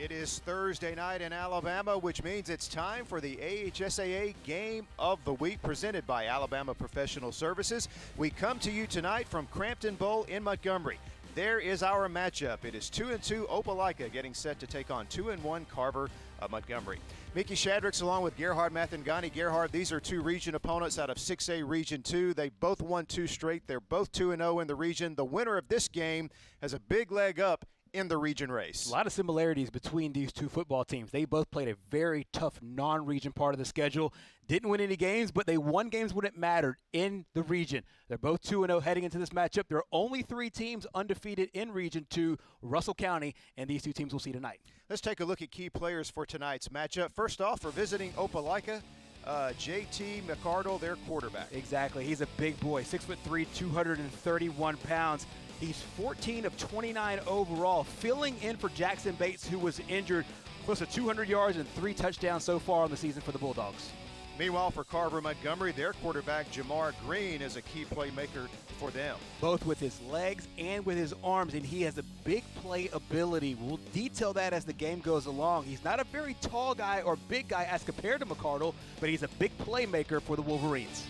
It is Thursday night in Alabama, which means it's time for the AHSAA Game of the Week presented by Alabama Professional Services. We come to you tonight from Crampton Bowl in Montgomery. There is our matchup. It is 2-2 Opelika getting set to take on 2-1 Carver-Montgomery. Mickey Shadricks along with Gerhard Mathangani. Gerhard, these are two region opponents out of 6A Region 2. They both won 2 straight. They're both 2-0 in the region. The winner of this game has a big leg up in the region race. A lot of similarities between these two football teams. They both played a very tough non-region part of the schedule. Didn't win any games, but they won games when it mattered in the region. They're both 2-0 heading into this matchup. There are only 3 teams undefeated in Region 2, Russell County, and these two teams we'll see tonight. Let's take a look at key players for tonight's matchup. First off, for visiting Opelika, JT McArdle, their quarterback. Exactly. He's a big boy, 6'3", 231 pounds. He's 14 of 29 overall, filling in for Jackson Bates, who was injured. Close to 200 yards and 3 touchdowns so far on the season for the Bulldogs. Meanwhile, for Carver-Montgomery, their quarterback, Jamar Green, is a key playmaker for them. Both with his legs and with his arms, and he has a big play ability. We'll detail that as the game goes along. He's not a very tall guy or big guy as compared to McArdle, but he's a big playmaker for the Wolverines.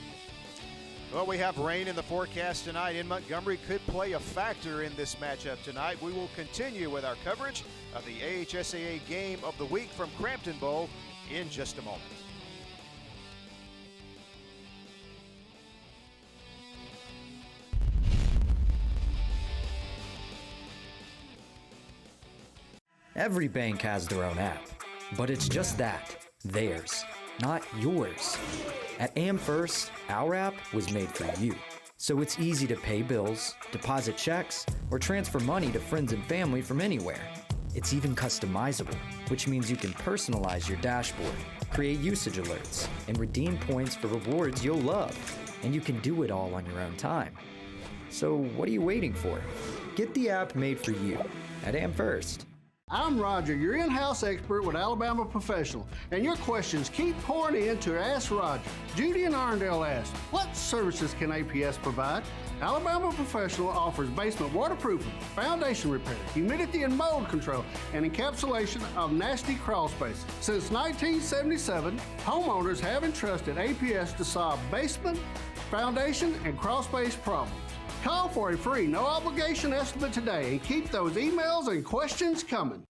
Well, we have rain in the forecast tonight in Montgomery. Could play a factor in this matchup tonight. We will continue with our coverage of the AHSAA Game of the Week from Crampton Bowl in just a moment. Every bank has their own app, but it's just that, theirs, not yours. At AmFirst, our app was made for you, so it's easy to pay bills, deposit checks, or transfer money to friends and family from anywhere. It's even customizable, which means you can personalize your dashboard, create usage alerts, and redeem points for rewards you'll love. And you can do it all on your own time. So what are you waiting for? Get the app made for you at AmFirst. I'm Roger, your in-house expert with Alabama Professional, and your questions keep pouring in to Ask Roger. Judy in Arndale asks, what services can APS provide? Alabama Professional offers basement waterproofing, foundation repair, humidity and mold control, and encapsulation of nasty crawl spaces. Since 1977, homeowners have entrusted APS to solve basement, foundation, and crawl space problems. Call for a free, no-obligation estimate today and keep those emails and questions coming.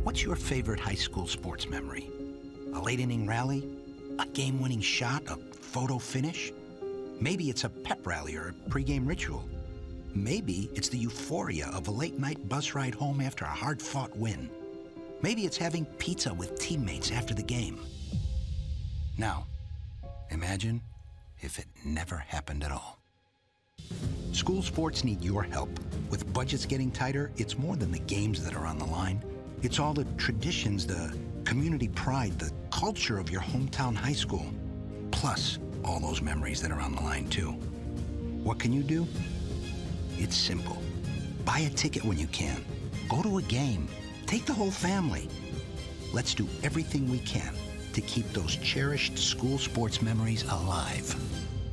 What's your favorite high school sports memory? A late-inning rally? A game-winning shot? A photo finish? Maybe it's a pep rally or a pregame ritual. Maybe it's the euphoria of a late-night bus ride home after a hard-fought win. Maybe it's having pizza with teammates after the game. Now, imagine if it never happened at all. School sports need your help. With budgets getting tighter, it's more than the games that are on the line. It's all the traditions, the community pride, the culture of your hometown high school. Plus, all those memories that are on the line, too. What can you do? It's simple. Buy a ticket when you can. Go to a game. Take the whole family. Let's do everything we can to keep those cherished school sports memories alive.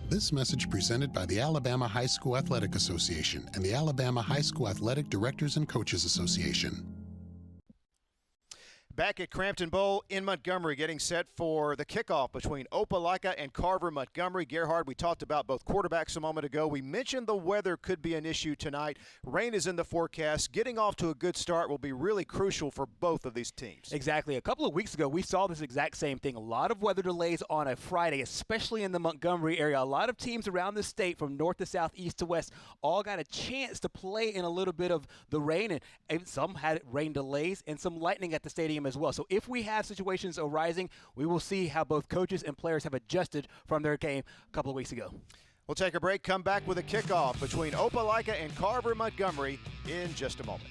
This message presented by the Alabama High School Athletic Association and the Alabama High School Athletic Directors and Coaches Association. Back at Crampton Bowl in Montgomery, getting set for the kickoff between Opelika and Carver-Montgomery. Gerhard, we talked about both quarterbacks a moment ago. We mentioned the weather could be an issue tonight. Rain is in the forecast. Getting off to a good start will be really crucial for both of these teams. Exactly. A couple of weeks ago, we saw this exact same thing. A lot of weather delays on a Friday, especially in the Montgomery area. A lot of teams around the state from north to south, east to west, all got a chance to play in a little bit of the rain. And some had rain delays and some lightning at the stadium as well. So if we have situations arising, we will see how both coaches and players have adjusted from their game a couple of weeks ago. We'll take a break, come back with a kickoff between Opelika and Carver-Montgomery in just a moment.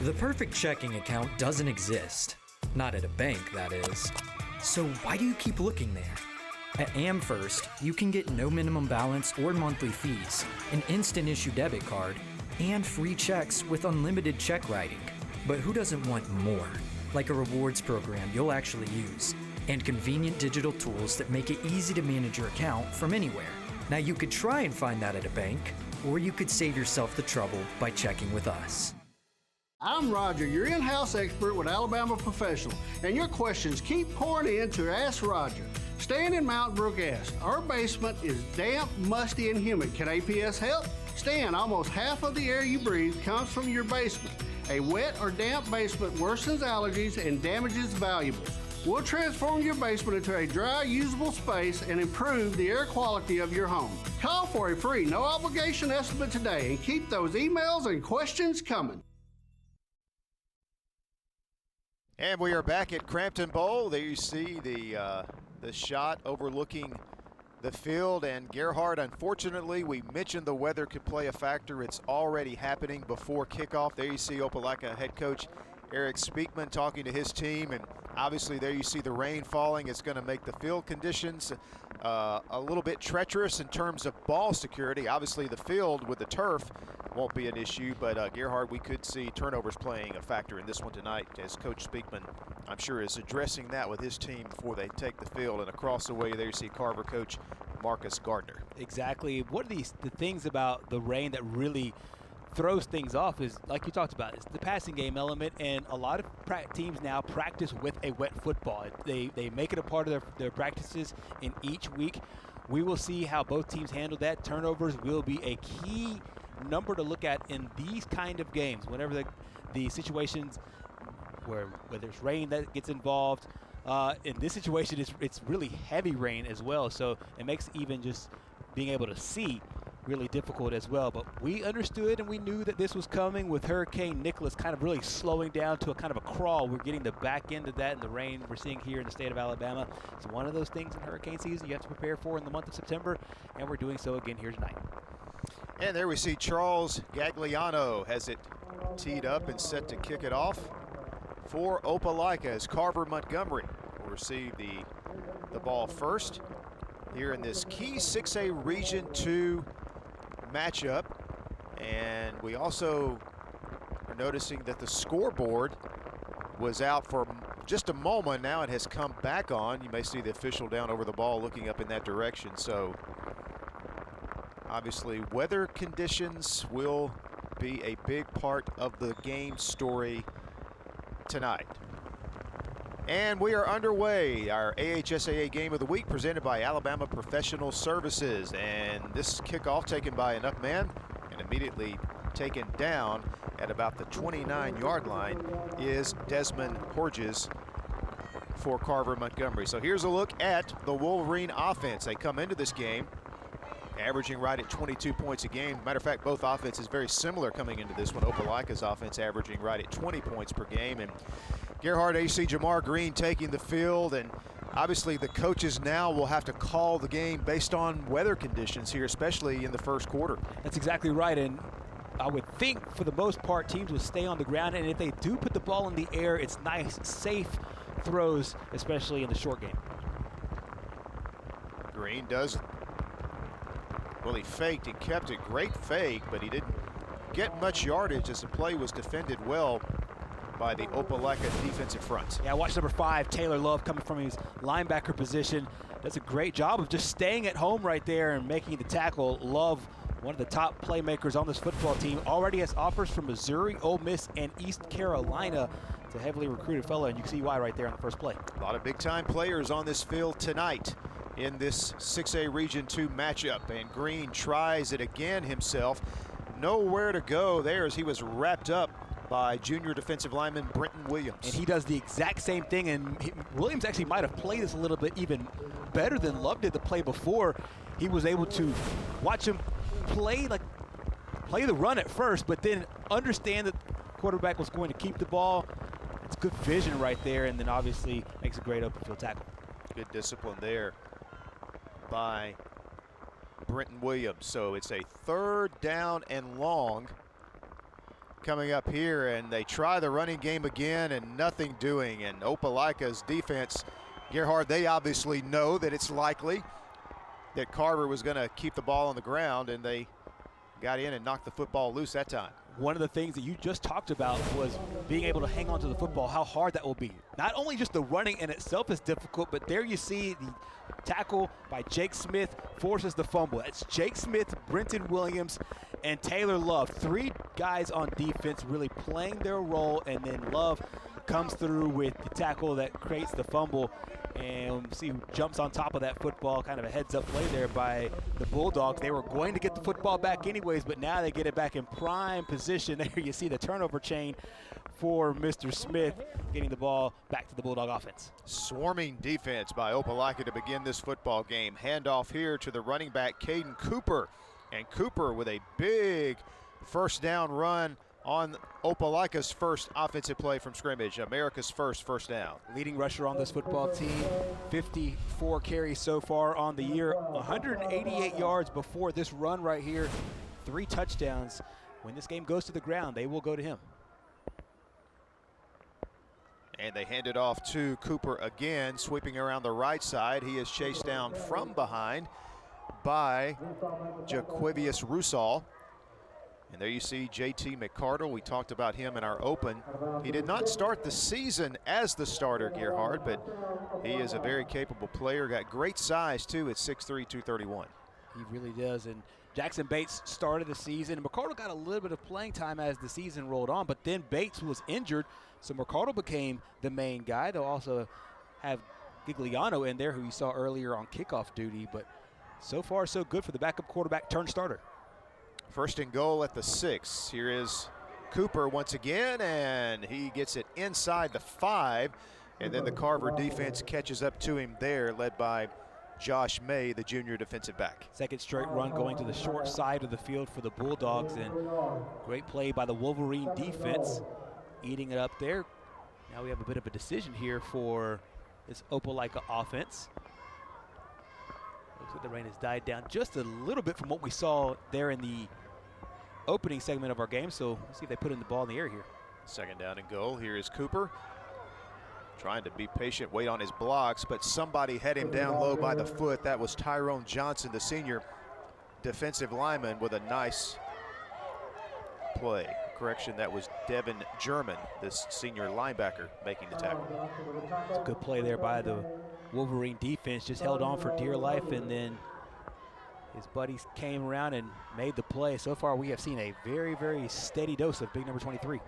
The perfect checking account doesn't exist. Not at a bank, that is. So why do you keep looking there? At AmFirst, you can get no minimum balance or monthly fees, an instant issue debit card, and free checks with unlimited check writing. But who doesn't want more? Like a rewards program you'll actually use, and convenient digital tools that make it easy to manage your account from anywhere. Now you could try and find that at a bank, or you could save yourself the trouble by checking with us. I'm Roger, your in-house expert with Alabama Professional, and your questions keep pouring in to Ask Roger. Stan in Mountain Brook asked, our basement is damp, musty, and humid. Can APS help? Stan, almost half of the air you breathe comes from your basement. A wet or damp basement worsens allergies and damages valuables. We'll transform your basement into a dry, usable space and improve the air quality of your home. Call for a free, no-obligation estimate today and keep those emails and questions coming. And we are back at Crampton Bowl. There you see the shot overlooking the field. And Gerhard, unfortunately, we mentioned the weather could play a factor. It's already happening before kickoff. There you see Opelika head coach Eric Speakman talking to his team, and obviously there you see the rain falling. It's going to make the field conditions a little bit treacherous in terms of ball security. Obviously the field with the turf won't be an issue, but Gerhard, we could see turnovers playing a factor in this one tonight, as Coach Speakman, I'm sure, is addressing that with his team before they take the field. And across the way there you see Carver coach Marcus Gardner. Exactly. What are the things about the rain that really throws things off is, like you talked about, it's the passing game element, and a lot of teams now practice with a wet football. They make it a part of their practices in each week. We will see how both teams handle that. Turnovers will be a key number to look at in these kind of games, whenever the situations where there's rain that gets involved. In this situation, it's really heavy rain as well, so it makes even just being able to see really difficult as well. But we understood and we knew that this was coming with Hurricane Nicholas kind of really slowing down to a kind of a crawl. We're getting the back end of that in the rain we're seeing here in the state of Alabama. It's one of those things in hurricane season you have to prepare for in the month of September, and we're doing so again here tonight. And there we see Charles Gagliano has it teed up and set to kick it off for Opelika as Carver-Montgomery will receive the ball first here in this key 6A Region 2 matchup. And we also are noticing that the scoreboard was out for just a moment. Now it has come back on. You may see the official down over the ball looking up in that direction. So obviously weather conditions will be a big part of the game story tonight. And we are underway, our AHSAA Game of the Week presented by Alabama Professional Services. And this kickoff taken by an up man and immediately taken down at about the 29-yard line is Desmond Horges for Carver-Montgomery. So here's a look at the Wolverine offense. They come into this game averaging right at 22 points a game. Matter of fact, both offenses very similar coming into this one. Opelika's offense averaging right at 20 points per game. And Gerhard, AC Jamar Green taking the field, and obviously the coaches now will have to call the game based on weather conditions here, especially in the first quarter. That's exactly right, and I would think for the most part teams will stay on the ground, and if they do put the ball in the air, it's nice, safe throws, especially in the short game. Green does, well, he faked and kept it. Great fake, but he didn't get much yardage as the play was defended well by the Opelika defensive front. Yeah, watch number 5, Taylor Love, coming from his linebacker position. Does a great job of just staying at home right there and making the tackle. Love, one of the top playmakers on this football team, already has offers from Missouri, Ole Miss, and East Carolina. It's a heavily recruited fellow, and you can see why right there on the first play. A lot of big-time players on this field tonight in this 6A Region 2 matchup, and Green tries it again himself. Nowhere to go there as he was wrapped up by junior defensive lineman Brenton Williams. And he does the exact same thing, and Williams actually might have played this a little bit even better than Love did the play before. He was able to watch him play the run at first, but then understand that the quarterback was going to keep the ball. It's good vision right there, and then obviously makes a great open field tackle. Good discipline there by Brenton Williams. So it's a 3rd down and long coming up here, and they try the running game again and nothing doing. And Opelika's defense, Gerhard, they obviously know that it's likely that Carver was going to keep the ball on the ground, and they got in and knocked the football loose that time. one of the things that you just talked about was being able to hang on to the football, how hard that will be. Not only just the running in itself is difficult, but there you see the tackle by Jake Smith forces the fumble. It's Jake Smith, Brenton Williams, and Taylor Love. 3 guys on defense really playing their role, and then Love comes through with the tackle that creates the fumble. And we'll see who jumps on top of that football. Kind of a heads-up play there by the Bulldogs. They were going to get the football back anyways, but now they get it back in prime position. There you see the turnover chain for Mr. Smith, getting the ball back to the Bulldog offense. Swarming defense by Opelika to begin this football game. Handoff here to the running back, Caden Cooper. And Cooper with a big first down run on Opelika's first offensive play from scrimmage, America's first down. Leading rusher on this football team, 54 carries so far on the year, 188 yards before this run right here, 3 touchdowns. When this game goes to the ground, they will go to him. And they hand it off to Cooper again, sweeping around the right side. He is chased down from behind by Jaquivius Rusall. And there you see JT McCardle. We talked about him in our open. He did not start the season as the starter, Gerhard, but he is a very capable player. Got great size, too, at 6'3", 231. He really does. And Jackson Bates started the season. And McCardle got a little bit of playing time as the season rolled on, but then Bates was injured, so McCardle became the main guy. They'll also have Gigliano in there, who you saw earlier on kickoff duty, but so far so good for the backup quarterback turned starter. First and goal at the 6. Here is Cooper once again, and he gets it inside the 5. And then the Carver defense catches up to him there, led by Josh May, the junior defensive back. Second straight run going to the short side of the field for the Bulldogs, and great play by the Wolverine defense, eating it up there. Now we have a bit of a decision here for this Opelika offense. Looks like the rain has died down just a little bit from what we saw there in the opening segment of our game, so let's see if they put in the ball in the air here. Second down and goal. Here is Cooper trying to be patient, wait on his blocks, but somebody had him down low by the foot. That was Tyrone Johnson, the senior defensive lineman, with a nice play. Correction, that was Devin German, this senior linebacker, making the tackle. It's a good play there by the Wolverine defense, just held on for dear life, and then his buddies came around and made the play. So far, we have seen a very, very steady dose of big number 23.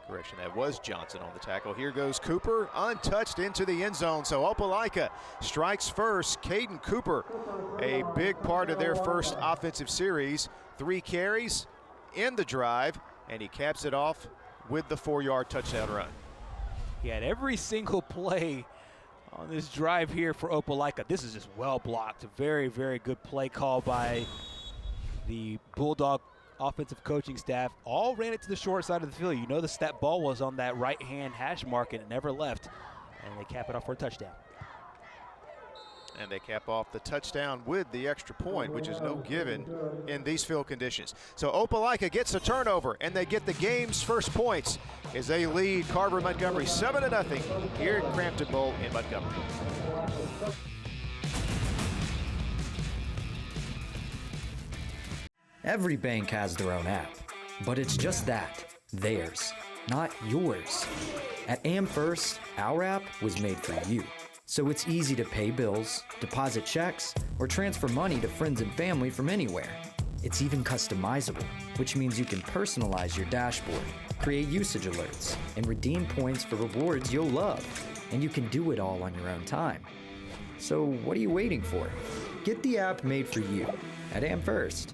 Correction, that was Johnson on the tackle. Here goes Cooper, untouched into the end zone. So Opelika strikes first. Caden Cooper, a big part of their first offensive series. 3 carries in the drive, and he caps it off with the 4-yard touchdown run. He had every single play on this drive here for Opelika. This is just well blocked. A very, very good play call by the Bulldog offensive coaching staff. All ran it to the short side of the field. You know that ball was on that right-hand hash mark and it never left. And they cap it off for a touchdown. And they cap off the touchdown with the extra point, which is no given in these field conditions. So Opelika gets a turnover, and they get the game's first points as they lead Carver-Montgomery 7-0 here at Crampton Bowl in Montgomery. Every bank has their own app, but it's just that, theirs, not yours. At AmFirst, our app was made for you. So it's easy to pay bills, deposit checks, or transfer money to friends and family from anywhere. It's even customizable, which means you can personalize your dashboard, create usage alerts, and redeem points for rewards you'll love. And you can do it all on your own time. So what are you waiting for? Get the app made for you at AmFirst.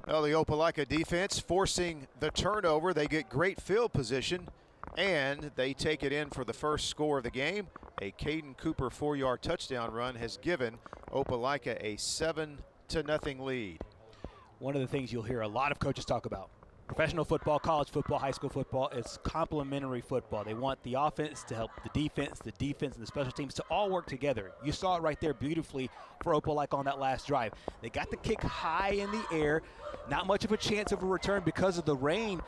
Well, the Opelika defense forcing the turnover. They get great field position, and they take it in for the first score of the game. A Caden Cooper 4-yard touchdown run has given Opelika a 7-0 lead. One of the things you'll hear a lot of coaches talk about, professional football, college football, high school football, is complementary football. They want the offense to help the defense and the special teams to all work together. You saw it right there beautifully for Opelika on that last drive. They got the kick high in the air, not much of a chance of a return because of the rain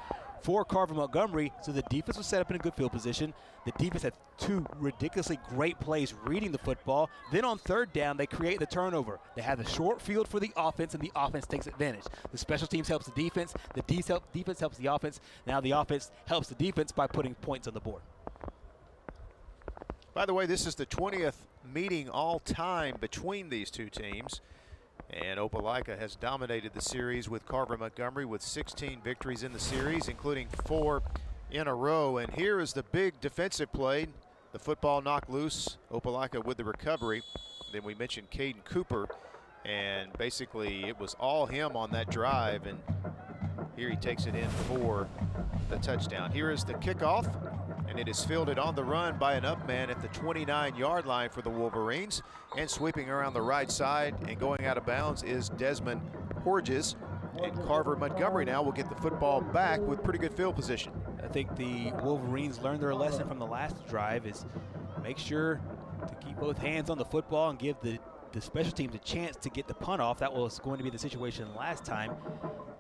for Carver-Montgomery, so the defense was set up in a good field position. The defense had two ridiculously great plays reading the football. Then on third down, they create the turnover. They have the short field for the offense, and the offense takes advantage. The special teams helps the defense. The defense helps the offense. Now the offense helps the defense by putting points on the board. By the way, this is the 20th meeting all time between these two teams. And Opelika has dominated the series with Carver-Montgomery with 16 victories in the series, including 4 in a row. And here is the big defensive play. The football knocked loose. Opelika with the recovery. Then we mentioned Caden Cooper. And basically it was all him on that drive. And here he takes it in for the touchdown. Here is the kickoff. And it is fielded on the run by an up man at the 29-yard line for the Wolverines. And sweeping around the right side and going out of bounds is Desmond Horges. And Carver-Montgomery now will get the football back with pretty good field position. I think the Wolverines learned their lesson from the last drive is make sure to keep both hands on the football and give the special teams a chance to get the punt off. That was going to be the situation last time.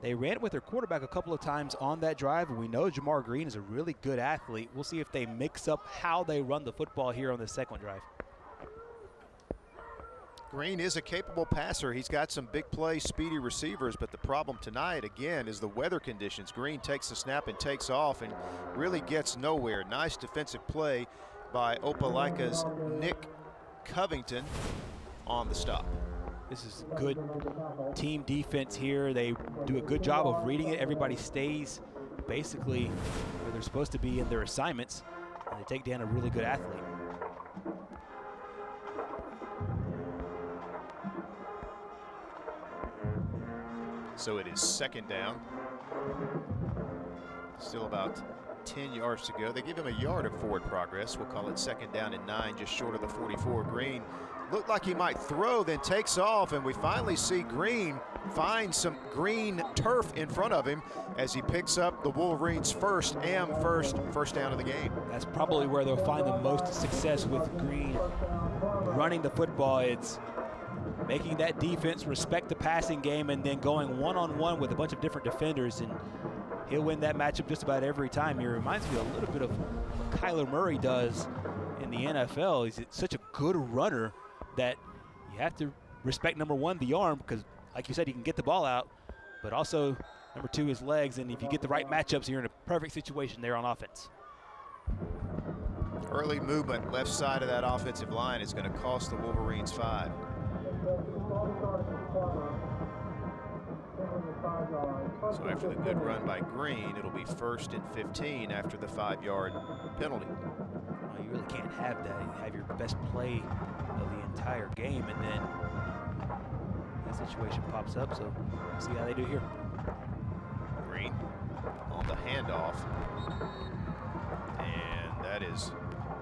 They ran it with their quarterback a couple of times on that drive, and we know Jamar Green is a really good athlete. We'll see if they mix up how they run the football here on the second drive. Green is a capable passer. He's got some big play, speedy receivers, but the problem tonight, again, is the weather conditions. Green takes the snap and takes off and really gets nowhere. Nice defensive play by Opelika's Nick Covington on the stop. This is good team defense here. They do a good job of reading it. Everybody stays basically where they're supposed to be in their assignments, and they take down a really good athlete. So it is second down. Still about 10 yards to go. They give him a yard of forward progress. We'll call it second down and 9, just short of the 44. Green looked like he might throw, then takes off, and we finally see Green find some green turf in front of him as he picks up the Wolverines' first down of the game. That's probably where they'll find the most success with Green running the football. It's making that defense respect the passing game and then going one-on-one with a bunch of different defenders, and he'll win that matchup just about every time. He reminds me a little bit of what Kyler Murray does in the NFL. He's such a good runner that you have to respect, number one, the arm, because like you said, he can get the ball out, but also number two, his legs. And if you get the right matchups, you're in a perfect situation there on offense. Early movement left side of that offensive line is going to cost the Wolverines 5. So after the good run by Green, it'll be 1st and 15 after the 5-yard penalty. Well, you really can't have that. You have your best play of the entire game, and then that situation pops up. So we'll see how they do here. Green on the handoff. And that is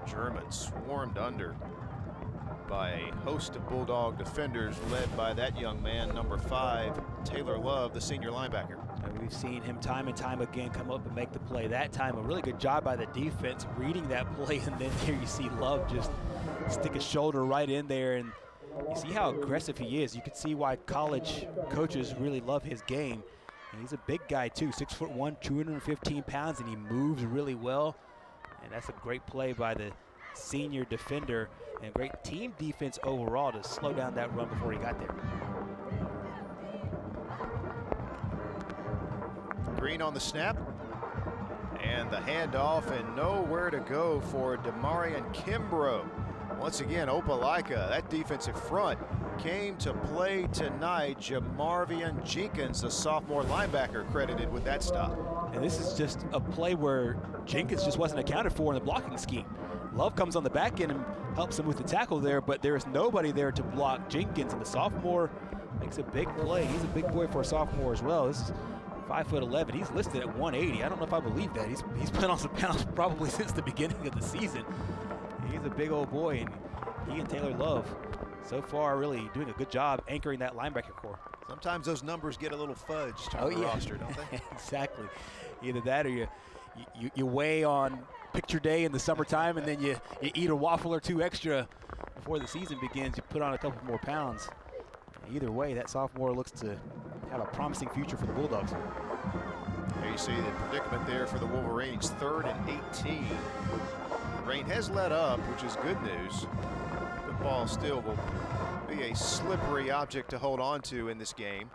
German swarmed under by a host of Bulldog defenders led by that young man, number 5, Taylor Love, the senior linebacker. And we've seen him time and time again come up and make the play. That time, a really good job by the defense reading that play, and then here you see Love just stick his shoulder right in there, and you see how aggressive he is. You can see why college coaches really love his game. And he's a big guy too, 6'1", 215 pounds, and he moves really well. And that's a great play by the senior defender, and great team defense overall to slow down that run before he got there. Green on the snap, and the handoff, and nowhere to go for Demarion Kimbrough. Once again, Opelika, that defensive front came to play tonight. Jamarvian Jenkins, the sophomore linebacker, credited with that stop. And this is just a play where Jenkins just wasn't accounted for in the blocking scheme. Love comes on the back end and helps him with the tackle there, but there is nobody there to block Jenkins, and the sophomore makes a big play. He's a big boy for a sophomore as well. This is 5'11". He's listed at 180. I don't know if I believe that. He's put on some pounds probably since the beginning of the season. He's a big old boy, and he and Taylor Love so far really doing a good job anchoring that linebacker core. Sometimes those numbers get a little fudged on the roster, don't they? Exactly. Either that or you weigh on picture day in the summertime, and then you eat a waffle or two extra before the season begins. You put on a couple more pounds. Either way, that sophomore looks to have a promising future for the Bulldogs. There you see the predicament there for the Wolverines, 3rd and 18. The rain has let up, which is good news. Football still will be a slippery object to hold on to in this game.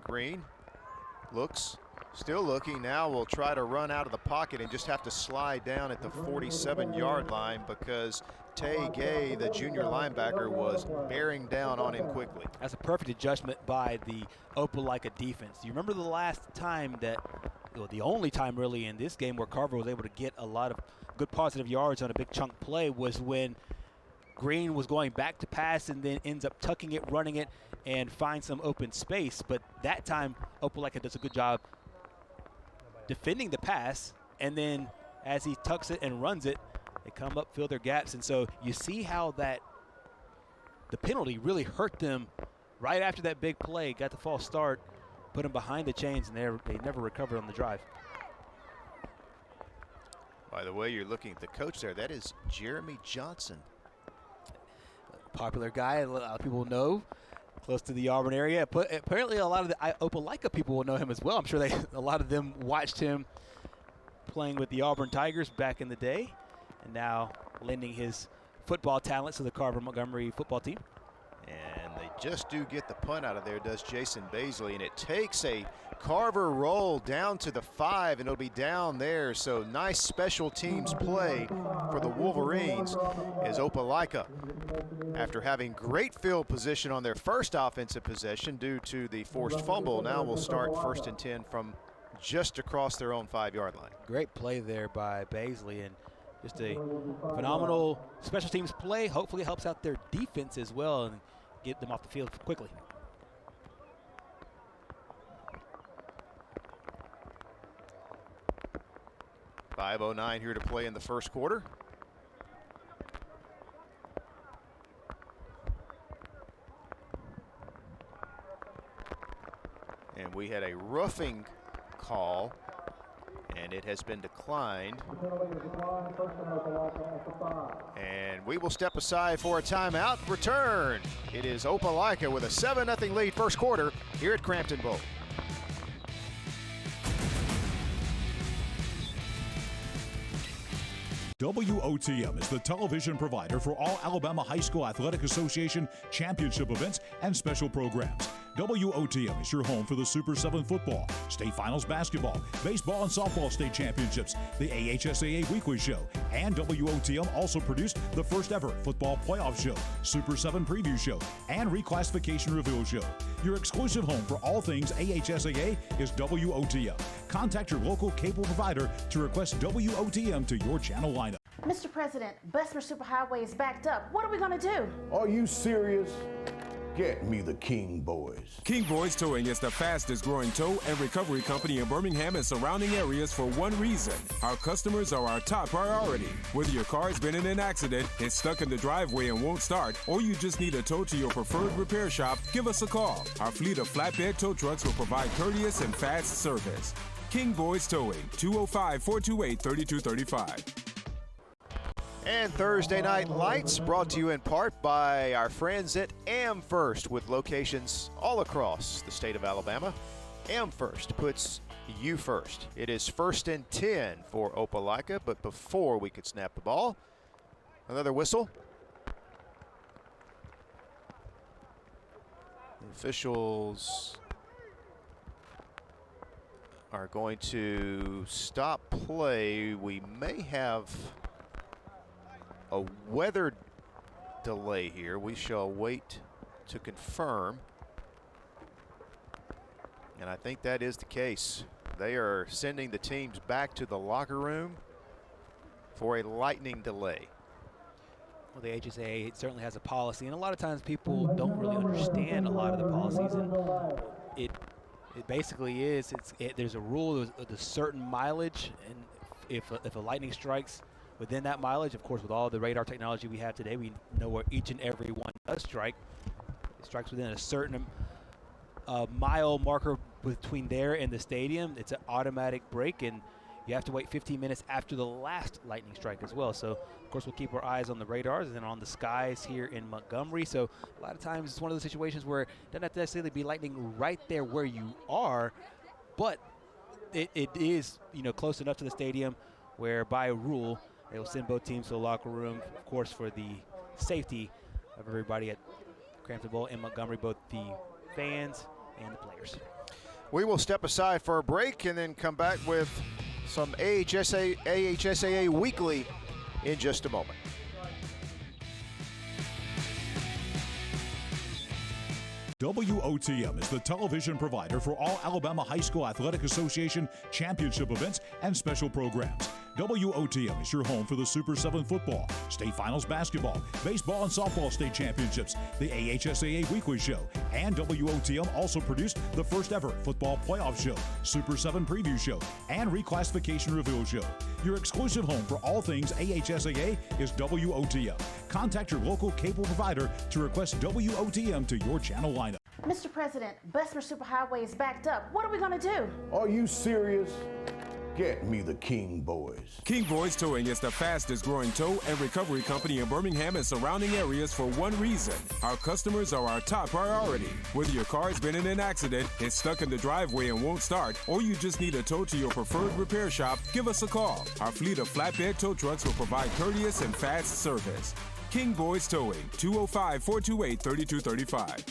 Green looks, still looking. Now will try to run out of the pocket and just have to slide down at the 47-yard line because Tay Gay, the junior linebacker, was bearing down on him quickly. That's a perfect adjustment by the Opelika defense. You remember the last time that, well, the only time really in this game where Carver was able to get a lot of good positive yards on a big chunk play was when Green was going back to pass and then ends up tucking it, running it, and find some open space. But that time, Opelika does a good job defending the pass, and then as he tucks it and runs it, they come up, fill their gaps. And so you see how that the penalty really hurt them right after that big play, got the false start, put them behind the chains, and they never recovered on the drive. By the way, you're looking at the coach there. That is Jeremy Johnson. Popular guy, a lot of people know, close to the Auburn area. But apparently a lot of the Opelika people will know him as well. I'm sure a lot of them watched him playing with the Auburn Tigers back in the day, and now lending his football talents to the Carver-Montgomery football team. And they just do get the punt out of there, does Jason Baisley, and it takes a Carver roll down to the 5, and it'll be down there. So nice special teams play for the Wolverines as Opelika, after having great field position on their first offensive possession due to the forced fumble, now will start 1st and 10 from just across their own 5-yard line. Great play there by Baisley, and just a phenomenal special teams play. Hopefully it helps out their defense as well and get them off the field quickly. .509 here to play in the first quarter. And we had a roughing call, and it has been declined. And we will step aside for a timeout. Return. It is Opelika with a 7-0 lead first quarter here at Crampton Bowl. WOTM is the television provider for all Alabama High School Athletic Association championship events and special programs. WOTM is your home for the Super 7 football, state finals basketball, baseball and softball state championships, the AHSAA weekly show, and WOTM also produced the first ever football playoff show, Super 7 preview show, and reclassification reveal show. Your exclusive home for all things AHSAA is WOTM. Contact your local cable provider to request WOTM to your channel lineup. Mr. President, Bessemer Superhighway is backed up. What are we going to do? Are you serious? Get me the King Boys. King Boys Towing is the fastest growing tow and recovery company in Birmingham and surrounding areas for one reason. Our customers are our top priority. Whether your car has been in an accident, is stuck in the driveway and won't start, or you just need a tow to your preferred repair shop, give us a call. Our fleet of flatbed tow trucks will provide courteous and fast service. King Boys Towing, 205-428-3235. And Thursday Night Lights brought to you in part by our friends at AmFirst, with locations all across the state of Alabama. AmFirst puts you first. It is 1st and 10 for Opelika, but before we could snap the ball, another whistle. The officials are going to stop play. We may have a weather delay here. We shall wait to confirm. And I think that is the case. They are sending the teams back to the locker room for a lightning delay. Well, the AHSAA certainly has a policy, and a lot of times people don't really understand a lot of the policies, and it basically is, there's a rule of a certain mileage, and if a lightning strikes within that mileage, of course, with all the radar technology we have today, we know where each and every one does strike. It strikes within a certain mile marker between there and the stadium. It's an automatic break, and you have to wait 15 minutes after the last lightning strike as well. So, of course, we'll keep our eyes on the radars and on the skies here in Montgomery. So a lot of times it's one of those situations where it doesn't have to necessarily be lightning right there where you are, but it is, close enough to the stadium where by rule they will send both teams to the locker room, of course, for the safety of everybody at Crampton Bowl in Montgomery, both the fans and the players. We will step aside for a break and then come back with some AHSAA Weekly in just a moment. WOTM is the television provider for all Alabama High School Athletic Association championship events and special programs. WOTM is your home for the Super 7 football, state finals basketball, baseball and softball state championships, the AHSAA Weekly Show, and WOTM also produced the first ever football playoff show, Super 7 Preview Show, and Reclassification Reveal Show. Your exclusive home for all things AHSAA is WOTM. Contact your local cable provider to request WOTM to your channel lineup. Mr. President, Bessemer Superhighway is backed up. What are we going to do? Are you serious? Get me the King Boys. King Boys Towing is the fastest growing tow and recovery company in Birmingham and surrounding areas for one reason. Our customers are our top priority. Whether your car's been in an accident, is stuck in the driveway and won't start, or you just need a tow to your preferred repair shop, give us a call. Our fleet of flatbed tow trucks will provide courteous and fast service. King Boys Towing, 205-428-3235.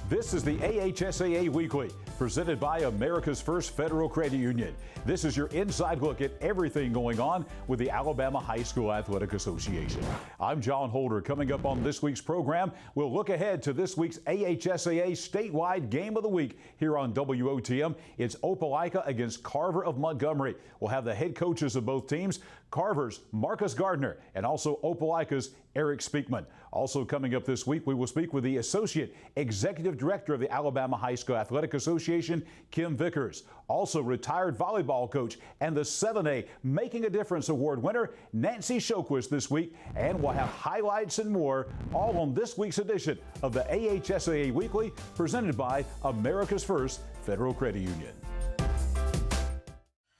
This is the AHSAA Weekly, presented by America's First Federal Credit Union. This is your inside look at everything going on with the Alabama High School Athletic Association. I'm John Holder. Coming up on this week's program, we'll look ahead to this week's AHSAA statewide game of the week here on WOTM. It's Opelika against Carver of Montgomery. We'll have the head coaches of both teams, Carver's Marcus Gardner and also Opelika's Eric Speakman. Also coming up this week, we will speak with the Associate Executive Director of the Alabama High School Athletic Association, Kim Vickers. Also retired volleyball coach and the 7A Making a Difference Award winner, Nancy Shoquist, this week. And we'll have highlights and more, all on this week's edition of the AHSAA Weekly, presented by America's First Federal Credit Union.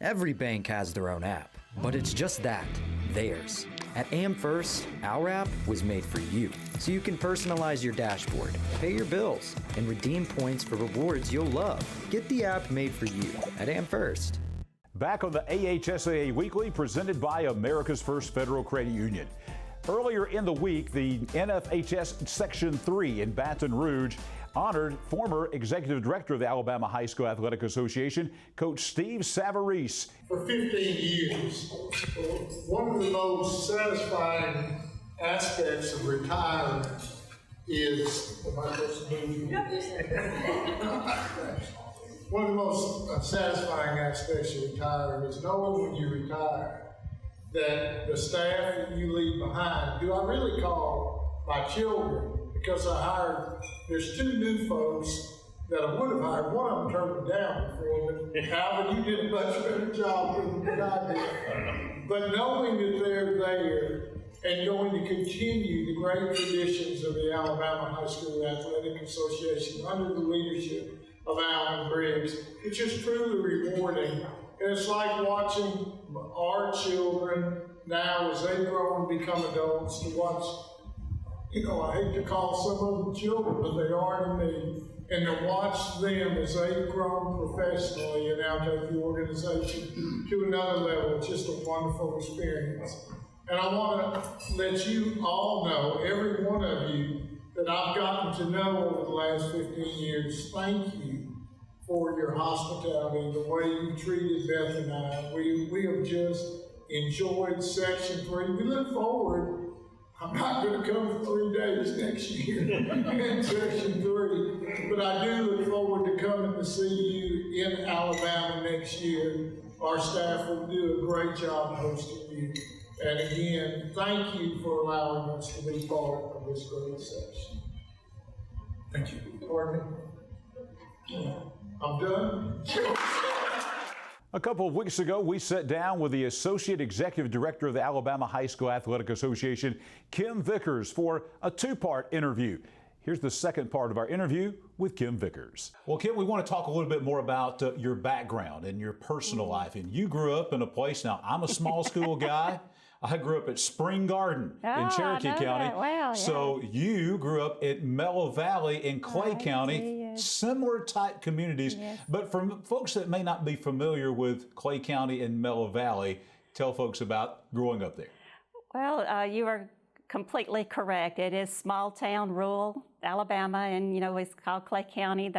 Every bank has their own app, but it's just that, theirs. At AmFirst, our app was made for you, so you can personalize your dashboard, pay your bills, and redeem points for rewards you'll love. Get the app made for you at AmFirst. Back on the AHSAA Weekly, presented by America's First Federal Credit Union. Earlier in the week, the NFHS Section 3 in Baton Rouge honored former Executive Director of the Alabama High School Athletic Association, Coach Steve Savarese. For 15 years, one of the most satisfying aspects of retirement is, one of the most satisfying aspects of retirement is knowing when you retire that the staff that you leave behind, who I really call my children, because there's two new folks that I would have hired. One of them turned me down before, but Alvin, you did a much better job than I did. But knowing that they're there and going to continue the great traditions of the Alabama High School Athletic Association under the leadership of Alan Briggs, it's just truly rewarding. And it's like watching our children now as they grow and become adults to watch. I hate to call some of them children, but they are to me. And to watch them as they've grown professionally and now take the organization to another level, it's just a wonderful experience. And I want to let you all know, every one of you that I've gotten to know over the last 15 years, thank you for your hospitality, the way you treated Beth and I. We have just enjoyed Section 3. We look forward. I'm not going to come for 3 days next year in Section 3, but I do look forward to coming to see you in Alabama next year. Our staff will do a great job hosting you. And again, thank you for allowing us to be part of this great session. Thank you. Pardon me? I'm done. A couple of weeks ago, we sat down with the Associate Executive Director of the Alabama High School Athletic Association, Kim Vickers, for a two-part interview. Here's the second part of our interview with Kim Vickers. Well, Kim, we want to talk a little bit more about your background and your personal life. And you grew up in a place, now I'm a small school guy. I grew up at Spring Garden in Cherokee County. Wow, yeah. So you grew up at Mellow Valley in Clay County, yes. similar type communities. Yes. But for folks that may not be familiar with Clay County and Mellow Valley, tell folks about growing up there. Well, you are completely correct. It is small town, rural Alabama, and it's called Clay County.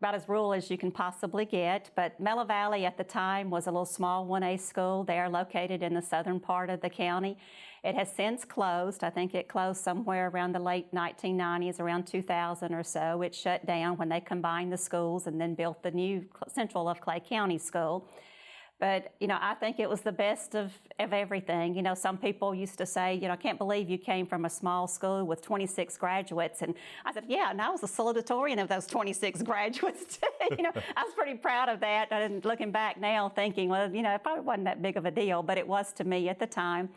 About as rural as you can possibly get, but Mellow Valley at the time was a little small 1A school. They are located in the southern part of the county. It has since closed. I think it closed somewhere around the late 1990s, around 2000 or so. It shut down when they combined the schools and then built the new Central of Clay County School. But, I think it was the best of everything. Some people used to say, I can't believe you came from a small school with 26 graduates. And I said, yeah, and I was a salutatorian of those 26 graduates, too. I was pretty proud of that. And looking back now thinking, well, it probably wasn't that big of a deal, but it was to me at the time.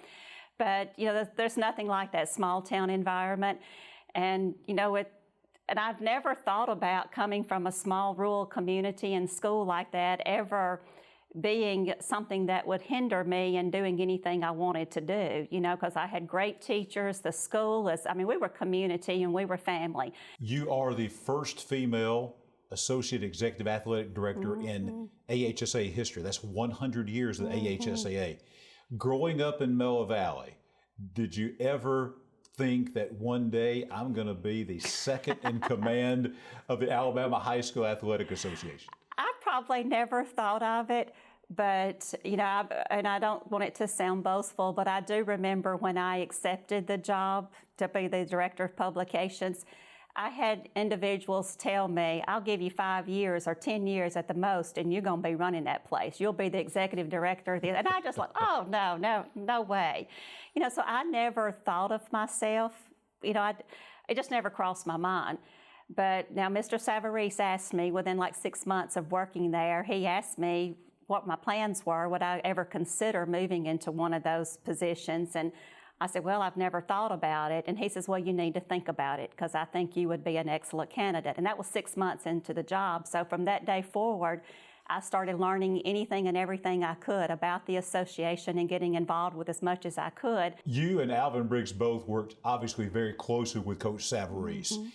But, there's nothing like that small town environment. And, and I've never thought about coming from a small rural community and school like that ever being something that would hinder me in doing anything I wanted to do, because I had great teachers. The school we were community and we were family. You are the first female Associate Executive Athletic Director in AHSAA history. That's 100 years of the AHSAA. Growing up in Mellow Valley, did you ever think that one day I'm going to be the second in command of the Alabama High School Athletic Association? I probably never thought of it, but, and I don't want it to sound boastful, but I do remember when I accepted the job to be the Director of Publications, I had individuals tell me, I'll give you 5 years or 10 years at the most, and you're going to be running that place. You'll be the executive director. And I just like, oh, no way. So I never thought of myself, it just never crossed my mind. But now Mr. Savarese asked me within like 6 months of working there, he asked me what my plans were, would I ever consider moving into one of those positions? And I said, well, I've never thought about it. And he says, well, you need to think about it because I think you would be an excellent candidate. And that was 6 months into the job. So from that day forward, I started learning anything and everything I could about the association and getting involved with as much as I could. You and Alvin Briggs both worked obviously very closely with Coach Savarese.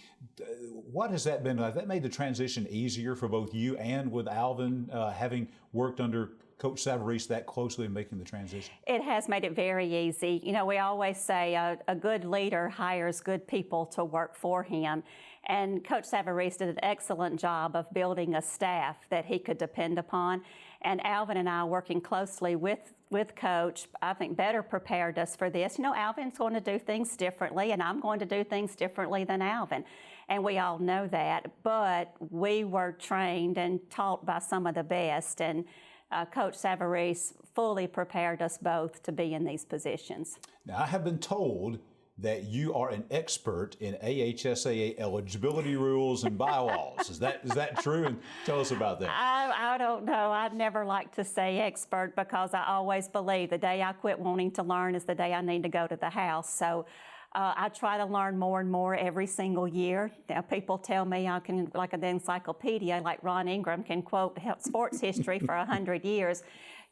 What has that been like? That made the transition easier for both you and with Alvin, having worked under Coach Savarese that closely in making the transition? It has made it very easy. We always say a good leader hires good people to work for him. And Coach Savarese did an excellent job of building a staff that he could depend upon. And Alvin and I working closely with Coach, I think better prepared us for this. Alvin's going to do things differently and I'm going to do things differently than Alvin. And we all know that, but we were trained and taught by some of the best. And Coach Savarese fully prepared us both to be in these positions. Now, I have been told that you are an expert in AHSAA eligibility rules and bylaws. Is that true? And tell us about that. I don't know. I'd never like to say expert because I always believe the day I quit wanting to learn is the day I need to go to the house. So I try to learn more and more every single year. Now, people tell me I can, like an encyclopedia, like Ron Ingram can quote sports history for 100 years.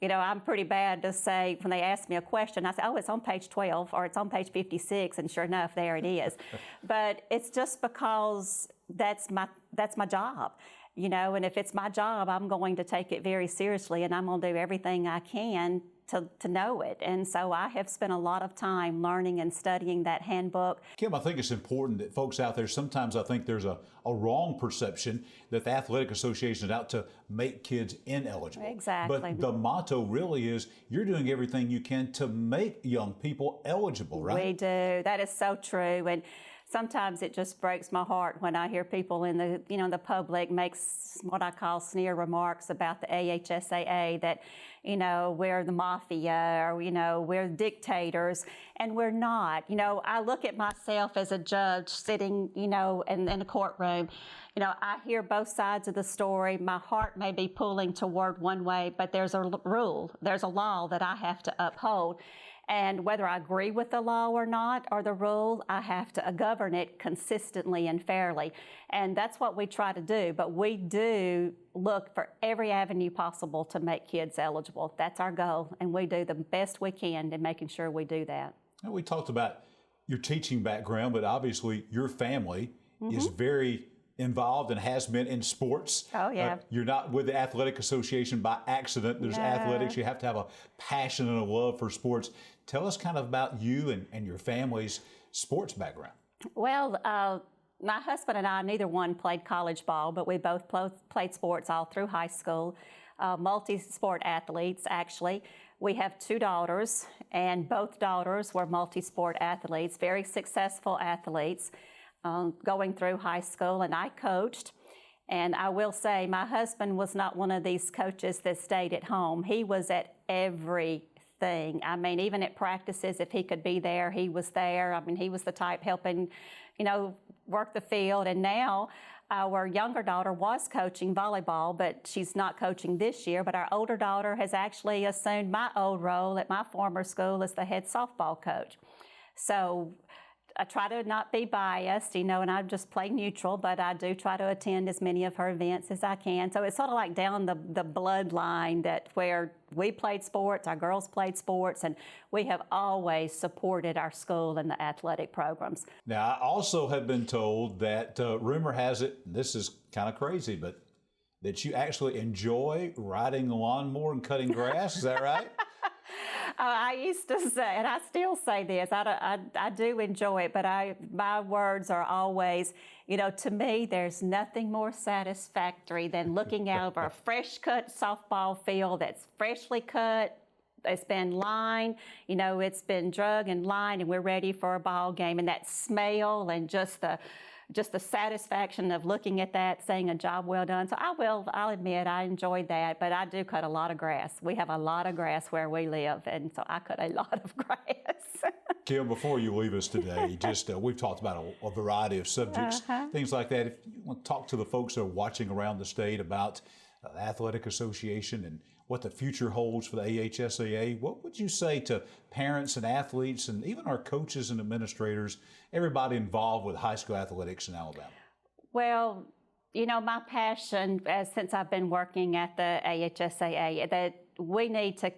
I'm pretty bad to say, when they ask me a question, I say, oh, it's on page 12 or it's on page 56, and sure enough, there it is. But it's just because that's my job, and if it's my job, I'm going to take it very seriously, and I'm going to do everything I can to know it. And so I have spent a lot of time learning and studying that handbook. Kim, I think it's important that folks out there, sometimes I think there's a wrong perception that the Athletic Association is out to make kids ineligible. Exactly. But the motto really is you're doing everything you can to make young people eligible, right? We do. That is so true. And sometimes it just breaks my heart when I hear people in the, the public make what I call sneer remarks about the AHSAA, that, we're the mafia, or, we're dictators, and we're not. I look at myself as a judge sitting, in a courtroom. I hear both sides of the story. My heart may be pulling toward one way, but there's a rule, there's a law that I have to uphold. And whether I agree with the law or not, or the rule, I have to govern it consistently and fairly. And that's what we try to do. But we do look for every avenue possible to make kids eligible. That's our goal. And we do the best we can in making sure we do that. Now, we talked about your teaching background, but obviously your family is very involved and has been in sports. Oh, yeah. You're not with the Athletic Association by accident. There's athletics. You have to have a passion and a love for sports. Tell us kind of about you and your family's sports background. Well, my husband and I, neither one played college ball, but we both played sports all through high school. Multi-sport athletes, actually. We have 2 daughters, and both daughters were multi-sport athletes, very successful athletes. Going through high school, and I coached. And I will say, my husband was not one of these coaches that stayed at home. He was at everything. I mean, even at practices, if he could be there, he was there. I mean, he was the type helping, work the field. And now our younger daughter was coaching volleyball, but she's not coaching this year. But our older daughter has actually assumed my old role at my former school as the head softball coach. So I try to not be biased, and I just play neutral, but I do try to attend as many of her events as I can. So it's sort of like down the bloodline, that where we played sports, our girls played sports, and we have always supported our school and the athletic programs. Now, I also have been told that, rumor has it, and this is kind of crazy, but that you actually enjoy riding the lawnmower and cutting grass. Is that right? I used to say, and I still say this, I do enjoy it, but my words are always, to me, there's nothing more satisfactory than looking out over a fresh cut softball field that's freshly cut. It's been lined, it's been drug and lined, and we're ready for a ball game. And that smell and just the satisfaction of looking at that, saying a job well done. So I'll admit I enjoyed that, but I do cut a lot of grass. We have a lot of grass where we live, and so I cut a lot of grass. Kim, before you leave us today, just we've talked about a variety of subjects, things like that. If you want to talk to the folks that are watching around the state about the Athletic Association and what the future holds for the AHSAA, what would you say to parents and athletes and even our coaches and administrators, everybody involved with high school athletics in Alabama? Well, my passion, since I've been working at the AHSAA, that we need to,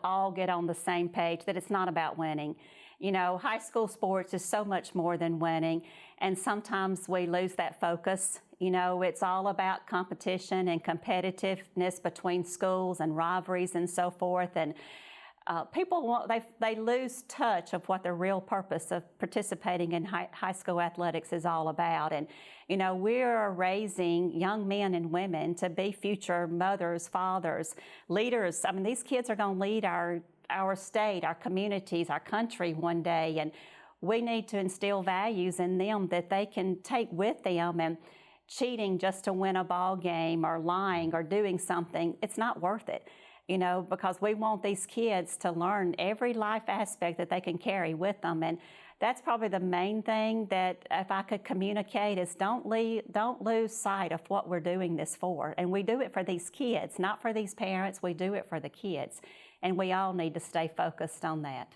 all get on the same page, that it's not about winning. High school sports is so much more than winning, and sometimes we lose that focus. It's all about competition and competitiveness between schools and rivalries and so forth. And people they lose touch of what the real purpose of participating in high school athletics is all about. And we're raising young men and women to be future mothers, fathers, leaders. I mean, these kids are going to lead our state, our communities, our country one day, and we need to instill values in them that they can take with them. And cheating just to win a ball game, or lying, or doing something, it's not worth it. Because we want these kids to learn every life aspect that they can carry with them. And that's probably the main thing that if I could communicate is don't lose sight of what we're doing this for. And we do it for these kids, not for these parents. We do it for the kids. And we all need to stay focused on that.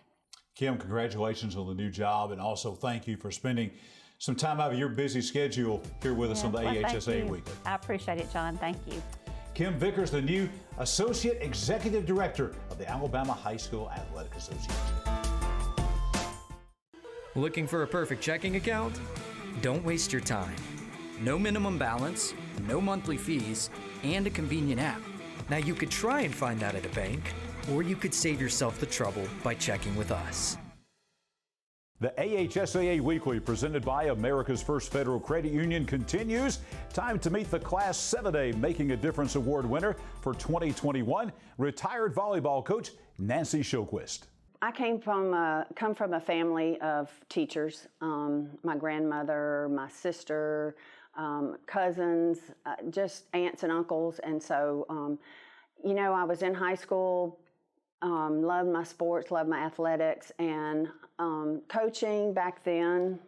Kim, congratulations on the new job, and also thank you for spending some time out of your busy schedule here with us on the AHSAA Weekly. I appreciate it, John. Thank you. Kim Vickers, the new Associate Executive Director of the Alabama High School Athletic Association. Looking for a perfect checking account? Don't waste your time. No minimum balance, no monthly fees, and a convenient app. Now you could try and find that at a bank, or you could save yourself the trouble by checking with us. The AHSAA Weekly, presented by America's First Federal Credit Union, continues. Time to meet the Class 7A Making a Difference Award winner for 2021, retired volleyball coach Nancy Showquist. I come from a family of teachers. My grandmother, my sister, cousins, just aunts and uncles. And so, you know, I was in high school, loved my sports, loved my athletics, and coaching back then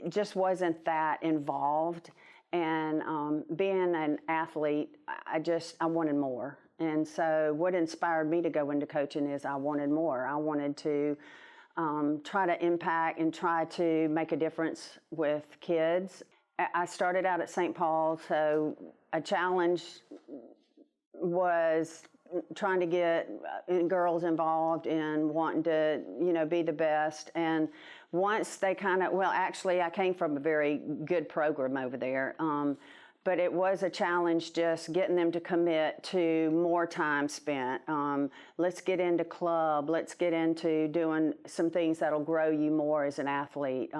just wasn't that involved. And being an athlete, I wanted more. And so what inspired me to go into coaching is I wanted more. I wanted to try to impact and try to make a difference with kids. I started out at St. Paul, so a challenge was trying to get girls involved in wanting to, you know, be the best. And once they actually I came from a very good program over there. But it was a challenge just getting them to commit to more time spent. Let's get into club. Let's get into doing some things that'll grow you more as an athlete.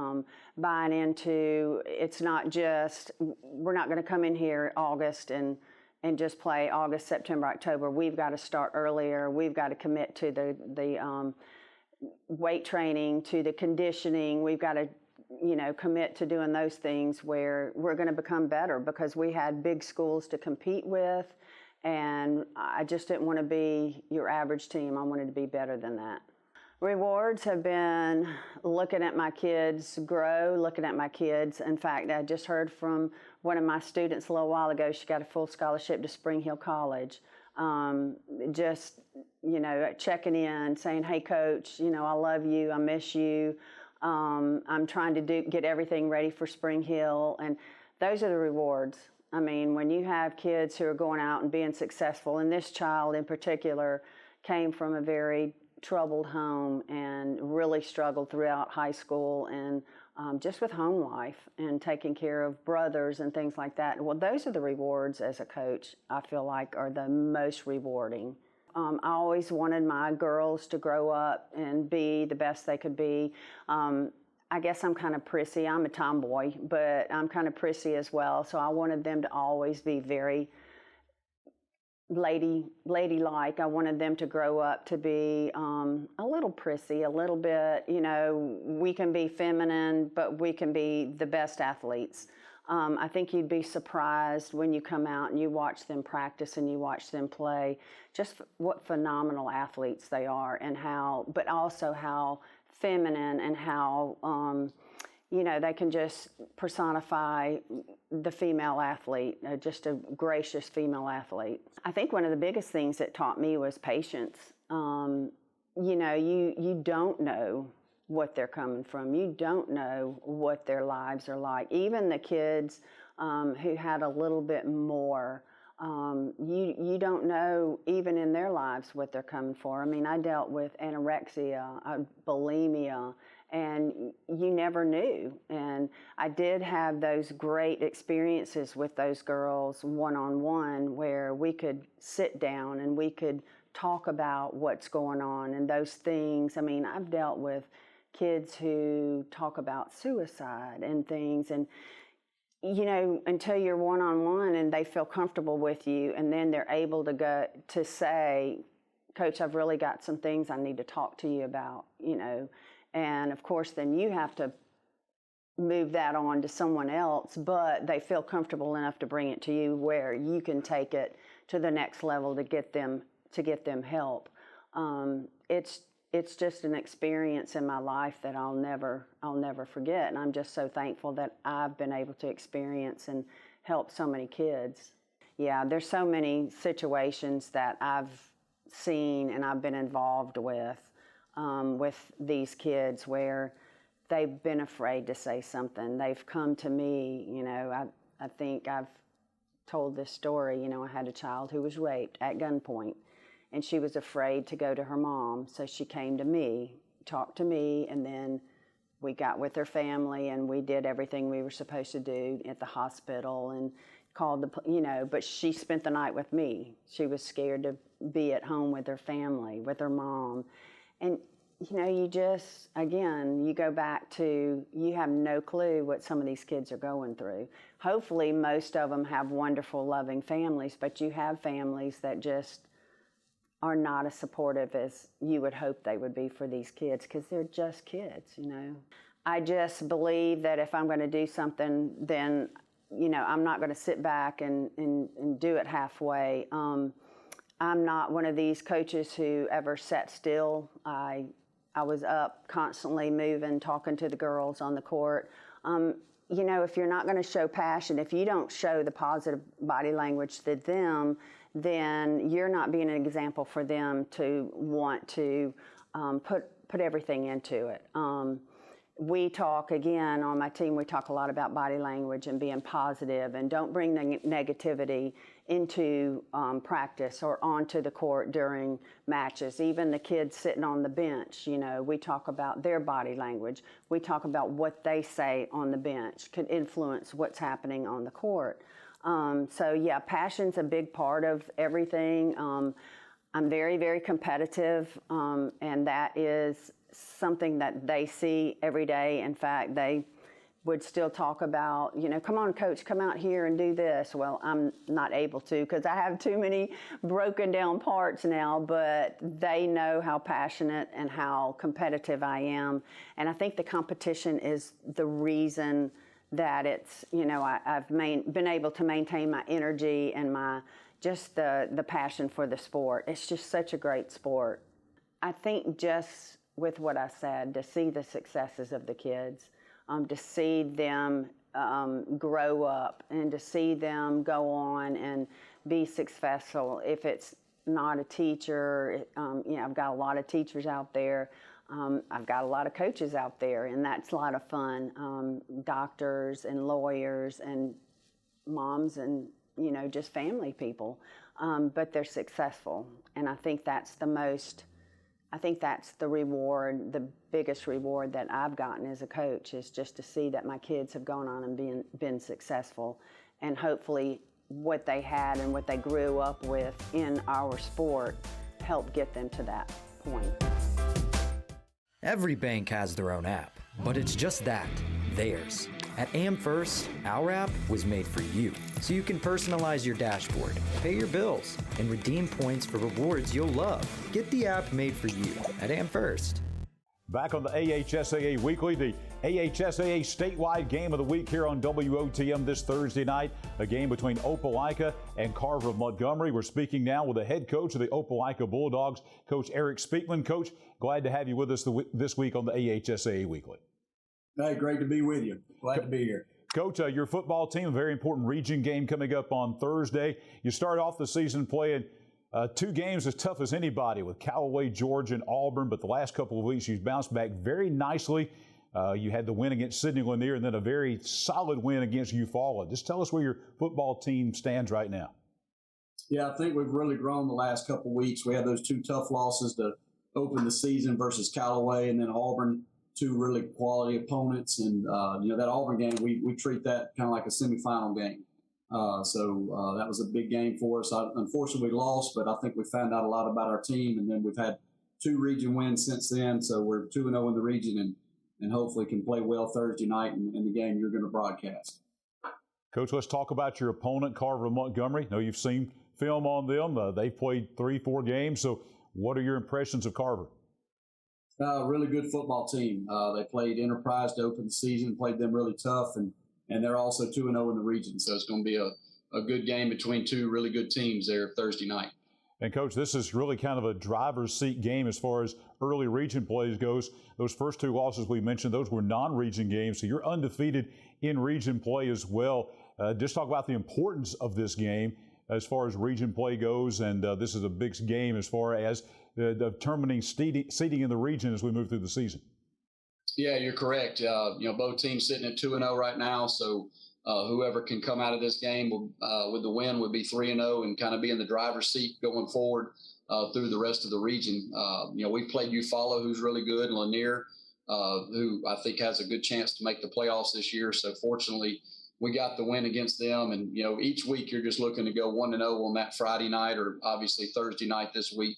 Buying into, it's not just, we're not going to come in here August and just play August, September, October. We've got to start earlier. We've got to commit to the weight training, to the conditioning. We've got to, you know, commit to doing those things where we're going to become better, because we had big schools to compete with, and I just didn't want to be your average team. I wanted to be better than that. Rewards have been looking at my kids grow, looking at my kids. In fact, I just heard from one of my students a little while ago. She got a full scholarship to Spring Hill College. Just, you know, checking in, saying, hey, Coach, you know, I love you, I miss you. I'm trying to get everything ready for Spring Hill, and those are the rewards. I mean, when you have kids who are going out and being successful, and this child in particular came from a very troubled home and really struggled throughout high school and just with home life and taking care of brothers and things like that. Well, those are the rewards as a coach, I feel like, are the most rewarding. I always wanted my girls to grow up and be the best they could be. I guess I'm kind of prissy. I'm a tomboy, but I'm kind of prissy as well. So I wanted them to always be very ladylike. I wanted them to grow up to be a little prissy, a little bit, you know, we can be feminine, but we can be the best athletes. I think you'd be surprised when you come out and you watch them practice and you watch them play, just what phenomenal athletes they are, and but also how feminine and how, you know, they can just personify the female athlete, just a gracious female athlete. I think one of the biggest things that taught me was patience. You know, you don't know what they're coming from. You don't know what their lives are like. Even the kids who had a little bit more, you don't know even in their lives what they're coming for. I mean, I dealt with anorexia, bulimia, and you never knew. And I did have those great experiences with those girls one-on-one where we could sit down and we could talk about what's going on and those things. I mean, I've dealt with kids who talk about suicide and things, and you know, until you're one-on-one and they feel comfortable with you, and then they're able to go to say, Coach, I've really got some things I need to talk to you about, you know, and of course then you have to move that on to someone else, but they feel comfortable enough to bring it to you where you can take it to the next level to get them help. It's just an experience in my life that I'll never forget, and I'm just so thankful that I've been able to experience and help so many kids. Yeah, there's so many situations that I've seen and I've been involved with these kids where they've been afraid to say something. They've come to me, you know, I think I've told this story, you know, I had a child who was raped at gunpoint, and she was afraid to go to her mom, so she came to me, talked to me, and then we got with her family and we did everything we were supposed to do at the hospital and called you know, but she spent the night with me. She was scared to be at home with her family, with her mom. And, you know, you just, again, you go back to, you have no clue what some of these kids are going through. Hopefully most of them have wonderful, loving families, but you have families that just are not as supportive as you would hope they would be for these kids, because they're just kids, you know. I just believe that if I'm going to do something, then, you know, I'm not going to sit back and do it halfway. I'm not one of these coaches who ever sat still. I was up constantly moving, talking to the girls on the court. You know, if you're not going to show passion, if you don't show the positive body language to them, then you're not being an example for them to want to put everything into it. We talk, again, on my team, we talk a lot about body language and being positive, and don't bring negativity into practice or onto the court during matches. Even the kids sitting on the bench, you know, we talk about their body language. We talk about what they say on the bench could influence what's happening on the court. So yeah, passion's a big part of everything. I'm very, very competitive, and that is something that they see every day. In fact, they would still talk about, you know, come on, coach, come out here and do this. Well, I'm not able to because I have too many broken down parts now, but they know how passionate and how competitive I am. And I think the competition is the reason that it's, you know, I've been able to maintain my energy and my just the passion for the sport. It's just such a great sport. I think just with what I said, to see the successes of the kids, to see them grow up and to see them go on and be successful. If it's not a teacher, you know, I've got a lot of teachers out there. I've got a lot of coaches out there, and that's a lot of fun. Doctors and lawyers and moms and, you know, just family people. But they're successful, and I think that's the reward, the biggest reward that I've gotten as a coach, is just to see that my kids have gone on and been successful. And hopefully what they had and what they grew up with in our sport helped get them to that point. Every bank has their own app, but it's just that, theirs. At AmFirst, our app was made for you, so you can personalize your dashboard, pay your bills, and redeem points for rewards you'll love. Get the app made for you at AmFirst. Back on the AHSAA Weekly, the AHSAA statewide game of the week here on WOTM this Thursday night, a game between Opelika and Carver-Montgomery. We're speaking now with the head coach of the Opelika Bulldogs, Coach Eric Speakman. Coach, glad to have you with us this week on the AHSAA Weekly. Hey, great to be with you. Glad to be here. Coach, your football team, a very important region game coming up on Thursday. You start off the season playing two games as tough as anybody with Callaway, Georgia, and Auburn, but the last couple of weeks you've bounced back very nicely. You had the win against Sidney Lanier and then a very solid win against Eufaula. Just tell us where your football team stands right now. Yeah, I think we've really grown the last couple of weeks. We had those two tough losses to open the season versus Callaway and then Auburn, two really quality opponents. And, you know, that Auburn game, we treat that kind of like a semifinal game. So that was a big game for us. Unfortunately, we lost, but I think we found out a lot about our team. And then we've had two region wins since then. So we're 2-0 in the region and hopefully can play well Thursday night in the game you're going to broadcast. Coach, let's talk about your opponent, Carver-Montgomery. I know you've seen film on them. They've played 3-4 games. So what are your impressions of Carver? Really good football team. They played Enterprise to open the season, played them really tough, and they're also 2-0 in the region. So it's going to be a good game between two really good teams there Thursday night. And, Coach, this is really kind of a driver's seat game as far as early region plays goes. Those first two losses we mentioned, those were non-region games, so you're undefeated in region play as well. Just talk about the importance of this game as far as region play goes, and this is a big game as far as determining seeding in the region as we move through the season. Yeah, you're correct. You know, both teams sitting at 2-0 right now, so whoever can come out of this game with the win would be 3-0 and kind of be in the driver's seat going forward through the rest of the region. You know, we've played Eufaula, who's really good, and Lanier, who I think has a good chance to make the playoffs this year. So fortunately, we got the win against them. And, you know, each week you're just looking to go 1-0 on that Friday night or obviously Thursday night this week.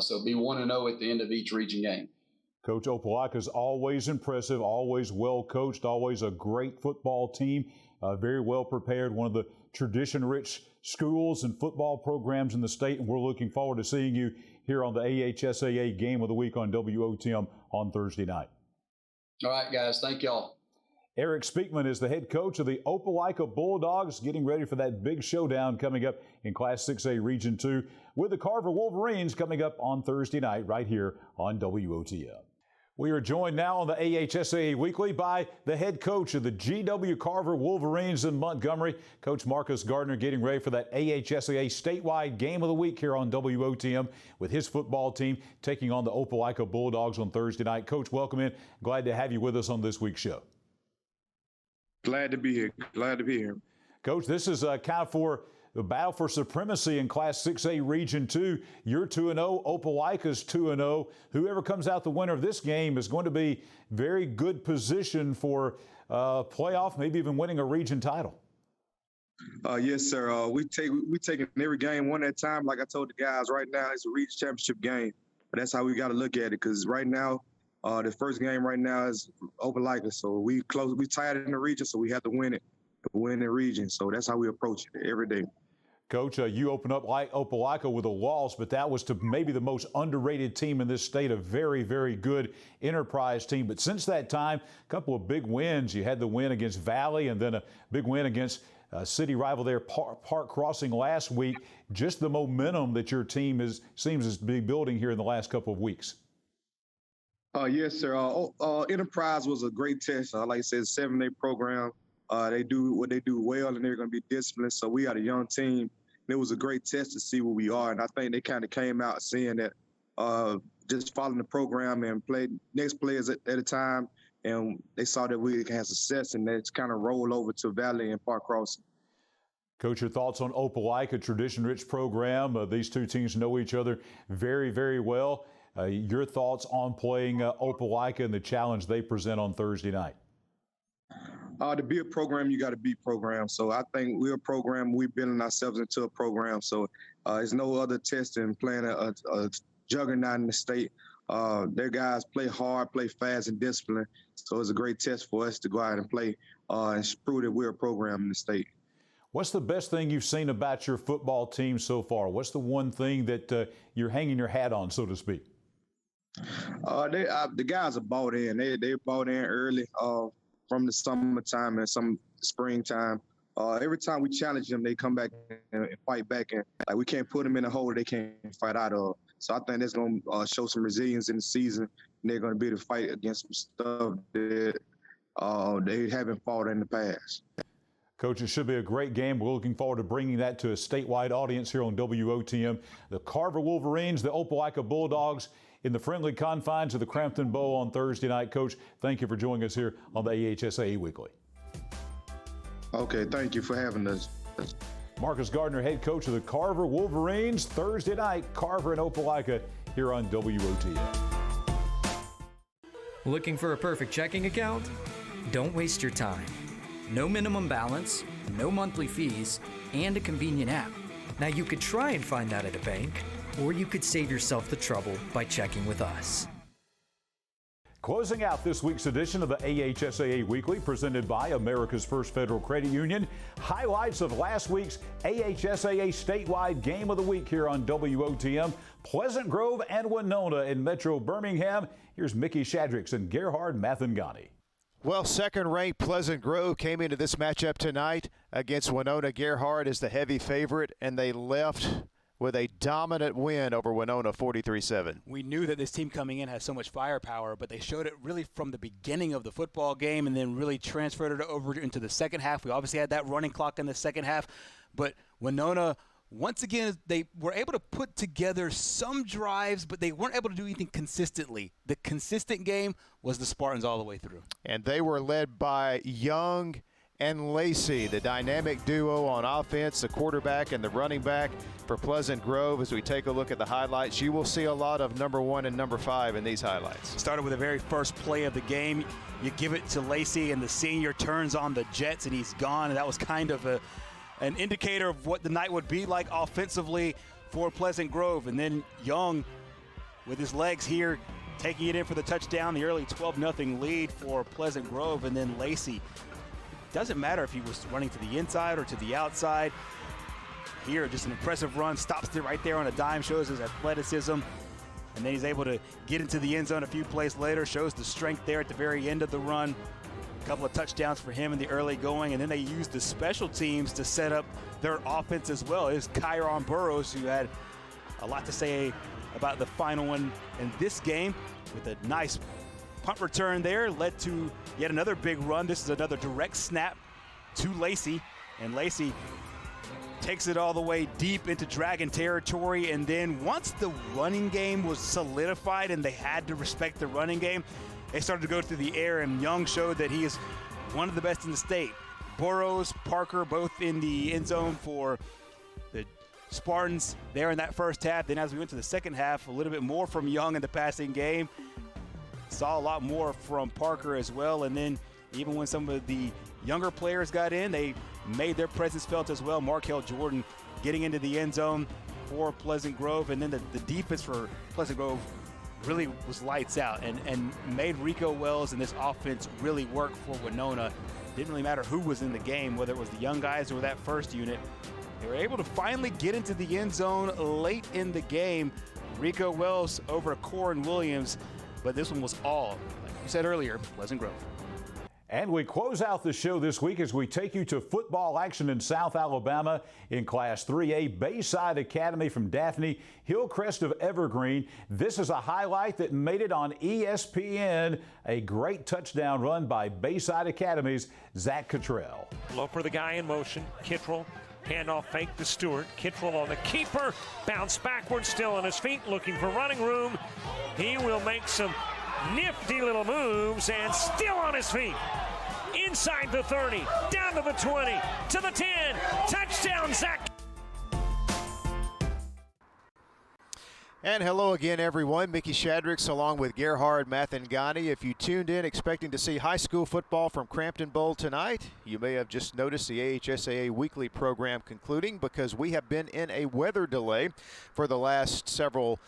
So be 1-0 at the end of each region game. Coach, Opelika is always impressive, always well coached, always a great football team, very well prepared, one of the tradition-rich schools and football programs in the state, and we're looking forward to seeing you here on the AHSAA Game of the Week on WOTM on Thursday night. All right, guys. Thank y'all. Eric Speakman is the head coach of the Opelika Bulldogs, getting ready for that big showdown coming up in Class 6A Region 2 with the Carver Wolverines coming up on Thursday night right here on WOTM. We are joined now on the AHSAA Weekly by the head coach of the GW Carver Wolverines in Montgomery, Coach Marcus Gardner, getting ready for that AHSAA statewide Game of the Week here on WOTM with his football team taking on the Opelika Bulldogs on Thursday night. Coach, welcome in. Glad to have you with us on this week's show. Glad to be here. Glad to be here. Coach, this is kind of for the battle for supremacy in Class 6A Region 2. You're 2-0. Opelika's 2-0. Whoever comes out the winner of this game is going to be very good position for playoff, maybe even winning a region title. Yes, sir. We taking every game one at a time. Like I told the guys, right now it's a region championship game. But that's how we got to look at it, because right now, the first game right now is Opelika. So we tied in the region, so we have to win it to win the region. So that's how we approach it every day. Coach, you open up like Opelika with a loss, but that was to maybe the most underrated team in this state, a very, very good enterprise team. But since that time, a couple of big wins. You had the win against Valley and then a big win against city rival there, Park Crossing last week. Just the momentum that your team seems to be building here in the last couple of weeks. Yes, sir. Enterprise was a great test. Like I said, 7-day program. They do what they do well, and they're going to be disciplined. So we got a young team. It was a great test to see where we are, and I think they kind of came out seeing that just following the program and play next players at a time, and they saw that we had success, and that's kind of rolled over to Valley and Park Crossing. Coach, your thoughts on Opelika, a tradition-rich program. These two teams know each other very, very well. Your thoughts on playing Opelika and the challenge they present on Thursday night? To be a program, you got to be programmed. So I think we're a program. We're building ourselves into a program. So there's no other test than playing a juggernaut in the state. Their guys play hard, play fast, and disciplined. So it's a great test for us to go out and play and prove that we're a program in the state. What's the best thing you've seen about your football team so far? What's the one thing that you're hanging your hat on, so to speak? The guys are bought in. They bought in early from the summertime and some springtime. Every time we challenge them, they come back and fight back. And like, we can't put them in a hole they can't fight out of. So I think that's going to show some resilience in the season. And they're going to be able to fight against some stuff that they haven't fought in the past. Coach, it should be a great game. We're looking forward to bringing that to a statewide audience here on WOTM. The Carver Wolverines, the Opelika Bulldogs, in the friendly confines of the Crampton Bowl on Thursday night. Coach, thank you for joining us here on the AHSAA Weekly. Okay, thank you for having us. Marcus Gardner, head coach of the Carver Wolverines. Thursday night, Carver and Opelika here on WOTM. Looking for a perfect checking account? Don't waste your time. No minimum balance, no monthly fees, and a convenient app. Now you could try and find that at a bank, or you could save yourself the trouble by checking with us. Closing out this week's edition of the AHSAA Weekly, presented by America's First Federal Credit Union, highlights of last week's AHSAA statewide Game of the Week here on WOTM. Pleasant Grove and Winona in Metro Birmingham. Here's Mickey Shadricks and Gerhard Mathangani. Well, second-ranked Pleasant Grove came into this matchup tonight against Winona. Gerhard is the heavy favorite, and they left with a dominant win over Winona, 43-7. We knew that this team coming in has so much firepower, but they showed it really from the beginning of the football game and then really transferred it over into the second half. We obviously had that running clock in the second half, but Winona, once again, they were able to put together some drives, but they weren't able to do anything consistently. The consistent game was the Spartans all the way through. And they were led by Young and Lacey, the dynamic duo on offense, the quarterback and the running back for Pleasant Grove. As we take a look at the highlights, you will see a lot of number 1 and number 5 in these highlights. Started with the very first play of the game. You give it to Lacey, and the senior turns on the Jets, and he's gone. And that was kind of an indicator of what the night would be like offensively for Pleasant Grove. And then Young, with his legs here, taking it in for the touchdown, the early 12-0 lead for Pleasant Grove. And then Lacey, doesn't matter if he was running to the inside or to the outside. Here, just an impressive run, stops it right there on a dime, shows his athleticism. And then he's able to get into the end zone a few plays later, shows the strength there at the very end of the run. A couple of touchdowns for him in the early going, and then they used the special teams to set up their offense as well. It was Kyron Burrows, who had a lot to say about the final one in this game, with a nice punt return there, led to yet another big run. This is another direct snap to Lacey, and Lacey takes it all the way deep into Dragon territory. And then once the running game was solidified and they had to respect the running game, they started to go through the air, and Young showed that he is one of the best in the state. Burrows, Parker, both in the end zone for the Spartans there in that first half. Then as we went to the second half, a little bit more from Young in the passing game. Saw a lot more from Parker as well. And then even when some of the younger players got in, they made their presence felt as well. Markel Jordan getting into the end zone for Pleasant Grove. And then the defense for Pleasant Grove really was lights out and made Rico Wells and this offense really work for Winona. Didn't really matter who was in the game, whether it was the young guys or that first unit. They were able to finally get into the end zone late in the game. Rico Wells over Corin Williams, but this one was all, like you said earlier, Pleasant Grove. And we close out the show this week as we take you to football action in South Alabama in Class 3A. Bayside Academy from Daphne, Hillcrest of Evergreen. This is a highlight that made it on ESPN. A great touchdown run by Bayside Academy's Zach Cottrell. Look for the guy in motion. Kittrell, handoff fake to Stewart. Kittrell on the keeper. Bounce backwards, still on his feet, looking for running room. He will make some nifty little moves and still on his feet. Inside the 30, down to the 20, to the 10. Touchdown, Zach. And hello again, everyone. Mickey Shadricks along with Gerhard Mathangani. If you tuned in expecting to see high school football from Crampton Bowl tonight, you may have just noticed the AHSAA weekly program concluding, because we have been in a weather delay for the last several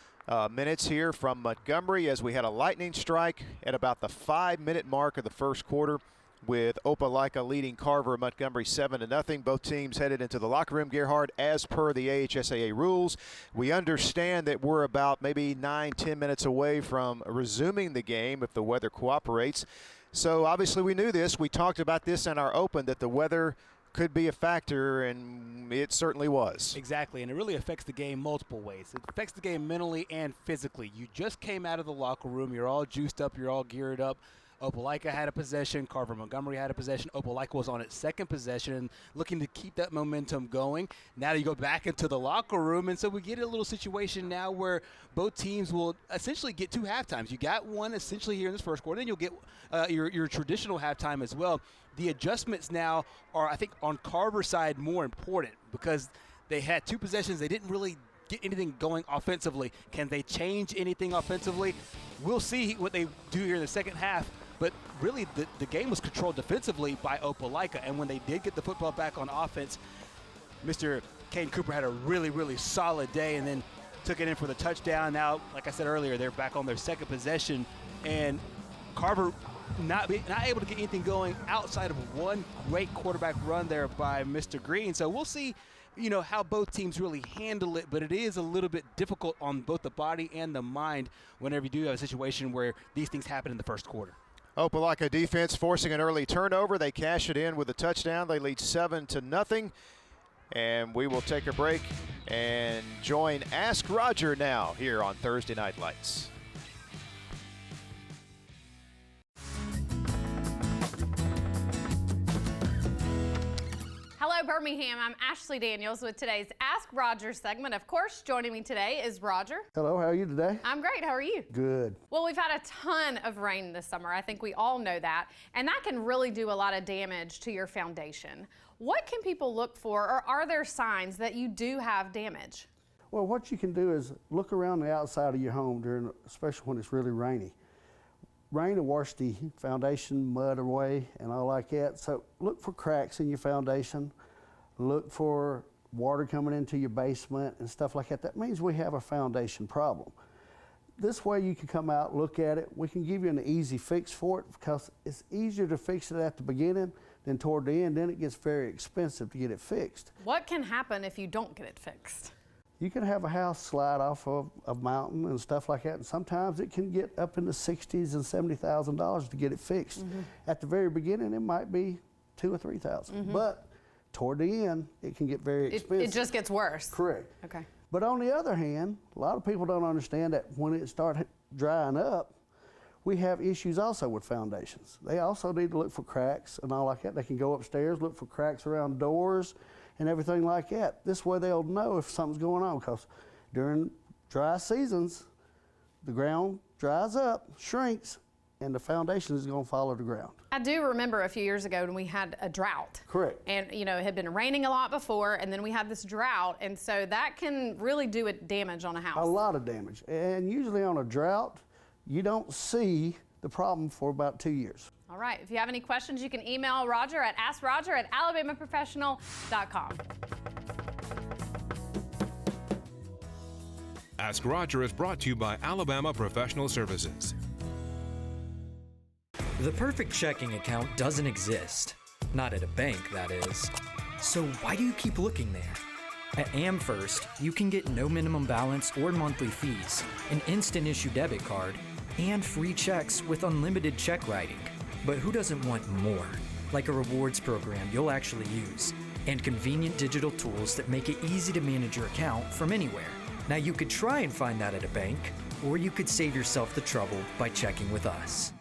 minutes here from Montgomery, as we had a lightning strike at about the 5-minute mark of the first quarter, with Opelika leading Carver-Montgomery 7-0. Both teams headed into the locker room, Gerhard, as per the AHSAA rules. We understand that we're about maybe 9-10 minutes away from resuming the game if the weather cooperates. So obviously we knew this. We talked about this in our open, that the weather could be a factor, and it certainly was. Exactly, and it really affects the game multiple ways. It affects the game mentally and physically. You just came out of the locker room. You're all juiced up. You're all geared up. Opelika had a possession. Carver-Montgomery had a possession. Opelika was on its second possession, looking to keep that momentum going. Now you go back into the locker room, and so we get a little situation now where both teams will essentially get two halftimes. You got one essentially here in this first quarter, then you'll get your traditional halftime as well. The adjustments now are, I think, on Carver's side more important, because they had two possessions. They didn't really get anything going offensively. Can they change anything offensively? We'll see what they do here in the second half. But really, the game was controlled defensively by Opelika. And when they did get the football back on offense, Mr. Caden Cooper had a really, really solid day and then took it in for the touchdown. Now, like I said earlier, they're back on their second possession. And Carver not able to get anything going outside of one great quarterback run there by Mr. Green. So we'll see, how both teams really handle it, but it is a little bit difficult on both the body and the mind whenever you do have a situation where these things happen in the first quarter. Opelika defense forcing an early turnover. They cash it in with a touchdown. They lead 7-0. And we will take a break and join Ask Roger now here on Thursday Night Lights. Hello, Birmingham. I'm Ashley Daniels with today's Ask Roger segment. Of course, joining me today is Roger. Hello, how are you today? I'm great. How are you? Good. Well, we've had a ton of rain this summer. I think we all know that. And that can really do a lot of damage to your foundation. What can people look for, or are there signs that you do have damage? Well, what you can do is look around the outside of your home, especially when it's really rainy. Rain will wash the foundation mud away and all like that. So look for cracks in your foundation. Look for water coming into your basement and stuff like that. That means we have a foundation problem. this way you can come out, look at it. We can give you an easy fix for it because it's easier to fix it at the beginning than toward the end. Then it gets very expensive to get it fixed. What can happen if you don't get it fixed? You can have a house slide off of a mountain and stuff like that, and sometimes it can get up in the $60,000 and $70,000 to get it fixed. At the very beginning, it might be $2,000 or $3,000, but toward the end, it can get very expensive. It just gets worse. Correct. Okay. But on the other hand, a lot of people don't understand that when it starts drying up, we have issues also with foundations. They also need to look for cracks and all like that. They can go upstairs, look for cracks around doors and everything like that. This way they'll know if something's going on, because during dry seasons, the ground dries up, shrinks, and the foundation is going to follow the ground. I do remember a few years ago when we had a drought. Correct. And it had been raining a lot before, and then we had this drought, and so that can really do damage on a house. A lot of damage. And usually on a drought, you don't see the problem for about 2 years. All right, if you have any questions, you can email Roger at askroger@alabamaprofessional.com. Ask Roger is brought to you by Alabama Professional Services. The perfect checking account doesn't exist. Not at a bank, that is. So why do you keep looking there? At AmFirst, you can get no minimum balance or monthly fees, an instant issue debit card, and free checks with unlimited check writing. But who doesn't want more? Like a rewards program you'll actually use, and convenient digital tools that make it easy to manage your account from anywhere. Now you could try and find that at a bank, or you could save yourself the trouble by checking with us.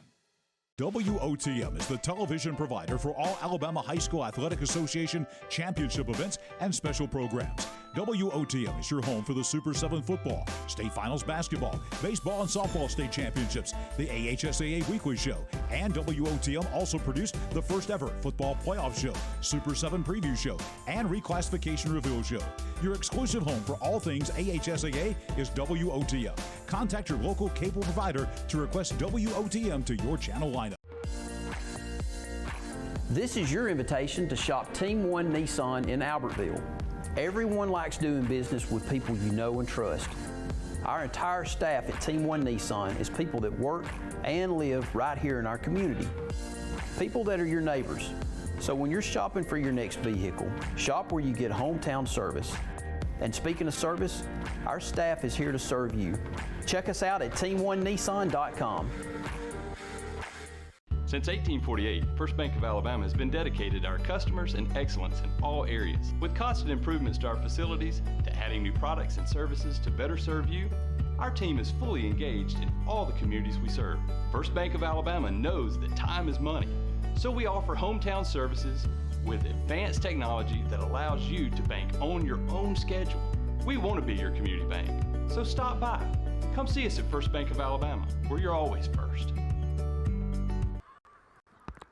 WOTM is the television provider for all Alabama High School Athletic Association championship events and special programs. WOTM is your home for the Super 7 football, state finals basketball, baseball and softball state championships, the AHSAA weekly show, and WOTM also produced the first ever football playoff show, Super 7 preview show, and reclassification reveal show. Your exclusive home for all things AHSAA is WOTM. Contact your local cable provider to request WOTM to your channel lineup. This is your invitation to shop Team One Nissan in Albertville. Everyone likes doing business with people you know and trust. Our entire staff at Team One Nissan is people that work and live right here in our community. People that are your neighbors. So when you're shopping for your next vehicle, shop where you get hometown service. And speaking of service, our staff is here to serve you. Check us out at teamonenissan.com. Since 1848, First Bank of Alabama has been dedicated to our customers and excellence in all areas. With constant improvements to our facilities, to adding new products and services to better serve you, our team is fully engaged in all the communities we serve. First Bank of Alabama knows that time is money, so we offer hometown services with advanced technology that allows you to bank on your own schedule. We want to be your community bank, so stop by. Come see us at First Bank of Alabama, where you're always first.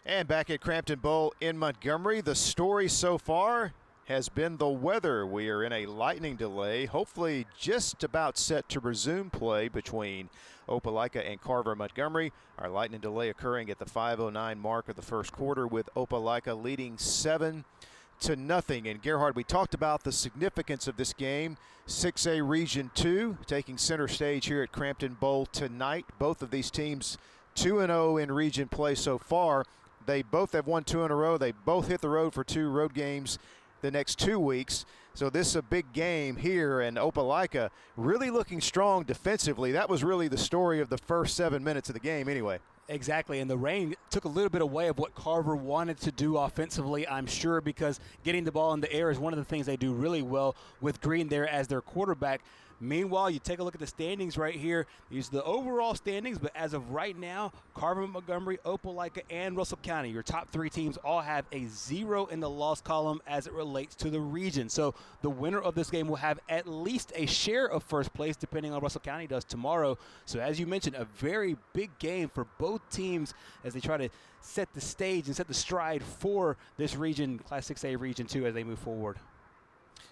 And back at Crampton Bowl in Montgomery, the story so far has been the weather. We are in a lightning delay, hopefully just about set to resume play between Opelika and Carver-Montgomery. Our lightning delay occurring at the 5:09 mark of the first quarter, with Opelika leading 7-0. And Gerhard, we talked about the significance of this game. 6A Region 2 taking center stage here at Crampton Bowl tonight. Both of these teams 2-0 in region play so far. They both have won 2 in a row. They both hit the road for 2 road games the next 2 weeks. So this is a big game here, and Opelika really looking strong defensively. That was really the story of the first 7 minutes of the game anyway. Exactly, and the rain took a little bit away of what Carver wanted to do offensively, I'm sure, because getting the ball in the air is one of the things they do really well with Green there as their quarterback. Meanwhile, you take a look at the standings right here. These are the overall standings, but as of right now, Carver-Montgomery, Opelika, and Russell County, your top 3 teams all have a 0 in the loss column as it relates to the region. So the winner of this game will have at least a share of first place, depending on what Russell County does tomorrow. So as you mentioned, a very big game for both teams as they try to set the stage and set the stride for this region, Class 6A Region 2, as they move forward.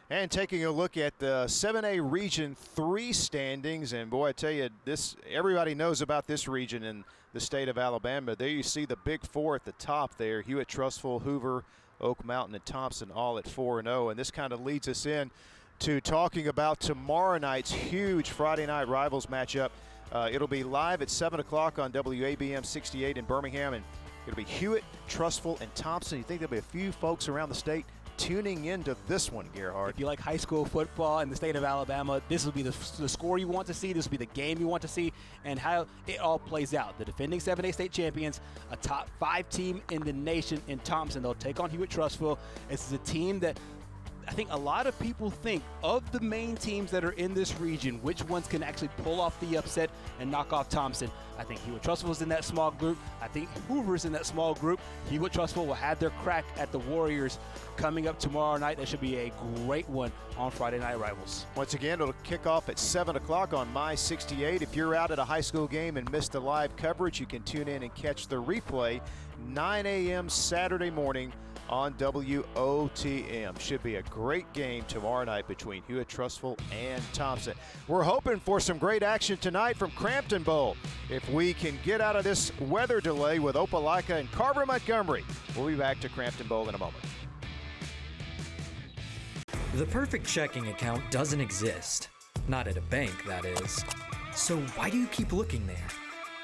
And taking a look at the 7A Region 3 standings, and boy, I tell you, everybody knows about this region in the state of Alabama. There you see the big 4 at the top there: Hewitt, Trussville, Hoover, Oak Mountain, and Thompson, all at 4-0. And this kind of leads us in to talking about tomorrow night's huge Friday night rivals matchup It'll be live at 7 o'clock on WABM 68 in Birmingham, and it'll be Hewitt, Trustful, and Thompson. You think there'll be a few folks around the state tuning into this one, Gerhard? If you like high school football in the state of Alabama, this will be the score you want to see. This will be the game you want to see, and how it all plays out. The defending 7A state champions, a top 5 team in the nation in Thompson. They'll take on Hewitt Trustful. This is a team that I think a lot of people think of the main teams that are in this region, which ones can actually pull off the upset and knock off Thompson. I think Hewitt Trustful is in that small group. I think Hoover's in that small group. Hewitt Trustful will have their crack at the Warriors coming up tomorrow night. That should be a great one on Friday Night Rivals. Once again, it'll kick off at 7 o'clock on My 68. If you're out at a high school game and missed the live coverage, you can tune in and catch the replay 9 a.m. Saturday morning on WOTM. Should be a great game tomorrow night between Hewitt Trustful and Thompson. We're hoping for some great action tonight from Crampton Bowl. If we can get out of this weather delay with Opelika and Carver-Montgomery. We'll be back to Crampton Bowl in a moment. The perfect checking account doesn't exist. Not at a bank, that is. So why do you keep looking there?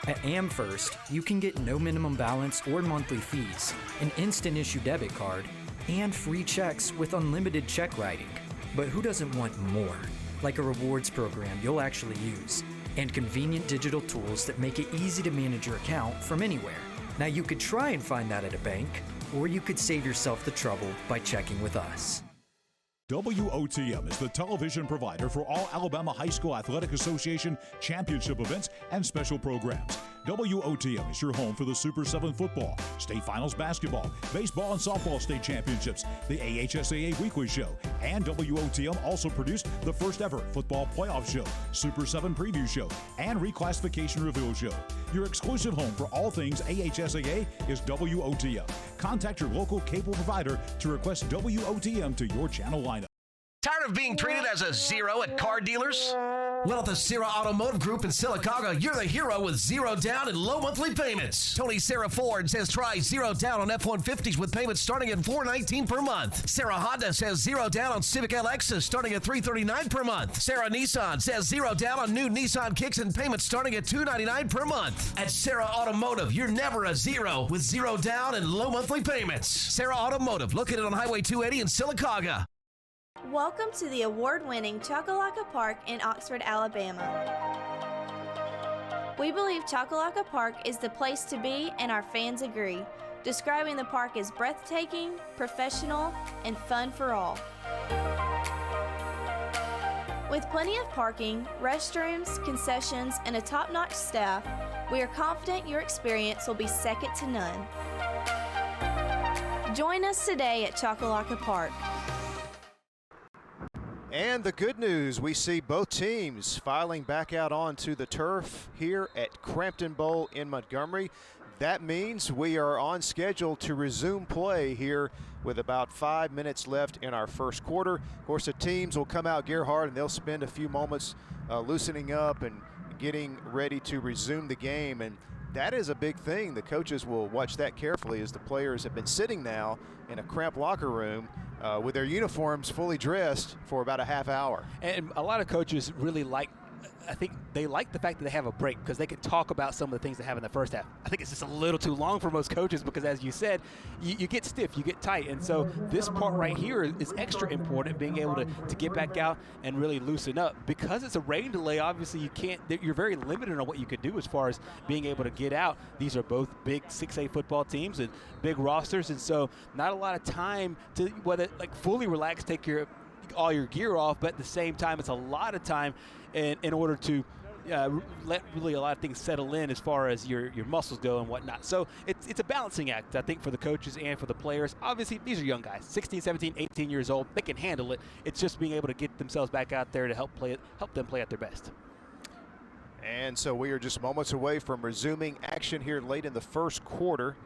At AmFirst, you can get no minimum balance or monthly fees, an instant issue debit card, and free checks with unlimited check writing. But who doesn't want more? Like a rewards program you'll actually use, and convenient digital tools that make it easy to manage your account from anywhere. Now you could try and find that at a bank, or you could save yourself the trouble by checking with us. WOTM is the television provider for all Alabama High School Athletic Association championship events and special programs. WOTM is your home for the Super 7 football, state finals basketball, baseball and softball state championships, the AHSAA weekly show, and WOTM also produced the first ever football playoff show, Super 7 preview show, and reclassification reveal show. Your exclusive home for all things AHSAA is WOTM. Contact your local cable provider to request WOTM to your channel lineup. Tired of being treated as a zero at car dealers? Well, at the Serra Automotive Group in Sylacauga, you're the hero with zero down and low monthly payments. Tony Serra Ford says try zero down on F-150s with payments starting at $419 per month. Serra Honda says zero down on Civic LXs starting at $339 per month. Serra Nissan says zero down on new Nissan Kicks and payments starting at $299 per month. At Serra Automotive, you're never a zero with zero down and low monthly payments. Serra Automotive, located on Highway 280 in Sylacauga. Welcome to the award-winning Chocolaca Park in Oxford, Alabama. We believe Chocolaca Park is the place to be, and our fans agree, describing the park as breathtaking, professional, and fun for all. With plenty of parking, restrooms, concessions, and a top-notch staff, we are confident your experience will be second to none. Join us today at Chocolaca Park. And the good news, we see both teams filing back out onto the turf here at Crampton Bowl in Montgomery. That means we are on schedule to resume play here with about 5 minutes left in our first quarter. Of course, the teams will come out, Gerhard, and they'll spend a few moments loosening up and getting ready to resume the game. And that is a big thing. The coaches will watch that carefully as the players have been sitting now in a cramped locker room with their uniforms fully dressed for about a half hour. And a lot of coaches really I think they like the fact that they have a break because they can talk about some of the things they have in the first half. I think it's just a little too long for most coaches because, as you said, you get stiff, you get tight. And so this part right here is extra important, being able to get back out and really loosen up. Because it's a rain delay, obviously you're very limited on what you can do as far as being able to get out. These are both big 6A football teams and big rosters, and so not a lot of time to fully relax, take all your gear off, but at the same time it's a lot of time in order to let really a lot of things settle in as far as your muscles go and whatnot. So it's a balancing act, I think, for the coaches and for the players. Obviously, these are young guys, 16, 17, 18 years old. They can handle it. It's just being able to get themselves back out there to help them play at their best. And so we are just moments away from resuming action here late in the first quarter.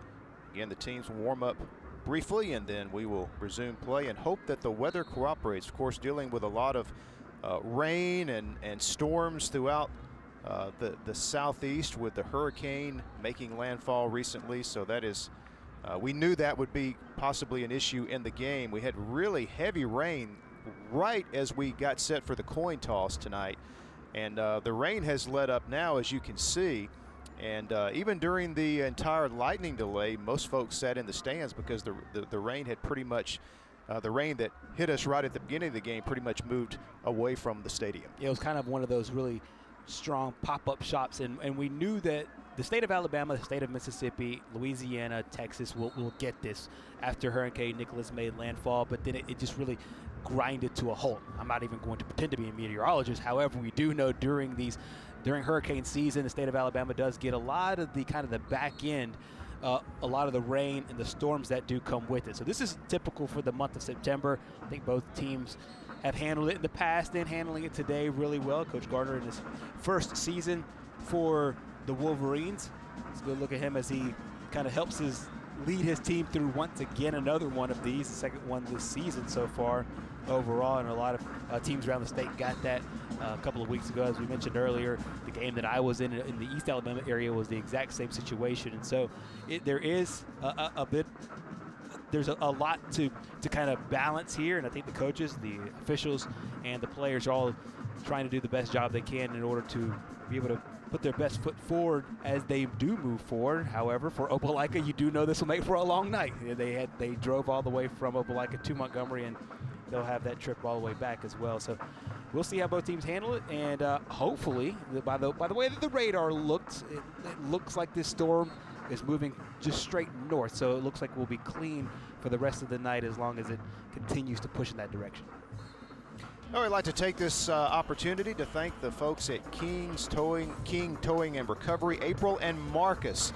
Again, the teams will warm up briefly, and then we will resume play and hope that the weather cooperates. Of course, dealing with a lot of rain and storms throughout the southeast with the hurricane making landfall recently. So that is, we knew that would be possibly an issue in the game. We had really heavy rain right as we got set for the coin toss tonight. And the rain has let up now, as you can see. And even during the entire lightning delay, most folks sat in the stands because the rain had pretty much, the rain that hit us right at the beginning of the game pretty much moved away from the stadium. It was kind of one of those really strong pop-up shops, and we knew that the state of Alabama, the state of Mississippi, Louisiana, Texas will get this after Hurricane Nicholas made landfall, but then it just really grinded to a halt. I'm not even going to pretend to be a meteorologist. However, we do know during hurricane season, the state of Alabama does get a lot of the back end, a lot of the rain and the storms that do come with it. So this is typical for the month of September. I think both teams have handled it in the past and handling it today really well. Coach Gardner in his first season for the Wolverines. It's a good look at him as he kind of helps lead his team through once again another one of these, the second one this season so far overall, and a lot of teams around the state got that a couple of weeks ago. As we mentioned earlier, the game that I was in the East Alabama area was the exact same situation, and so there is there's a lot to kind of balance here, and I think the coaches, the officials, and the players are all trying to do the best job they can in order to be able to put their best foot forward as they do move forward. However, for Opelika, you do know this will make for a long night. They drove all the way from Opelika to Montgomery, and they'll have that trip all the way back as well. So we'll see how both teams handle it, and hopefully, by the way that the radar looked, it looks like this storm is moving just straight north. So it looks like we'll be clean for the rest of the night as long as it continues to push in that direction. Oh, I'd like to take this opportunity to thank the folks at King Towing and Recovery, April and Marcus,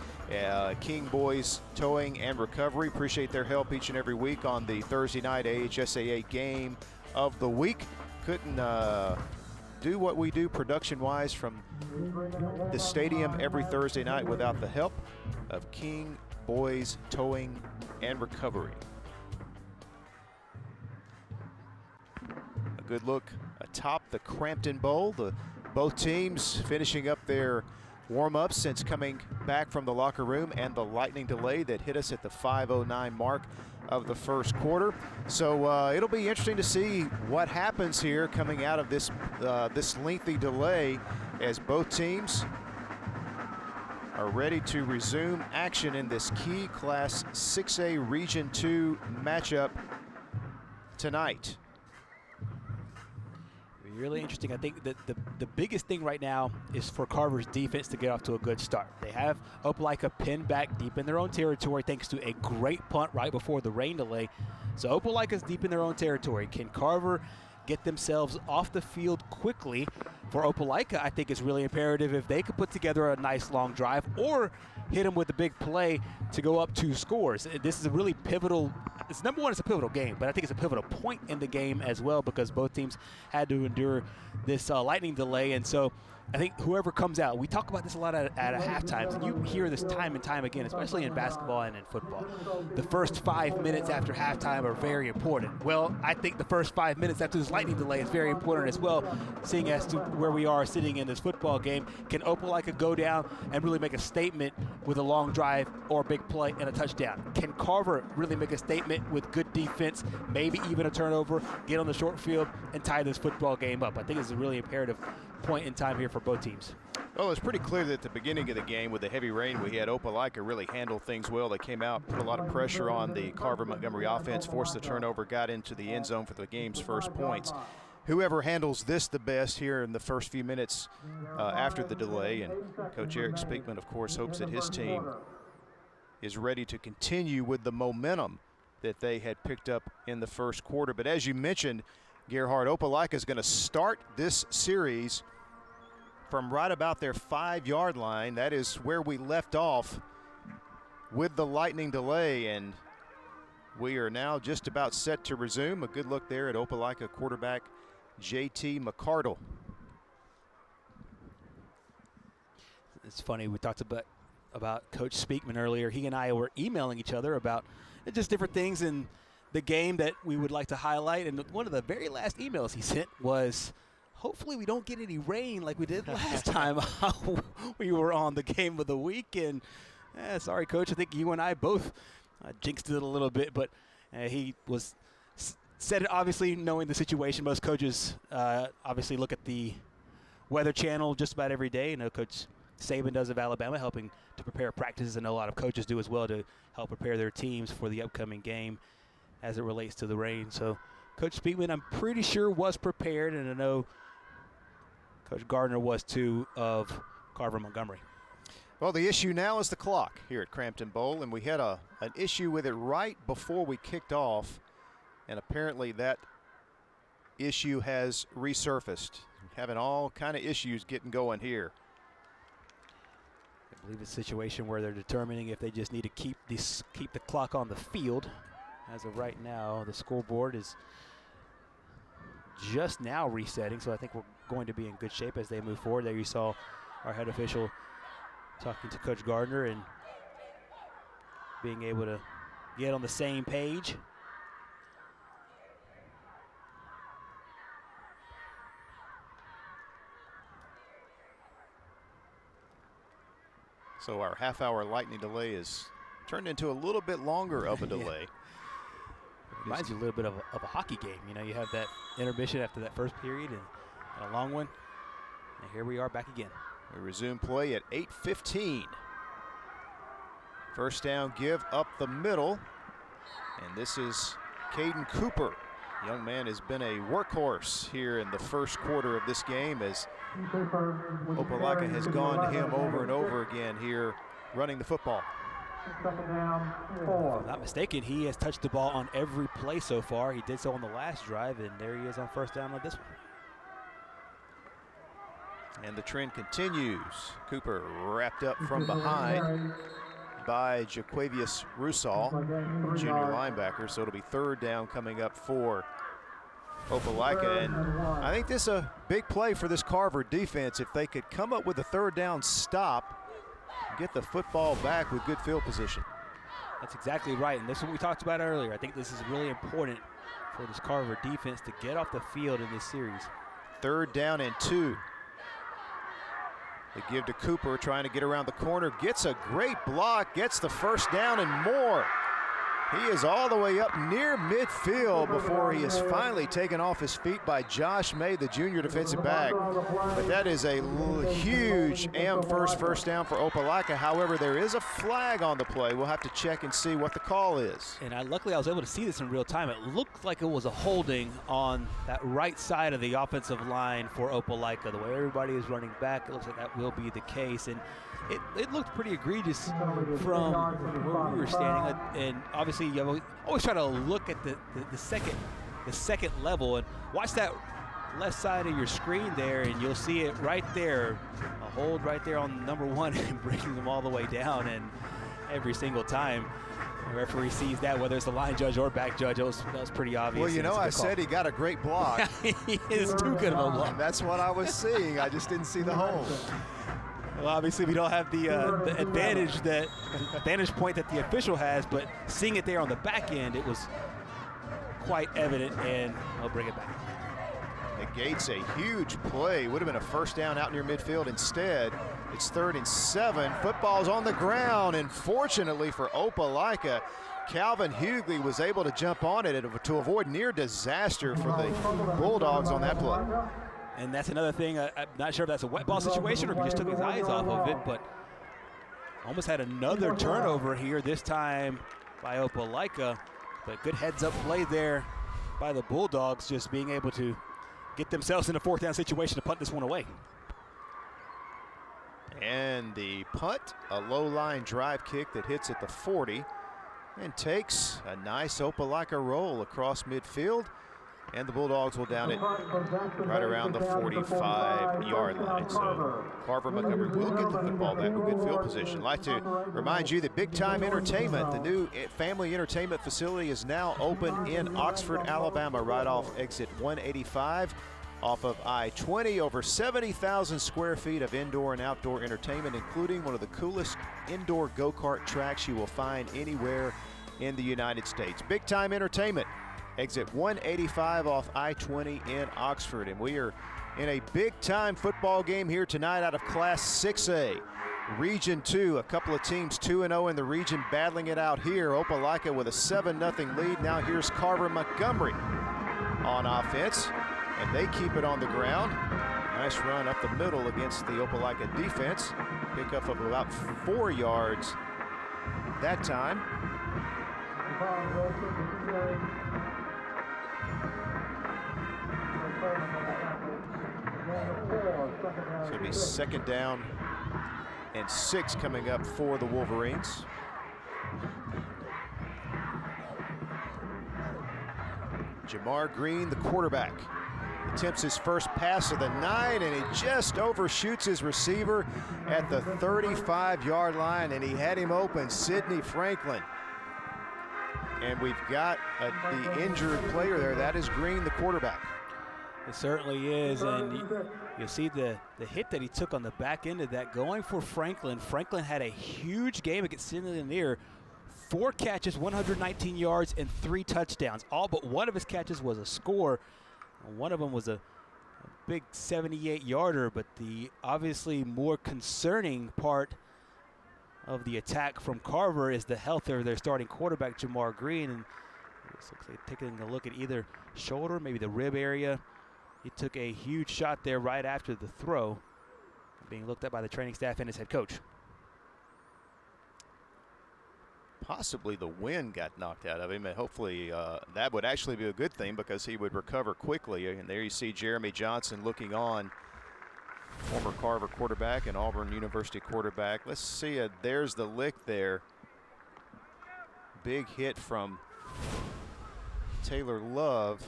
King Boys Towing and Recovery. Appreciate their help each and every week on the Thursday night AHSAA game of the week. Couldn't do what we do production-wise from the stadium every Thursday night without the help of King Boys Towing and Recovery. Good look atop the Crampton Bowl. Both teams finishing up their warm-ups since coming back from the locker room and the lightning delay that hit us at the 5:09 mark of the first quarter. So it'll be interesting to see what happens here coming out of this lengthy delay as both teams are ready to resume action in this key Class 6A Region 2 matchup tonight. Really interesting. I think that the biggest thing right now is for Carver's defense to get off to a good start. They have Opelika pinned back deep in their own territory thanks to a great punt right before the rain delay. So Opelika's deep in their own territory. Can Carver get themselves off the field quickly? For Opelika, I think it's really imperative if they could put together a nice long drive or hit them with a big play to go up 2 scores. This is a really pivotal, it's number one, it's a pivotal game, but I think it's a pivotal point in the game as well because both teams had to endure this lightning delay. And so I think whoever comes out, we talk about this a lot at halftimes, and you hear this time and time again, especially in basketball and in football. The first 5 minutes after halftime are very important. Well, I think the first 5 minutes after this lightning delay is very important as well, seeing as to where we are sitting in this football game. Can Opelika go down and really make a statement with a long drive or a big play and a touchdown? Can Carver really make a statement with good defense, maybe even a turnover, get on the short field, and tie this football game up? I think it's a really imperative point in time here for both teams. Well, it's pretty clear that at the beginning of the game with the heavy rain we had, Opelika really handled things well. They came out, put a lot of pressure on the Carver-Montgomery offense, forced the turnover, got into the end zone for the game's first points. Whoever handles this the best here in the first few minutes after the delay, and Coach Eric Speakman, of course, hopes that his team is ready to continue with the momentum that they had picked up in the first quarter. But as you mentioned, Gerhard, Opelika is going to start this series from right about their 5-yard line. That is where we left off with the lightning delay, and we are now just about set to resume. A good look there at Opelika quarterback J.T. McCardle. It's funny, we talked about Coach Speakman earlier. He and I were emailing each other about just different things in the game that we would like to highlight, and one of the very last emails he sent was, hopefully we don't get any rain like we did last time we were on the game of the week. And sorry, Coach, I think you and I both jinxed it a little bit, but he said it obviously knowing the situation. Most coaches obviously look at the Weather Channel just about every day. Coach Saban does of Alabama, helping to prepare practices. I know a lot of coaches do as well to help prepare their teams for the upcoming game as it relates to the rain. So Coach Speakman, I'm pretty sure, was prepared, and I know Coach Gardner was too, of Carver-Montgomery. Well, the issue now is the clock here at Crampton Bowl, and we had an issue with it right before we kicked off, and apparently that issue has resurfaced. Having all kind of issues getting going here. I believe it's a situation where they're determining if they just need to keep the clock on the field. As of right now, the scoreboard is just now resetting, so I think we're going to be in good shape as they move forward. There you saw our head official talking to Coach Gardner and being able to get on the same page. So our half-hour lightning delay is turned into a little bit longer of a delay. Reminds you a little bit of a hockey game. You have that intermission after that first period and a long one. And here we are back again. We resume play at 8:15. First down give up the middle. And this is Caden Cooper. The young man has been a workhorse here in the first quarter of this game as Opelika has gone to him over and over again here running the football. If I'm not mistaken, he has touched the ball on every play so far. He did so on the last drive, and there he is on first down on this one. And the trend continues. Cooper wrapped up from behind by Jaquavius Rusall, junior linebacker. So it'll be third down coming up for Opelika. And I think this is a big play for this Carver defense. If they could come up with a third down stop, get the football back with good field position. That's exactly right, and this is what we talked about earlier. I think this is really important for this Carver defense to get off the field in this series. Third down and 2. They give to Cooper, trying to get around the corner, gets a great block, gets the first down and more. He is all the way up near midfield before he is finally taken off his feet by Josh May, the junior defensive back. But that is a huge first down for Opelika. However, there is a flag on the play. We'll have to check and see what the call is. And luckily I was able to see this in real time. It looked like it was a holding on that right side of the offensive line for Opelika. The way everybody is running back, it looks like that will be the case. And it looked pretty egregious from where we were standing. And obviously, you always try to look at the second level and watch that left side of your screen there, and you'll see it right there, a hold right there on number 1 and breaking them all the way down. And every single time the referee sees that, whether it's the line judge or back judge, that was pretty obvious. Well, I said he got a great block. He is too good of a block. That's what I was seeing. I just didn't see the hold. Well, obviously we don't have the advantage point that the official has, but seeing it there on the back end, it was quite evident, and we'll bring it back. Negates a huge play. Would have been a first down out near midfield. Instead, it's 3rd and 7. Football's on the ground, and fortunately for Opelika, Calvin Hughley was able to jump on it to avoid near disaster for the Bulldogs on that play. And that's another thing. I'm not sure if that's a wet ball situation or if he just took his eyes off of it, but almost had another turnover here, this time by Opelika. But good heads-up play there by the Bulldogs, just being able to get themselves in a 4th down situation to punt this one away. And the punt, a low-line drive kick that hits at the 40 and takes a nice Opelika roll across midfield. And the Bulldogs will down it right around the 45-yard line. So Carver-Montgomery will get the football back with good field position. I'd like to remind you that Big Time Entertainment, the new family entertainment facility, is now open in Oxford, Alabama, right off exit 185 off of I-20. Over 70,000 square feet of indoor and outdoor entertainment, including one of the coolest indoor go-kart tracks you will find anywhere in the United States. Big Time Entertainment. Exit 185 off I-20 in Oxford. And we are in a big-time football game here tonight out of Class 6A. Region 2, a couple of teams 2-0 in the region battling it out here. Opelika with a 7-0 lead. Now here's Carver-Montgomery on offense, and they keep it on the ground. Nice run up the middle against the Opelika defense. Pickup of about 4 yards that time. So it'll be 2nd down and 6 coming up for the Wolverines. Jamar Green, the quarterback, attempts his first pass of the night, and he just overshoots his receiver at the 35-yard line, and he had him open, Sidney Franklin. And we've got the injured player there. That is Green, the quarterback. It certainly is, and you see the hit that he took on the back end of that. Going for Franklin. Franklin had a huge game against Sidney Lanier. 4 catches, 119 yards, and 3 touchdowns. All but one of his catches was a score. One of them was a big 78-yarder, but the obviously more concerning part of the attack from Carver is the health of their starting quarterback, Jamar Green. And it looks like taking a look at either shoulder, maybe the rib area. He took a huge shot there right after the throw, being looked at by the training staff and his head coach. Possibly the wind got knocked out of him, and hopefully that would actually be a good thing because he would recover quickly. And there you see Jeremy Johnson looking on, former Carver quarterback and Auburn University quarterback. Let's see, there's the lick there. Big hit from Taylor Love.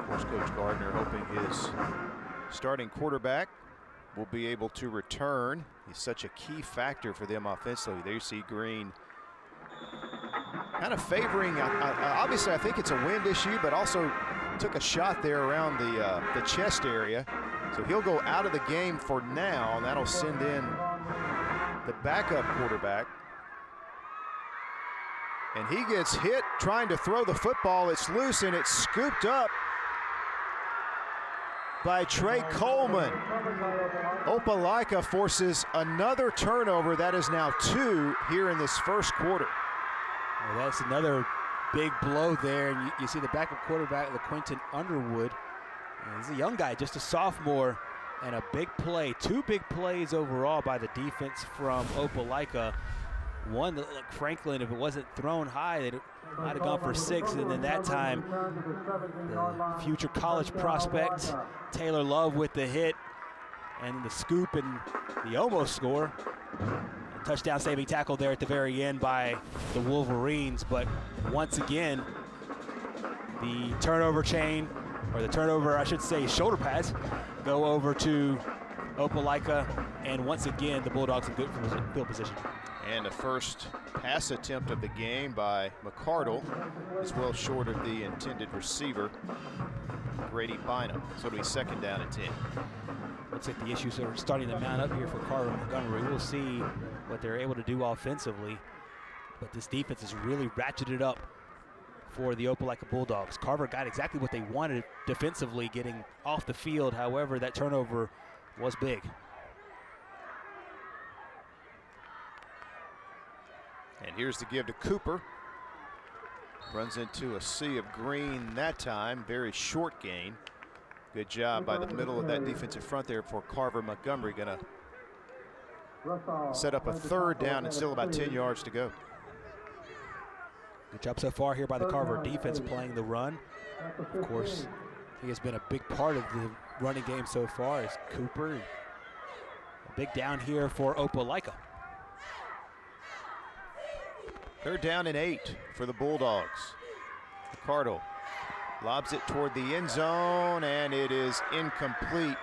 Of course, Coach Gardner hoping his starting quarterback will be able to return. He's such a key factor for them offensively. There you see Green kind of favoring, obviously I think it's a wind issue, but also took a shot there around the chest area. So he'll go out of the game for now, and that'll send in the backup quarterback. And he gets hit trying to throw the football. It's loose and it's scooped up by Trey Coleman. Opelika forces another turnover. That is now 2 here in this first quarter. Well, that's another big blow there. And you see the backup quarterback, LaQuinton Underwood. And he's a young guy, just a sophomore, and a big play. 2 big plays overall by the defense from Opelika. One that looked Franklin, if it wasn't thrown high, it might have gone for 6. And then that time, the future college prospect, Taylor Love with the hit and the scoop and the almost score. A touchdown saving tackle there at the very end by the Wolverines. But once again, the turnover chain, or the turnover, I should say, shoulder pads, go over to Opelika. And once again, the Bulldogs in good field position. And the first pass attempt of the game by McCardle is well short of the intended receiver, Grady Bynum. So it'll be 2nd down and 10. Looks like the issues are starting to mount up here for Carver-Montgomery. We'll see what they're able to do offensively, but this defense is really ratcheted up for the Opelika Bulldogs. Carver got exactly what they wanted defensively, getting off the field. However, that turnover was big. And here's the give to Cooper. Runs into a sea of Green that time. Very short gain. Good job by the middle of that defensive front there for Carver-Montgomery. Gonna set up a 3rd down and still about 10 yards to go. Good job so far here by the Carver defense playing the run. Of course, he has been a big part of the running game so far is Cooper. A big down here for Opelika. 3rd down and 8 for the Bulldogs. Ricardo lobs it toward the end zone, and it is incomplete.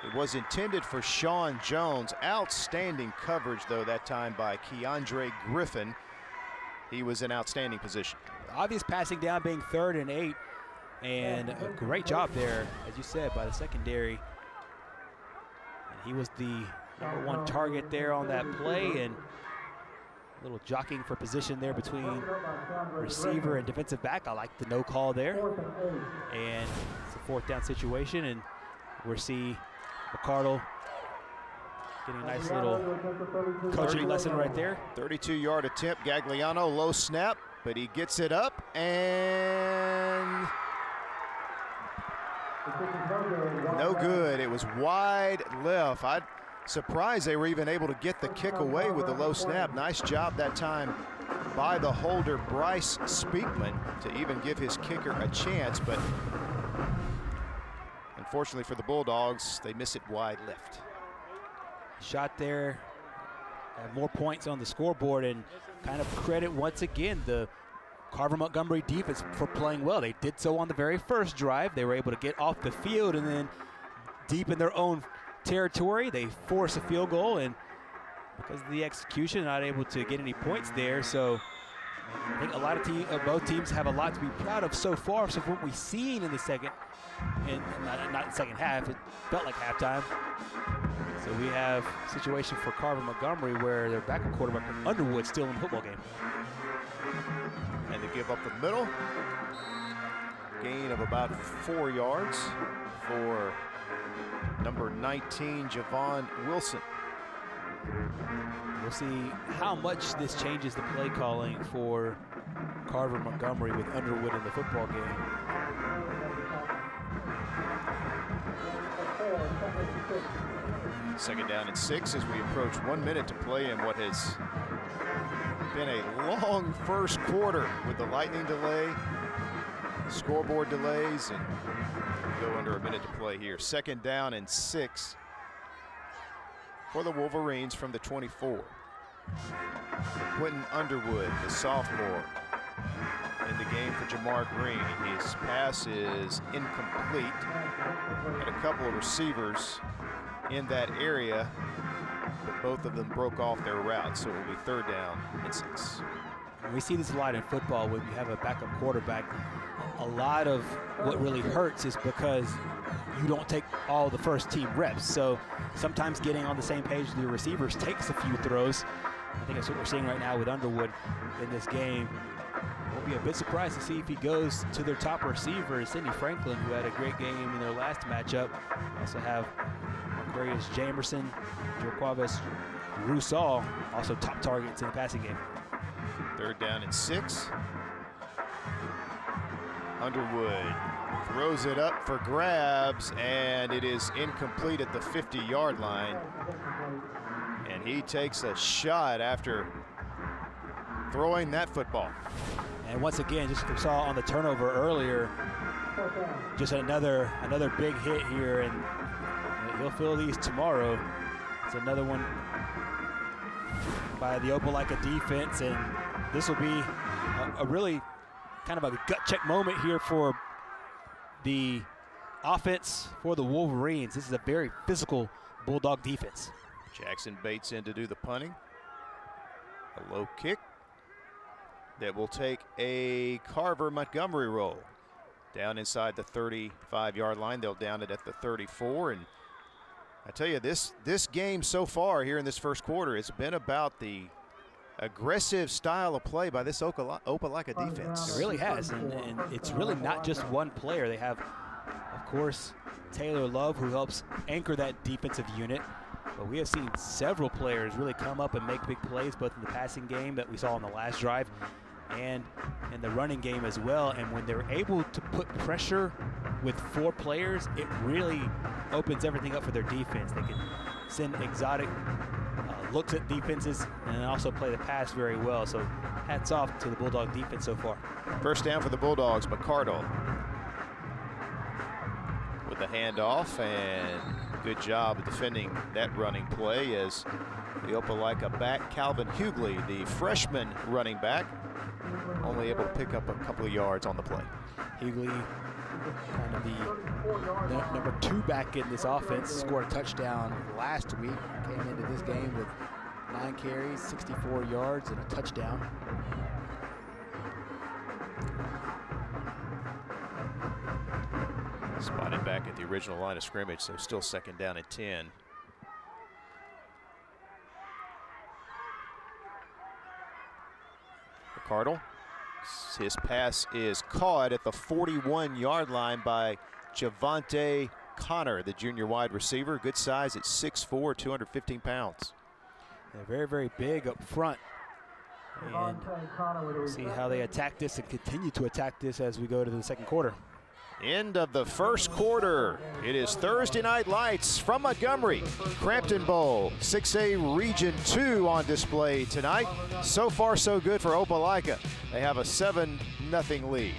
It was intended for Sean Jones. Outstanding coverage, though, that time by Keandre Griffin. He was in outstanding position. Obvious passing down being 3rd and 8, and a great job there, as you said, by the secondary. And he was the #1 target there on that play, and a little jockeying for position there between receiver and defensive back. I like the no call there. And it's a 4th down situation, and we'll see McCardle getting a nice little coaching lesson right there. 32-yard attempt. Gagliano, low snap, but he gets it up, and No good. It was wide left. I'm surprised they were even able to get the kick away with the low snap. Nice job that time by the holder, Bryce Speakman, to even give his kicker a chance, but unfortunately for the Bulldogs, they miss it wide left. Shot there, have more points on the scoreboard, and kind of credit once again the Carver-Montgomery defense for playing well. They did so on the very first drive. They were able to get off the field, and then deep in their own territory, they force a field goal, and because of the execution, not able to get any points there. So I think a lot of both teams have a lot to be proud of so far. So what we've seen in the second, and not the second half, it felt like halftime. So we have a situation for Carver-Montgomery where their backup quarterback Underwood still in the football game. And they give up the middle. Gain of about 4 yards for number 19, Javon Wilson. We'll see how much this changes the play calling for Carver-Montgomery with Underwood in the football game. Second down and 6 as we approach 1 minute to play in what has been a long first quarter with the lightning delay, scoreboard delays, and go under a minute to play here. Second down and 6 for the Wolverines from the 24. Quentin Underwood, the sophomore, in the game for Jamar Green. His pass is incomplete. Had a couple of receivers in that area, but both of them broke off their route, so it will be third down and 6. We see this a lot in football when you have a backup quarterback. A lot of what really hurts is because you don't take all the first team reps. So sometimes getting on the same page with your receivers takes a few throws. I think that's what we're seeing right now with Underwood in this game. We'll be a bit surprised to see if he goes to their top receiver, Sidney Franklin, who had a great game in their last matchup. Also have Aquarius Jamerson, Joaquavis Roussel, also top targets in the passing game. Third down and 6. Underwood throws it up for grabs, and it is incomplete at the 50-yard line. And he takes a shot after throwing that football. And once again, just we saw on the turnover earlier, just another big hit here, and he'll feel these tomorrow. It's another one by the Opelika defense, and this will be a really kind of a gut check moment here for the offense for the Wolverines. This is a very physical Bulldog defense. Jackson Bates in to do the punting. A low kick that will take a Carver-Montgomery roll. Down inside the 35-yard line. They'll down it at the 34. And I tell you, this game so far here in this first quarter, it's been about the aggressive style of play by this Opelika defense. It really has, and it's really not just one player. They have, of course, Taylor Love, who helps anchor that defensive unit. But we have seen several players really come up and make big plays, both in the passing game that we saw on the last drive and in the running game as well. And when they're able to put pressure with 4 players, it really opens everything up for their defense. They can send exotic looks at defenses and also play the pass very well. So hats off to the Bulldog defense so far. First down for the Bulldogs, McCardle with the handoff, and good job of defending that running play as the Opelika back, Calvin Hughley, the freshman running back, only able to pick up a couple of yards on the play. Hughley, kind of the number 2 back in this offense, scored a touchdown last week. Came into this game with 9 carries, 64 yards, and a touchdown. Spotted back at the original line of scrimmage, so still second down at 10. McCardle, his pass is caught at the 41-yard line by Javante Connor, the junior wide receiver. Good size at 6'4", 215 pounds. They're very, very big up front. And we'll see how they attack this and continue to attack this as we go to the second quarter. End of the first quarter. It is Thursday Night Lights from Montgomery. Crampton Bowl 6A Region 2 on display tonight. So far so good for Opelika. They have a 7-0 lead.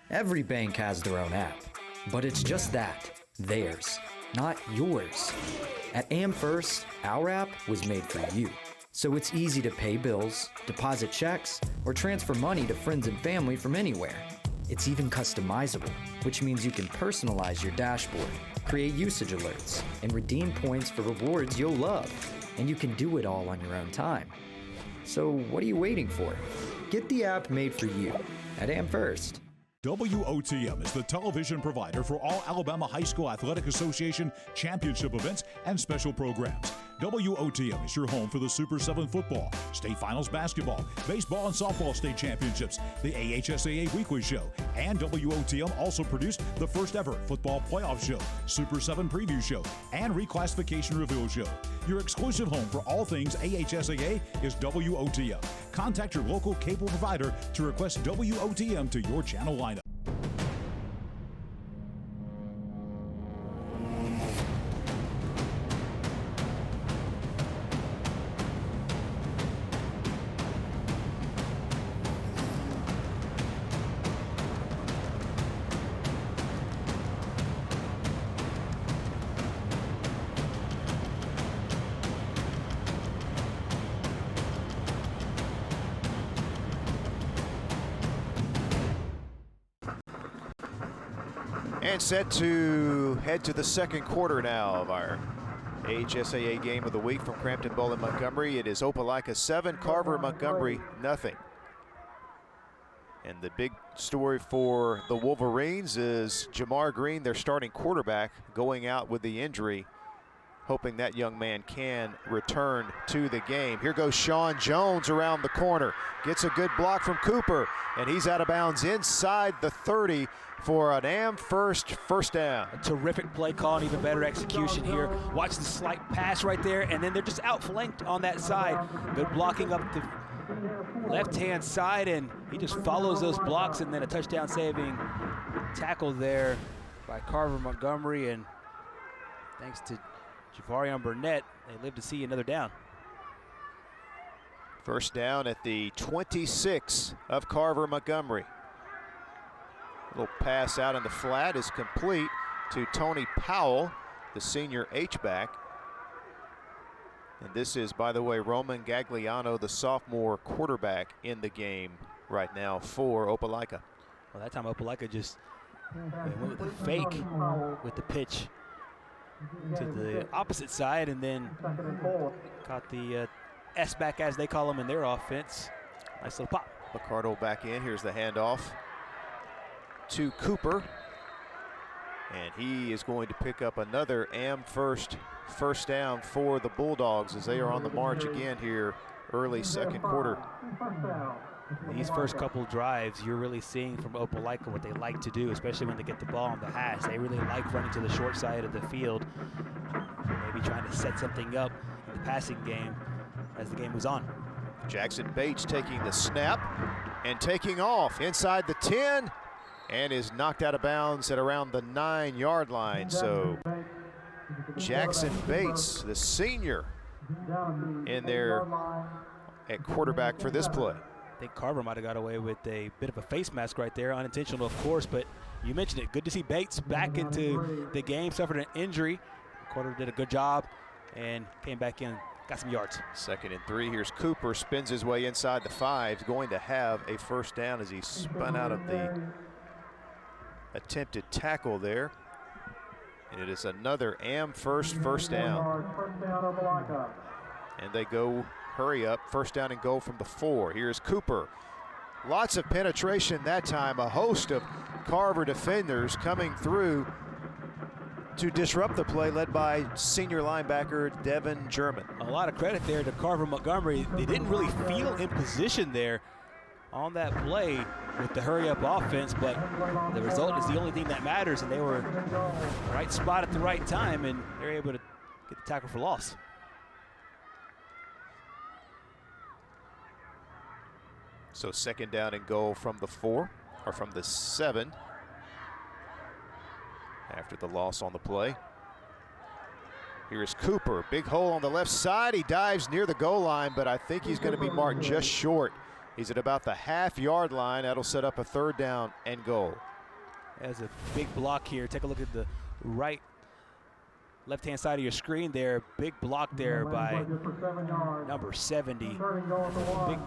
Every bank has their own app, but it's just that, theirs, not yours. At AmFirst, our app was made for you. So it's easy to pay bills, deposit checks, or transfer money to friends and family from anywhere. It's even customizable, which means you can personalize your dashboard, create usage alerts, and redeem points for rewards you'll love. And you can do it all on your own time. So what are you waiting for? Get the app made for you at AmFirst. WOTM is the television provider for all Alabama High School Athletic Association championship events and special programs. WOTM is your home for the Super 7 football, state finals basketball, baseball and softball state championships, the AHSAA weekly show, and WOTM also produced the first ever football playoff show, Super 7 preview show, and reclassification reveal show. Your exclusive home for all things AHSAA is WOTM. Contact your local cable provider to request WOTM to your channel lineup. And set to head to the second quarter now of our AHSAA game of the week from Crampton Bowl in Montgomery. It is Opelika 7, Carver-Montgomery nothing. And the big story for the Wolverines is Jamar Green, their starting quarterback, going out with the injury, hoping that young man can return to the game. Here goes Sean Jones around the corner. Gets a good block from Cooper, and he's out of bounds inside the 30 for an AmFirst first down. A terrific play call and even better execution here. Watch the slight pass right there, and then they're just outflanked on that side. Good blocking up the left-hand side, and he just follows those blocks, and then a touchdown-saving tackle there by Carver-Montgomery, and thanks to Javarion Burnett, they live to see another down. First down at the 26 of Carver-Montgomery. Little pass out on the flat is complete to Tony Powell, the senior H-back. And this is, by the way, Roman Gagliano, the sophomore quarterback in the game right now for Opelika. Well, that time Opelika just went with the fake with the pitch to the opposite side, and then caught the S-back, as they call them in their offense. Nice little pop. Picardo back in. Here's the handoff to Cooper. And he is going to pick up another AmFirst first down for the Bulldogs as they are on the march again here early second quarter. These first couple drives, you're really seeing from Opelika what they like to do, especially when they get the ball on the hash. They really like running to the short side of the field, maybe trying to set something up in the passing game as the game moves on. Jackson Bates taking the snap and taking off inside the 10 and is knocked out of bounds at around the 9-yard line. So Jackson Bates, the senior, in there at quarterback for this play. I think Carver might have got away with a bit of a face mask right there, unintentional of course, but you mentioned it. Good to see Bates back into the game, suffered an injury. Carter did a good job and came back in, got some yards. 2nd and 3, here's Cooper, spins his way inside the 5, going to have a first down as he spun out of the attempted tackle there. And it is another AmFirst first down. And they go hurry up, first down and goal from the 4. Here's Cooper. Lots of penetration that time. A host of Carver defenders coming through to disrupt the play, led by senior linebacker Devin German. A lot of credit there to Carver-Montgomery. They didn't really feel in position there on that play with the hurry-up offense, but the result is the only thing that matters, and they were right spot at the right time, and they're able to get the tackle for loss. So second down and goal from the 4, or from the 7, after the loss on the play. Here's Cooper, big hole on the left side. He dives near the goal line, but I think he's going to be marked just short. He's at about the half-yard line. That'll set up a third down and goal. There's a big block here. Take a look at the left-hand side of your screen there. Big block there by number 70. Big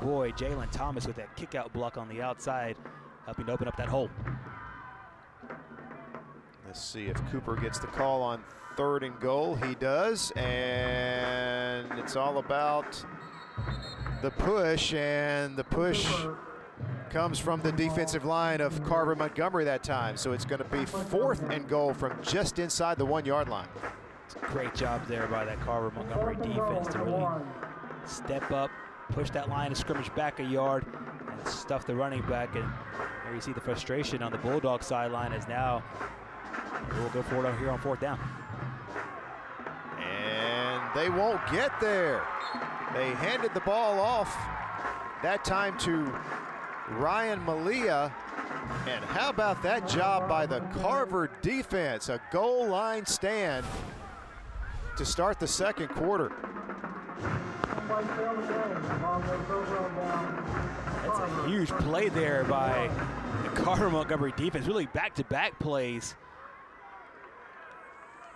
boy, Jalen Thomas, with that kick-out block on the outside, helping to open up that hole. Let's see if Cooper gets the call on third and goal. He does, and it's all about the push, and the push comes from the defensive line of Carver-Montgomery that time. So it's going to be 4th and goal from just inside the 1-yard line. Great job there by that Carver-Montgomery defense to really step up, push that line of scrimmage back a yard, and stuff the running back. And there you see the frustration on the Bulldog sideline, as now we'll go for it here on 4th down. And they won't get there. They handed the ball off, that time to Ryan Malia. And how about that job by the Carver defense? A goal line stand to start the second quarter. That's a huge play there by the Carver-Montgomery defense. Really back-to-back plays.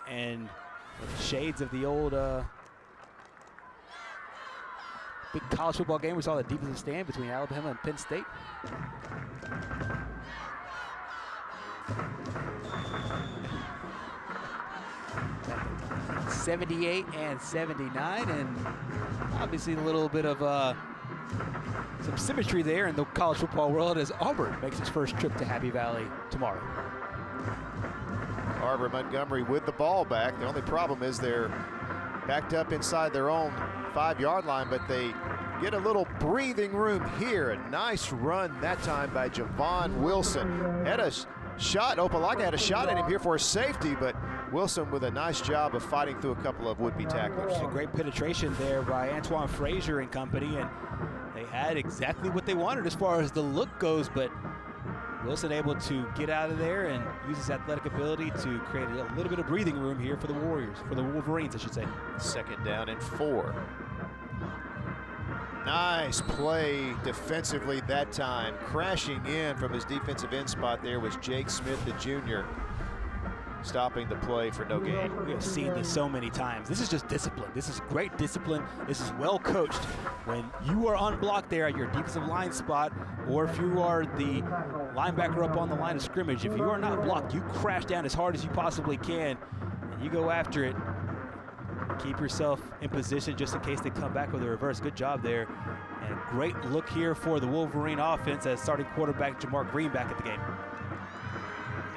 And shades of the old big college football game we saw the defensive stand between Alabama and Penn State. '78 and '79, and obviously a little bit of some symmetry there in the college football world as Auburn makes its first trip to Happy Valley tomorrow. Carver-Montgomery with the ball back. The only problem is they're backed up inside their own 5-yard line, but they get a little breathing room here. A nice run that time by Javon Wilson. Had a shot, Opelika had a shot at him here for a safety, but Wilson with a nice job of fighting through a couple of would-be tacklers. A great penetration there by Antoine Frazier and company, and they had exactly what they wanted as far as the look goes, but Wilson able to get out of there and use his athletic ability to create a little bit of breathing room here for the Wolverines, I should say. Second down and 4. Nice play defensively that time. Crashing in from his defensive end spot there was Jake Smith, the junior, stopping the play for no gain. We have seen this so many times. This is just discipline. This is great discipline. This is well coached. When you are unblocked there at your defensive line spot, or if you are the linebacker up on the line of scrimmage, if you are not blocked, you crash down as hard as you possibly can, and you go after it. Keep yourself in position just in case they come back with a reverse. Good job there. And a great look here for the Wolverine offense as starting quarterback Jamar Green back at the game.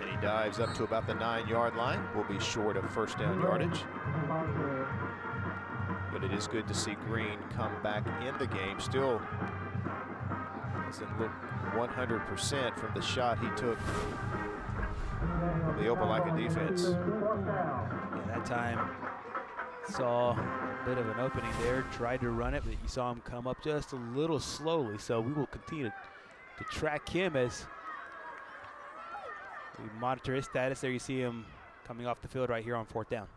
And he dives up to about the 9-yard line. Will be short of first down yardage. But it is good to see Green come back in the game. Still doesn't look 100% from the shot he took from the Opelika defense. Yeah, that time saw a bit of an opening there, tried to run it, but you saw him come up just a little slowly. So we will continue to track him as we monitor his status. There you see him coming off the field right here on 4th down.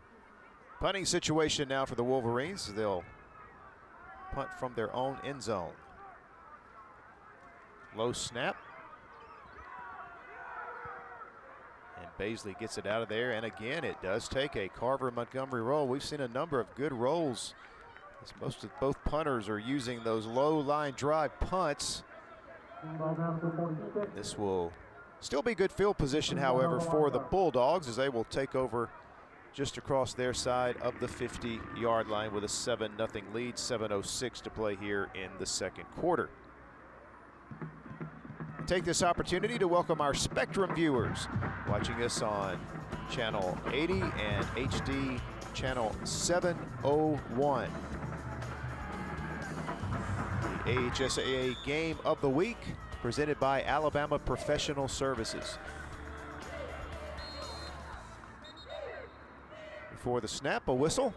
Punting situation now for the Wolverines. They'll punt from their own end zone. Low snap. And Baisley gets it out of there, and again, it does take a Carver-Montgomery roll. We've seen a number of good rolls, as both punters are using those low line drive punts. This will still be good field position, however, for the Bulldogs, as they will take over just across their side of the 50-yard line with a 7-0 lead. 7:06 to play here in the second quarter. Take this opportunity to welcome our Spectrum viewers watching us on channel 80 and HD channel 701. The AHSAA Game of the Week presented by Alabama Professional Services. Before the snap, a whistle.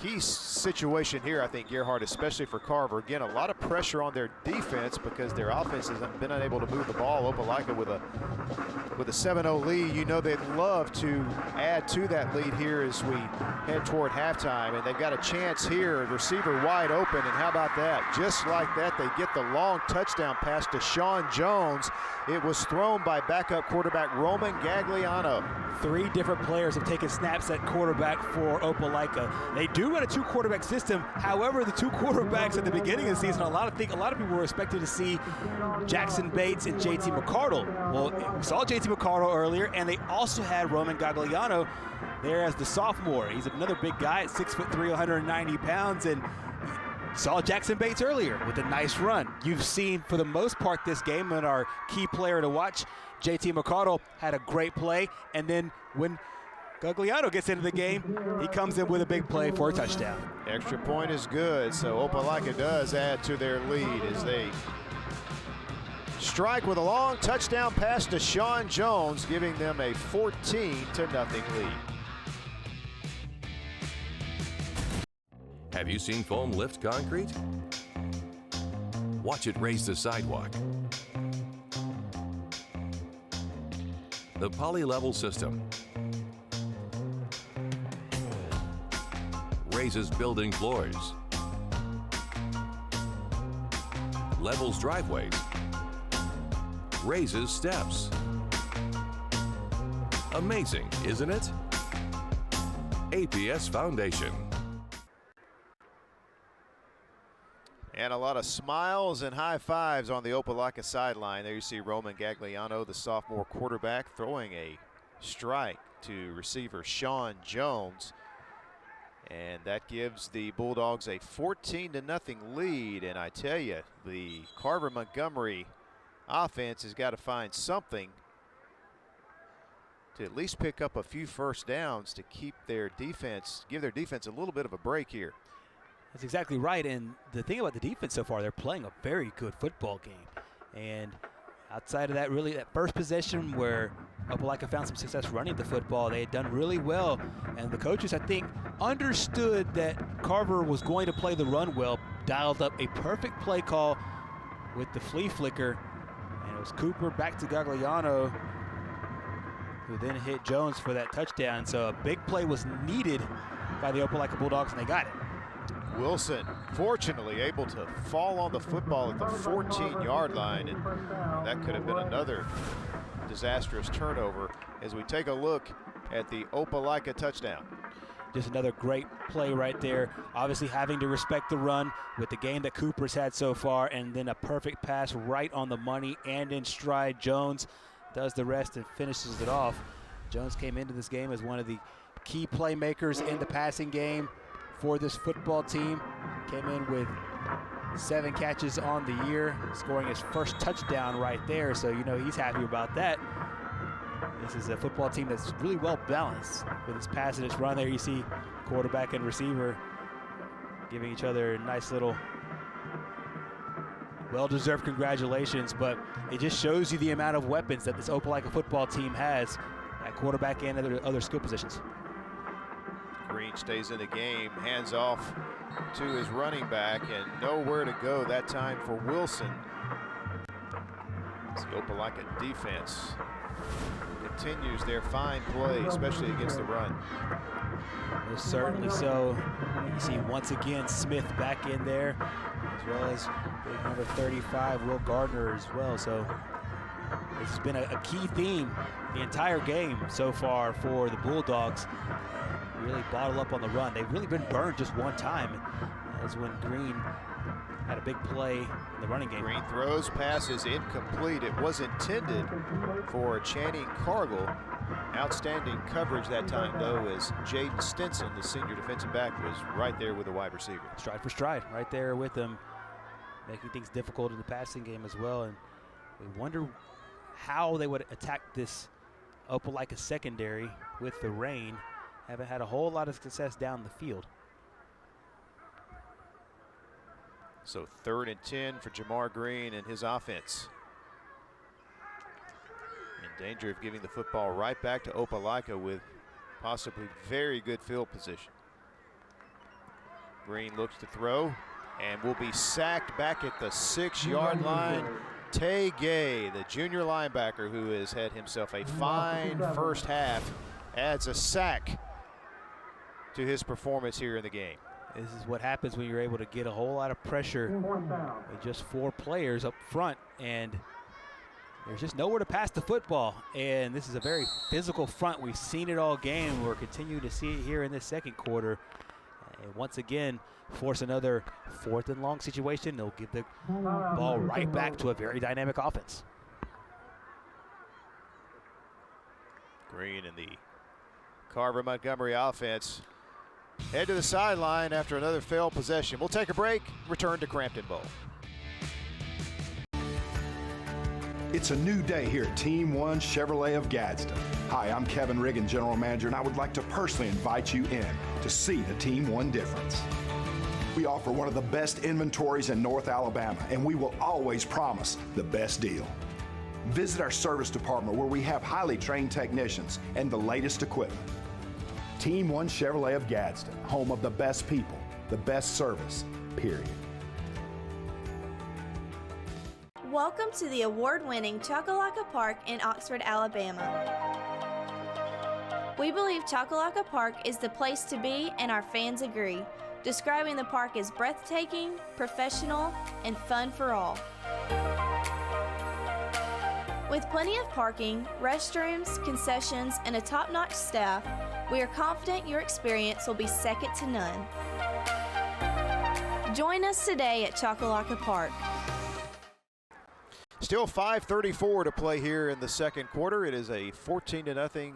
key situation here, I think, Gerhard, especially for Carver. Again, a lot of pressure on their defense because their offense has been unable to move the ball. Opelika with a 7-0 lead. You know they'd love to add to that lead here as we head toward halftime, and they've got a chance here. Receiver wide open, and how about that? Just like that, they get the long touchdown pass to Sean Jones. It was thrown by backup quarterback Roman Gagliano. 3 different players have taken snaps at quarterback for Opelika. They do run a 2-quarterback system. However, the 2 quarterbacks at the beginning of the season, a lot of people were expected to see Jackson Bates and JT McCardle. Well, we saw JT McCardle earlier, and they also had Roman Gagliano there as the sophomore. He's another big guy at 6'3", 190 pounds, and saw Jackson Bates earlier with a nice run. You've seen, for the most part, this game, and our key player to watch, JT McCardle, had a great play, and then when Gagliano gets into the game, he comes in with a big play for a touchdown. Extra point is good, so Opelika does add to their lead as they strike with a long touchdown pass to Sean Jones, giving them a 14-0 lead. Have you seen foam lift concrete? Watch it raise the sidewalk. The poly-level system raises building floors, levels driveways, raises steps. Amazing, isn't it? APS Foundation. And a lot of smiles and high fives on the Opelika sideline. There you see Roman Gagliano, the sophomore quarterback, throwing a strike to receiver Sean Jones. And that gives the Bulldogs a 14-0 lead. And I tell you, the Carver-Montgomery offense has got to find something to at least pick up a few first downs to keep their defense, give their defense a little bit of a break here. That's exactly right, and the thing about the defense so far, they're playing a very good football game. And outside of that, really, that first possession where Opelika found some success running the football, they had done really well. And the coaches, I think, understood that Carver was going to play the run well, dialed up a perfect play call with the flea flicker. And it was Cooper back to Gagliano, who then hit Jones for that touchdown. So a big play was needed by the Opelika Bulldogs, and they got it. Wilson, fortunately, able to fall on the football at the 14-yard line, and that could have been another disastrous turnover as we take a look at the Opelika touchdown. Just another great play right there. Obviously having to respect the run with the game that Cooper's had so far, and then a perfect pass right on the money and in stride. Jones does the rest and finishes it off. Jones came into this game as one of the key playmakers in the passing game for this football team. Came in with 7 catches on the year, scoring his first touchdown right there, so you know he's happy about that. This is a football team that's really well balanced with its pass and its run. There you see quarterback and receiver giving each other a nice little well-deserved congratulations, but it just shows you the amount of weapons that this Opelika football team has at quarterback and other skill positions. Green stays in the game, hands off to his running back, and nowhere to go that time for Wilson. As the Opelika defense continues their fine play, especially against the run. Most certainly so. You see once again Smith back in there, as well as big number 35, Will Gardner as well. So this has been a key theme the entire game so far for the Bulldogs. Really bottle up on the run. They've really been burned just one time. That's when Green had a big play in the running game. Green throws, passes incomplete. It was intended for Channing Cargill. Outstanding coverage that time, though, as Jaden Stinson, the senior defensive back, was right there with the wide receiver. Stride for stride, right there with them, making things difficult in the passing game as well. And we wonder how they would attack this Opelika secondary with the rain. Haven't had a whole lot of success down the field. So 3rd and 10 for Jamar Green and his offense. In danger of giving the football right back to Opelika with possibly very good field position. Green looks to throw and will be sacked back at the 6-yard line. Tay Gay, the junior linebacker who has had himself a fine first half, adds a sack to his performance here in the game. This is what happens when you're able to get a whole lot of pressure with just 4 players up front, and there's just nowhere to pass the football. And this is a very physical front. We've seen it all game. We're continuing to see it here in this second quarter. And once again, force another 4th and long situation. They'll give the ball right back to a very dynamic offense. Green and the Carver-Montgomery offense head to the sideline after another failed possession. We'll take a break, return to Crampton Bowl. It's a new day here at Team 1 Chevrolet of Gadsden. Hi, I'm Kevin Riggin, General Manager, and I would like to personally invite you in to see the Team 1 difference. We offer one of the best inventories in North Alabama, and we will always promise the best deal. Visit our service department where we have highly trained technicians and the latest equipment. Team 1 Chevrolet of Gadsden, home of the best people, the best service, period. Welcome to the award-winning Chocolaca Park in Oxford, Alabama. We believe Chocolaca Park is the place to be, and our fans agree, describing the park as breathtaking, professional, and fun for all. With plenty of parking, restrooms, concessions, and a top-notch staff, we are confident your experience will be second to none. Join us today at Chocolaca Park. Still 5:34 to play here in the second quarter. It is a 14-0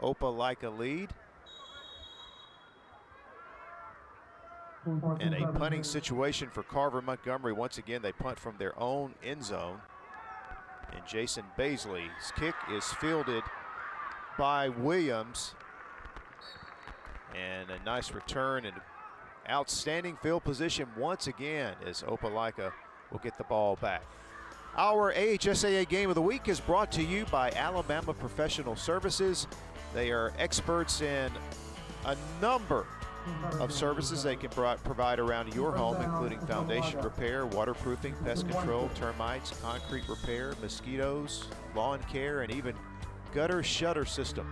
Opelika lead. And a punting situation for Carver-Montgomery. Once again, they punt from their own end zone. And Jason Baisley's kick is fielded by Williams. And a nice return and outstanding field position once again as Opelika will get the ball back. Our AHSAA Game of the Week is brought to you by Alabama Professional Services. They are experts in a number of services they can provide around your home, including foundation repair, waterproofing, pest control, termites, concrete repair, mosquitoes, lawn care, and even gutter shutter system.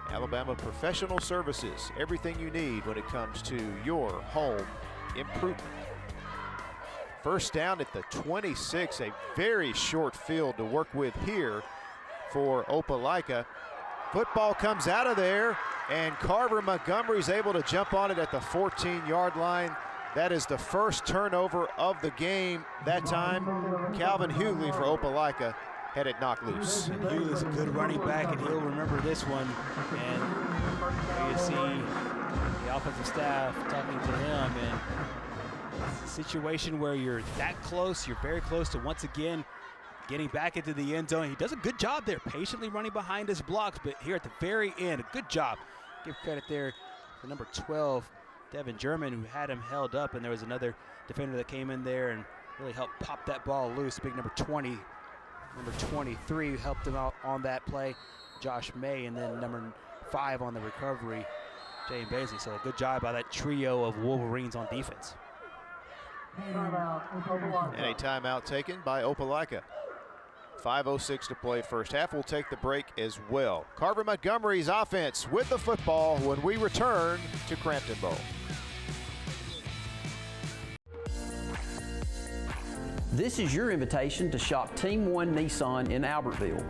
Alabama Professional Services, everything you need when it comes to your home improvement. First down at the 26, a very short field to work with here for Opelika. Football comes out of there, and Carver-Montgomery is able to jump on it at the 14-yard line. That is the first turnover of the game. That time, Calvin Hughley for Opelika had it knocked loose. And Hughley's a good running back, and he'll remember this one. And you see the offensive staff talking to him, and it's a situation where you're that close, you're very close to once again getting back into the end zone. He does a good job there, patiently running behind his blocks, but here at the very end, a good job. Give credit there to number 12, Devin German, who had him held up, and there was another defender that came in there and really helped pop that ball loose. Big number 20, number 23 helped him out on that play, Josh May, and then number 5 on the recovery, Jay Basley. So a good job by that trio of Wolverines on defense. And a timeout taken by Opelika. 5:06 to play first half. We'll take the break as well. Carver-Montgomery's offense with the football when we return to Crampton Bowl. This is your invitation to shop Team 1 Nissan in Albertville.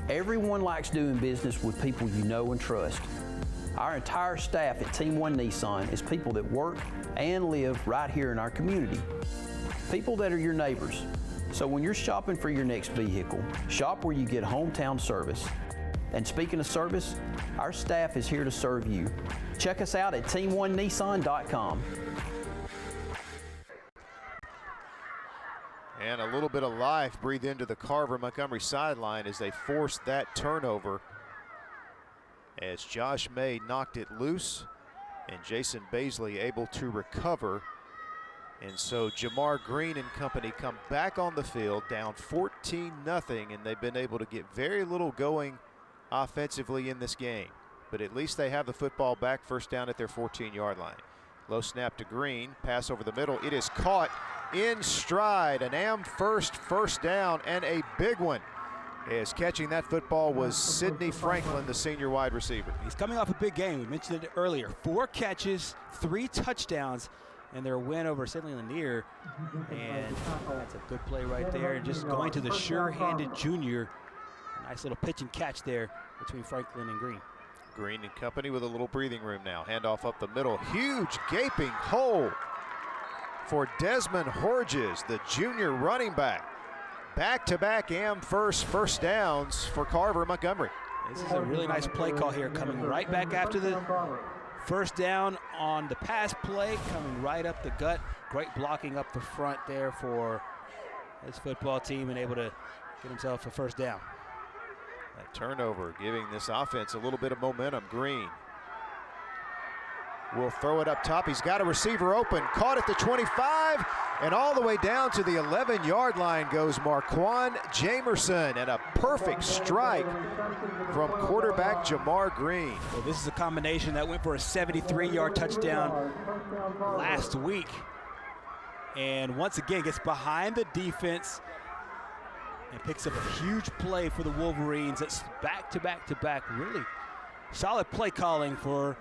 Everyone likes doing business with people you know and trust. Our entire staff at Team 1 Nissan is people that work and live right here in our community. People that are your neighbors. So when you're shopping for your next vehicle, shop where you get hometown service. And speaking of service, our staff is here to serve you. Check us out at team1nissan.com. And a little bit of life breathed into the Carver-Montgomery sideline as they forced that turnover, as Josh May knocked it loose and Jason Baisley able to recover. And so Jamar Green and company come back on the field down 14-0, and they've been able to get very little going offensively in this game. But at least they have the football back, first down at their 14-yard line. Low snap to Green, pass over the middle. It is caught in stride. An first down, and a big one. As catching that football was Sidney Franklin, the senior wide receiver. He's coming off a big game. We mentioned it earlier. 4 catches, 3 touchdowns, and their win over Sidney Lanier. And that's a good play right there. And just going to the sure-handed junior. Nice little pitch and catch there between Franklin and Green. Green and company with a little breathing room now. Handoff up the middle. Huge gaping hole for Desmond Horges, the junior running back. Back-to-back first downs for Carver-Montgomery. This is a really nice play call here, coming right back after the first down on the pass play, coming right up the gut. Great blocking up the front there for his football team, and able to get himself a first down. That turnover giving this offense a little bit of momentum. Green will throw it up top. He's got a receiver open, caught at the 25, and all the way down to the 11-yard line goes Marquand Jamerson, and a perfect strike from quarterback Jamar Green. Well, this is a combination that went for a 73-yard touchdown last week, and once again gets behind the defense and picks up a huge play for the Wolverines. It's back-to-back. Really solid play calling for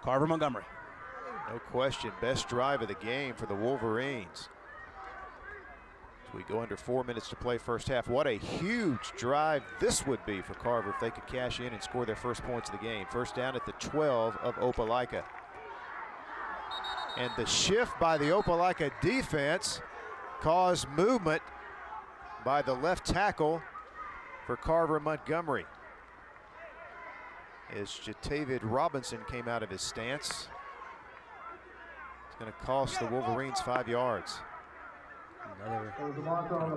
Carver-Montgomery. No question, best drive of the game for the Wolverines. As we go under 4 minutes to play first half, what a huge drive this would be for Carver if they could cash in and score their first points of the game. First down at the 12 of Opelika. And the shift by the Opelika defense caused movement by the left tackle for Carver-Montgomery, as Jatavid Robinson came out of his stance. It's going to cost the Wolverines 5 yards. Another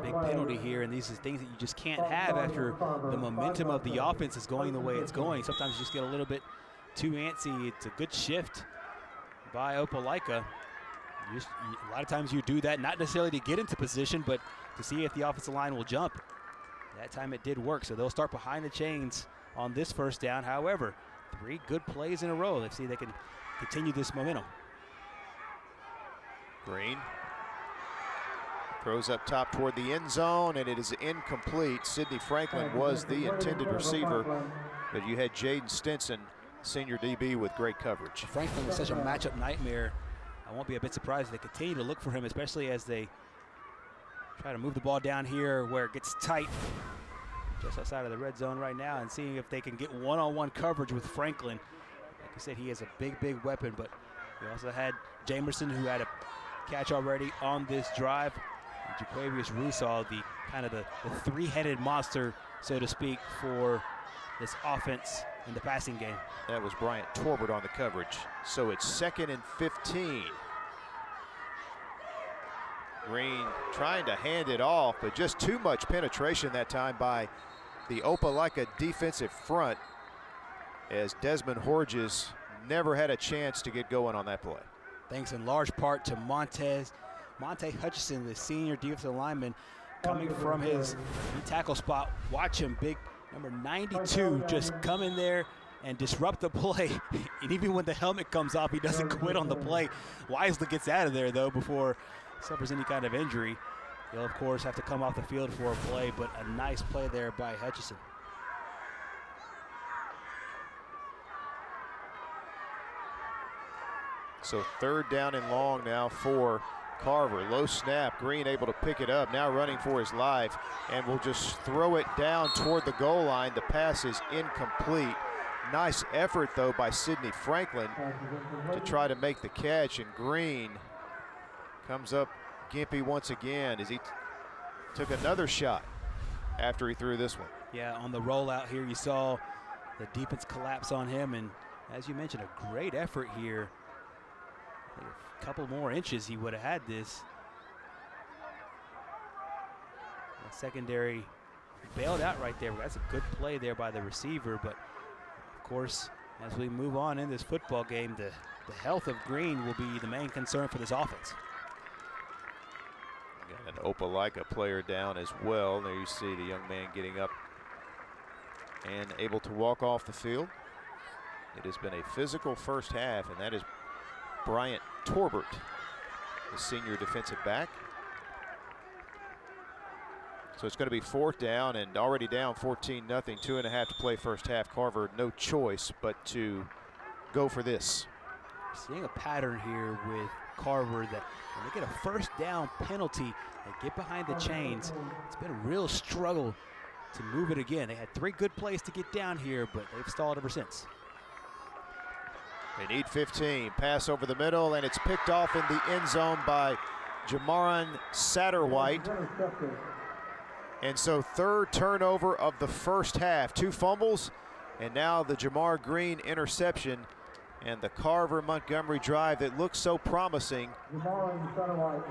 big penalty here, and these are things that you just can't have after the momentum of the offense is going the way it's going. Sometimes you just get a little bit too antsy. It's a good shift by Opelika. A lot of times you do that not necessarily to get into position, but to see if the offensive line will jump. That time it did work, so they'll start behind the chains on this first down. However, 3 good plays in a row. Let's see if they can continue this momentum. Green throws up top toward the end zone, and it is incomplete. Sidney Franklin was the intended receiver, but you had Jaden Stinson, senior DB, with great coverage. Franklin was such a matchup nightmare. I won't be a bit surprised if they continue to look for him, especially as they try to move the ball down here where it gets tight just outside of the red zone right now, and seeing if they can get one-on-one coverage with Franklin. Like I said, he is a big weapon, but we also had Jamerson, who had a catch already on this drive. And Jaquavius Rusall, the kind of the three-headed monster, so to speak, for this offense in the passing game. That was Bryant Torbert on the coverage. So it's 2nd and 15. Green trying to hand it off, but just too much penetration that time by the Opelika defensive front, as Desmond Horges never had a chance to get going on that play. Thanks in large part to Monte Hutchison, the senior defensive lineman, coming from his tackle spot. Watch him, big number 92, just come in there and disrupt the play. And even when the helmet comes off, he doesn't quit on the play. Wisely gets out of there, though, before suffers any kind of injury. He'll, of course, have to come off the field for a play, but a nice play there by Hutchison. So 3rd down and long now for Carver. Low snap, Green able to pick it up, now running for his life, and will just throw it down toward the goal line. The pass is incomplete. Nice effort, though, by Sidney Franklin to try to make the catch, and Green comes up gimpy once again as he took another shot after he threw this one. Yeah, on the rollout here, you saw the defense collapse on him, and as you mentioned, a great effort here. A couple more inches, he would have had this. The secondary bailed out right there. That's a good play there by the receiver, but of course, as we move on in this football game, the health of Green will be the main concern for this offense. Got an Opelika player down as well. There you see the young man getting up and able to walk off the field. It has been a physical first half, and that is Bryant Torbert, the senior defensive back. So it's going to be 4th down and already down 14-0, 2.5 to play first half. Carver, no choice but to go for this. Seeing a pattern here with Carver that when they get a first down penalty and get behind the chains, it's been a real struggle to move it again. They had 3 good plays to get down here, but they've stalled ever since. They need 15. Pass over the middle, and it's picked off in the end zone by Jamaron Satterwhite. And so 3rd turnover of the first half. 2 fumbles, and now the Jamar Green interception. And the Carver-Montgomery drive that looks so promising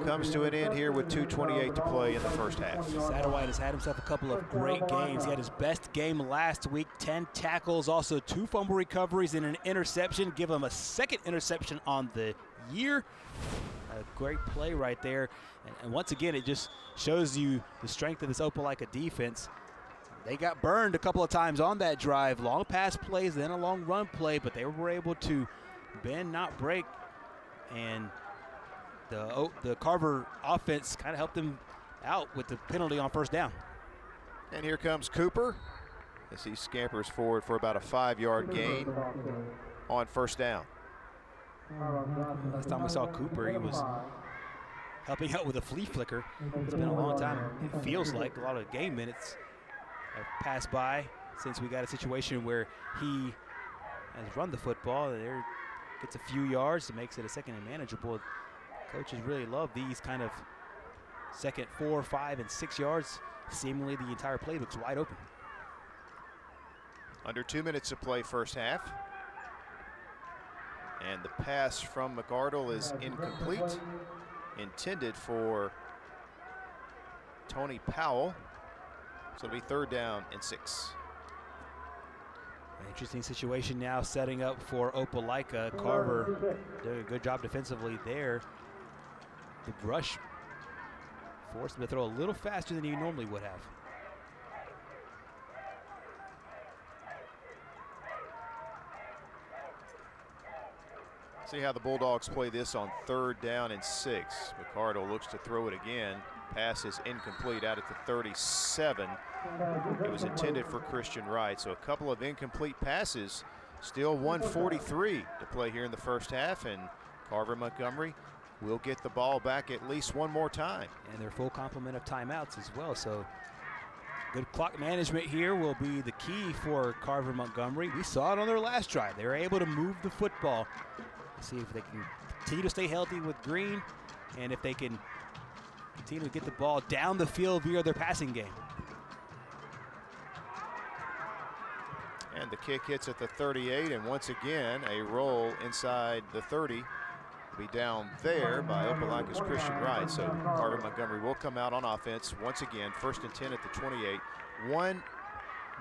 comes to an end here with 2:28 to play in the first half. Satterwhite has had himself a couple of great games. He had his best game last week, 10 tackles, also 2 fumble recoveries and an interception. Give him a 2nd interception on the year. A great play right there. And once again, it just shows you the strength of this Opelika defense. They got burned a couple of times on that drive. Long pass plays, then a long run play, but they were able to bend, not break. And the Carver offense kind of helped them out with the penalty on first down. And here comes Cooper as he scampers forward for about a 5-yard gain on first down. Last time we saw Cooper, he was helping out with a flea flicker. It's been a long time. It feels like a lot of game minutes have passed by since we got a situation where he has run the football. There gets a few yards, it makes it a 2nd and manageable. Coaches really love these kind of 2nd, 4, 5, and 6 yards. Seemingly the entire play looks wide open. Under 2 minutes to play first half. And the pass from McArdle is incomplete. Intended for Tony Powell. So it'll be 3rd down and 6. An interesting situation now setting up for Opelika. Carver doing a good job defensively there. The rush forced him to throw a little faster than he normally would have. See how the Bulldogs play this on 3rd down and 6. McArdle looks to throw it again. Pass is incomplete out at the 37. It was intended for Christian Wright. So a couple of incomplete passes. Still 1:43 to play here in the first half. And Carver-Montgomery will get the ball back at least one more time. And their full complement of timeouts as well. So good clock management here will be the key for Carver-Montgomery. We saw it on their last drive. They were able to move the football. See if they can continue to stay healthy with Green, and if they can continue to get the ball down the field via their passing game. And the kick hits at the 38, and once again a roll inside the 30. Will be down there by Opelika's Christian Wright. So Carver-Montgomery will come out on offense once again. 1st and 10 at the 28. 1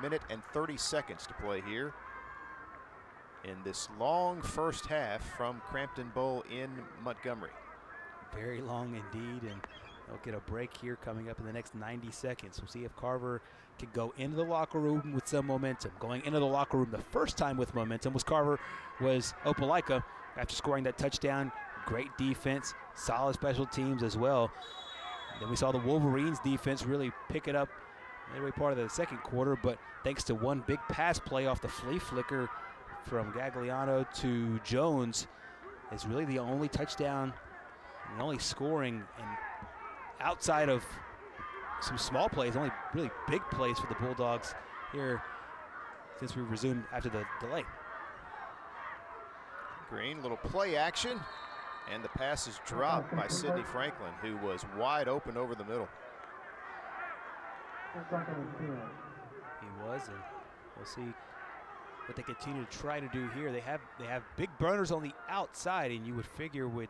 minute and 30 seconds to play here in this long first half from Crampton Bowl in Montgomery. Very long indeed, and they'll get a break here coming up in the next 90 seconds. We'll see if Carver can go into the locker room with some momentum. Going into the locker room the first time with momentum was Opelika after scoring that touchdown. Great defense, solid special teams as well. And then we saw the Wolverines defense really pick it up midway part of the 2nd quarter, but thanks to one big pass play off the flea flicker from Gagliano to Jones is really the only touchdown and the only scoring, and outside of some small plays, only really big plays for the Bulldogs here since we resumed after the delay. Green, little play action, and the pass is dropped by Sidney Franklin, who was wide open over the middle. He was, and we'll see what they continue to try to do here. They have big burners on the outside, and you would figure with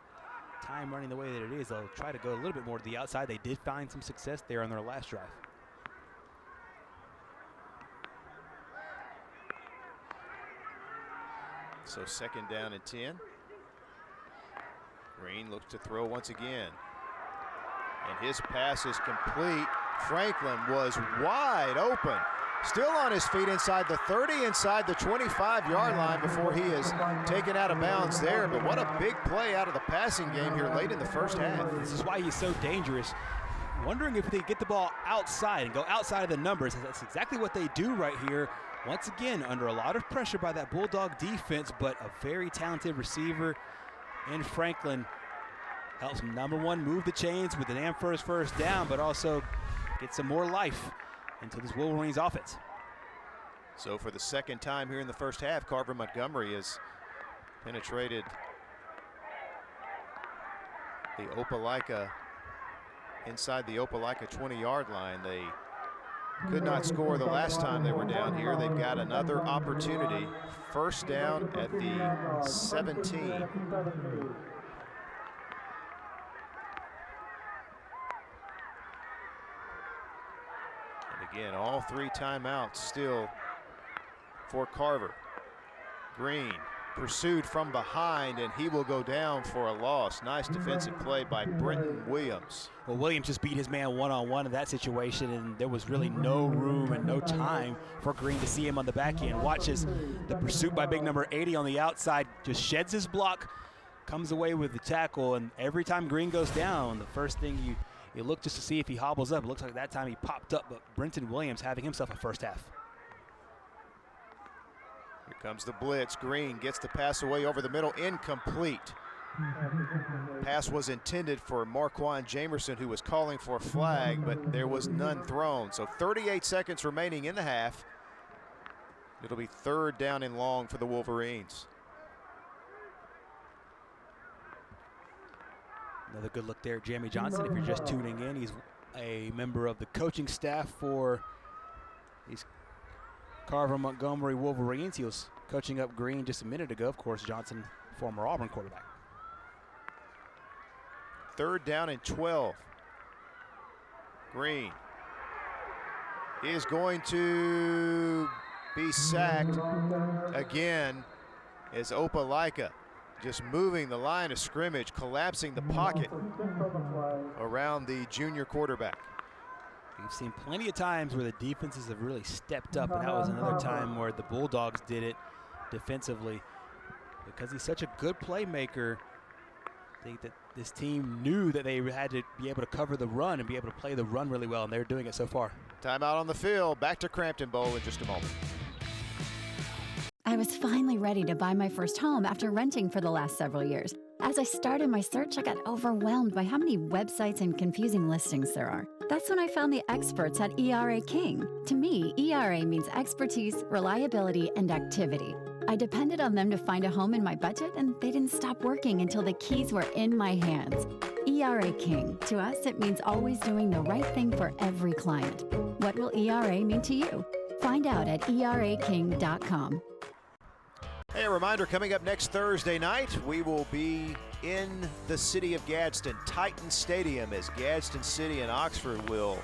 time running the way that it is, they'll try to go a little bit more to the outside. They did find some success there on their last drive. So 2nd down and 10. Green looks to throw once again, and his pass is complete. Franklin was wide open. Still on his feet inside the 30, inside the 25-yard line before he is taken out of bounds there. But what a big play out of the passing game here late in the first half. This is why he's so dangerous. Wondering if they get the ball outside and go outside of the numbers. That's exactly what they do right here. Once again, under a lot of pressure by that Bulldog defense, but a very talented receiver in Franklin helps him, number one, move the chains with an first down, but also get some more life into this Wolverines offense. So for the second time here in the first half, Carver-Montgomery has penetrated the Opelika, inside the Opelika 20-yard line. They could not score the last time they were down here. They've got another opportunity. First down at the 17. Again, all three timeouts still for Carver. Green pursued from behind, and he will go down for a loss. Nice defensive play by Brenton Williams. Well, Williams just beat his man one-on-one in that situation, and there was really no room and no time for Green to see him on the back end. Watches the pursuit by big number 80 on the outside, just sheds his block, comes away with the tackle, and every time Green goes down, the first thing you look just to see if he hobbles up. It looks like that time he popped up, but Brenton Williams having himself a first half. Here comes the blitz. Green gets the pass away over the middle, incomplete. Pass was intended for Marquand Jamerson, who was calling for a flag, but there was none thrown. So 38 seconds remaining in the half. It'll be third down and long for the Wolverines. Another good look there at Jamie Johnson. If you're just tuning in, he's a member of the coaching staff for these Carver-Montgomery Wolverines. He was coaching up Green just a minute ago. Of course, Johnson, former Auburn quarterback. Third down and 12. Green is going to be sacked again as Opelika just moving the line of scrimmage, collapsing the pocket around the junior quarterback. We've seen plenty of times where the defenses have really stepped up, and that was another time where the Bulldogs did it defensively. Because he's such a good playmaker, I think that this team knew that they had to be able to cover the run and be able to play the run really well, and they're doing it so far. Timeout on the field. Back to Crampton Bowl in just a moment. I was finally ready to buy my first home after renting for the last several years. As I started my search, I got overwhelmed by how many websites and confusing listings there are. That's when I found the experts at ERA King. To me, ERA means expertise, reliability, and activity. I depended on them to find a home in my budget, and they didn't stop working until the keys were in my hands. ERA King. To us, it means always doing the right thing for every client. What will ERA mean to you? Find out at eraking.com. Hey, a reminder, coming up next Thursday night, we will be in the city of Gadsden, Titan Stadium, as Gadsden City and Oxford will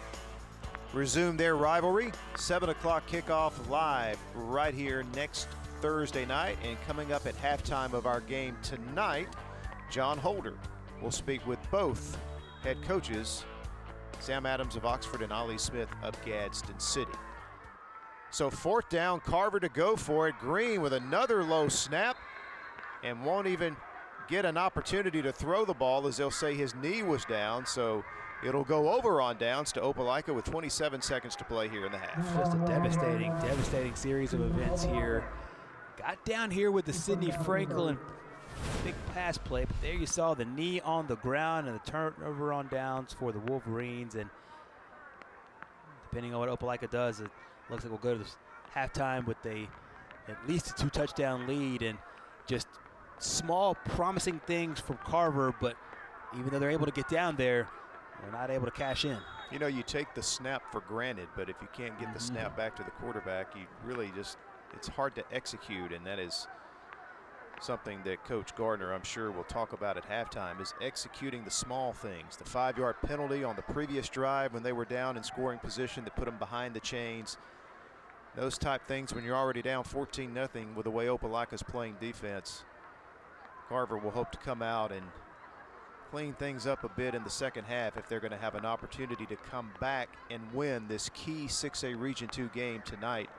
resume their rivalry. 7 o'clock kickoff live right here next Thursday night. And coming up at halftime of our game tonight, John Holder will speak with both head coaches, Sam Adams of Oxford and Ollie Smith of Gadsden City. So fourth down, Carver to go for it. Green with another low snap and won't even get an opportunity to throw the ball, as they'll say his knee was down. So it'll go over on downs to Opelika with 27 seconds to play here in the half. Just a devastating series of events here. Got down here with the Sidney Franklin big pass play, but there you saw the knee on the ground and the turnover on downs for the Wolverines. And depending on what Opelika does, it looks like we'll go to this halftime with at least a 2-touchdown lead, and just small promising things from Carver, but even though they're able to get down there, they're not able to cash in. You know, you take the snap for granted, but if you can't get the snap back to the quarterback, you really it's hard to execute, and that is something that Coach Gardner, I'm sure, will talk about at halftime, is executing the small things. The 5-yard penalty on the previous drive when they were down in scoring position that put them behind the chains. Those type things when you're already down 14-0 with the way Opelika's playing defense. Carver will hope to come out and clean things up a bit in the second half if they're going to have an opportunity to come back and win this key 6A Region 2 game tonight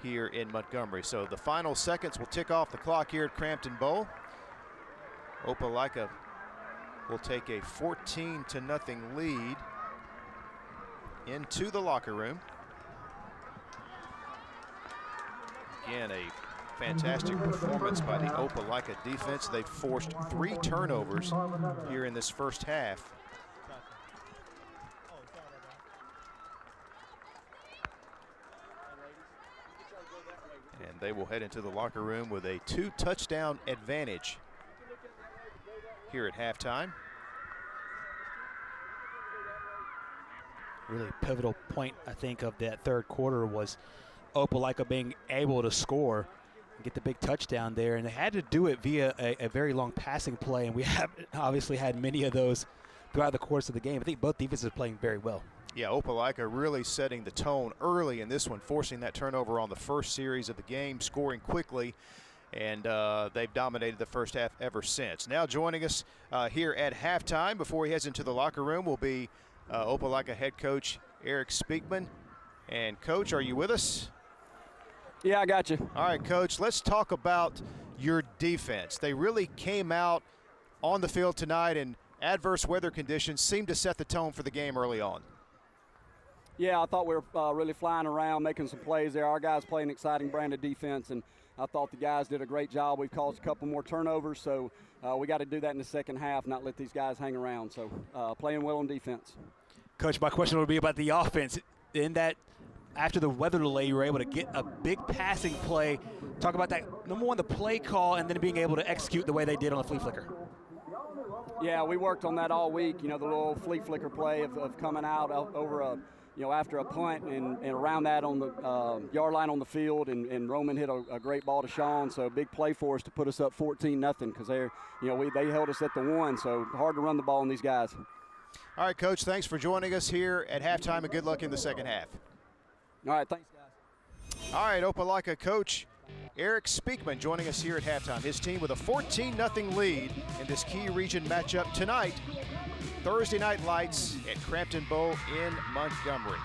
here in Montgomery. So the final seconds will tick off the clock here at Crampton Bowl. Opelika will take a 14-0 lead into the locker room. Again, a fantastic performance by the Opelika defense. They've forced 3 turnovers here in this first half. And they will head into the locker room with a 2-touchdown advantage here at halftime. Really pivotal point, I think, of that third quarter was Opelika being able to score and get the big touchdown there. And they had to do it via a very long passing play. And we have obviously had many of those throughout the course of the game. I think both defenses are playing very well. Yeah, Opelika really setting the tone early in this one, forcing that turnover on the first series of the game, scoring quickly. And they've dominated the first half ever since. Now joining us here at halftime before he heads into the locker room will be Opelika head coach Eric Speakman. And Coach, are you with us? Yeah, I got you. All right, Coach, let's talk about your defense. They really came out on the field tonight, and adverse weather conditions seemed to set the tone for the game early on. Yeah, I thought we were really flying around, making some plays there. Our guys play an exciting brand of defense, and I thought the guys did a great job. We've caused a couple more turnovers, so we got to do that in the second half, not let these guys hang around. So playing well on defense. Coach, my question would be about the offense. In that, after the weather delay, you were able to get a big passing play. Talk about that, number one, the play call, and then being able to execute the way they did on the flea flicker. Yeah, we worked on that all week. You know, the little flea flicker play of coming out over a, after a punt and around that on the yard line on the field, and Roman hit a great ball to Sean. So a big play for us to put us up 14-0 because they held us at the 1. So hard to run the ball on these guys. All right, Coach, thanks for joining us here at halftime, and good luck in the second half. All right, thanks, guys. All right, Opelika coach Eric Speakman joining us here at halftime. His team with a 14-0 lead in this key region matchup tonight. Thursday night lights at Crampton Bowl in Montgomery.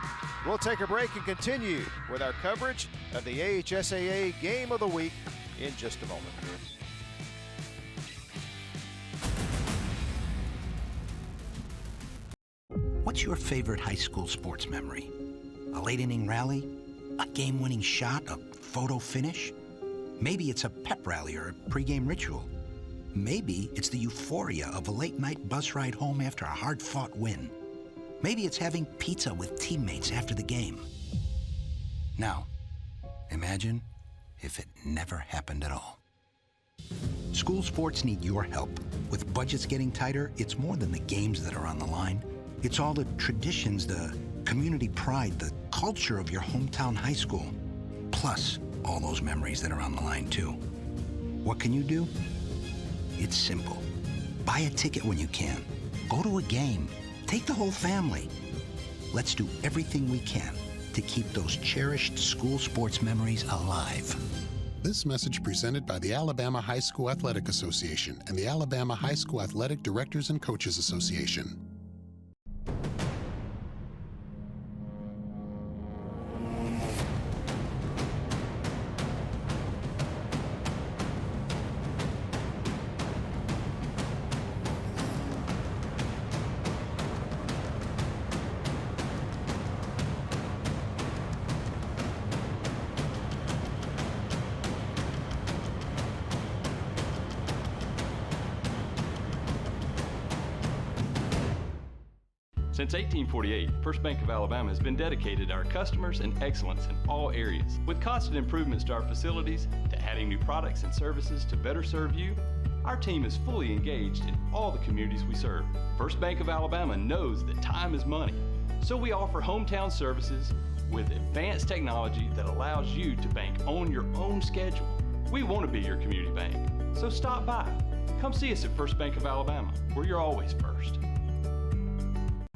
We'll take a break and continue with our coverage of the AHSAA Game of the Week in just a moment. What's your favorite high school sports memory? A late inning rally? A game-winning shot? A photo finish? Maybe it's a pep rally or a pregame ritual. Maybe it's the euphoria of a late-night bus ride home after a hard-fought win. Maybe it's having pizza with teammates after the game. Now, imagine if it never happened at all. School sports need your help. With budgets getting tighter, it's more than the games that are on the line. It's all the traditions, the community pride, the culture of your hometown high school, plus all those memories that are on the line, too. What can you do? It's simple. Buy a ticket when you can. Go to a game. Take the whole family. Let's do everything we can to keep those cherished school sports memories alive. This message presented by the Alabama High School Athletic Association and the Alabama High School Athletic Directors and Coaches Association. Since 1848, First Bank of Alabama has been dedicated to our customers and excellence in all areas. With constant improvements to our facilities, to adding new products and services to better serve you, our team is fully engaged in all the communities we serve. First Bank of Alabama knows that time is money, so we offer hometown services with advanced technology that allows you to bank on your own schedule. We want to be your community bank, so stop by. Come see us at First Bank of Alabama, where you're always first.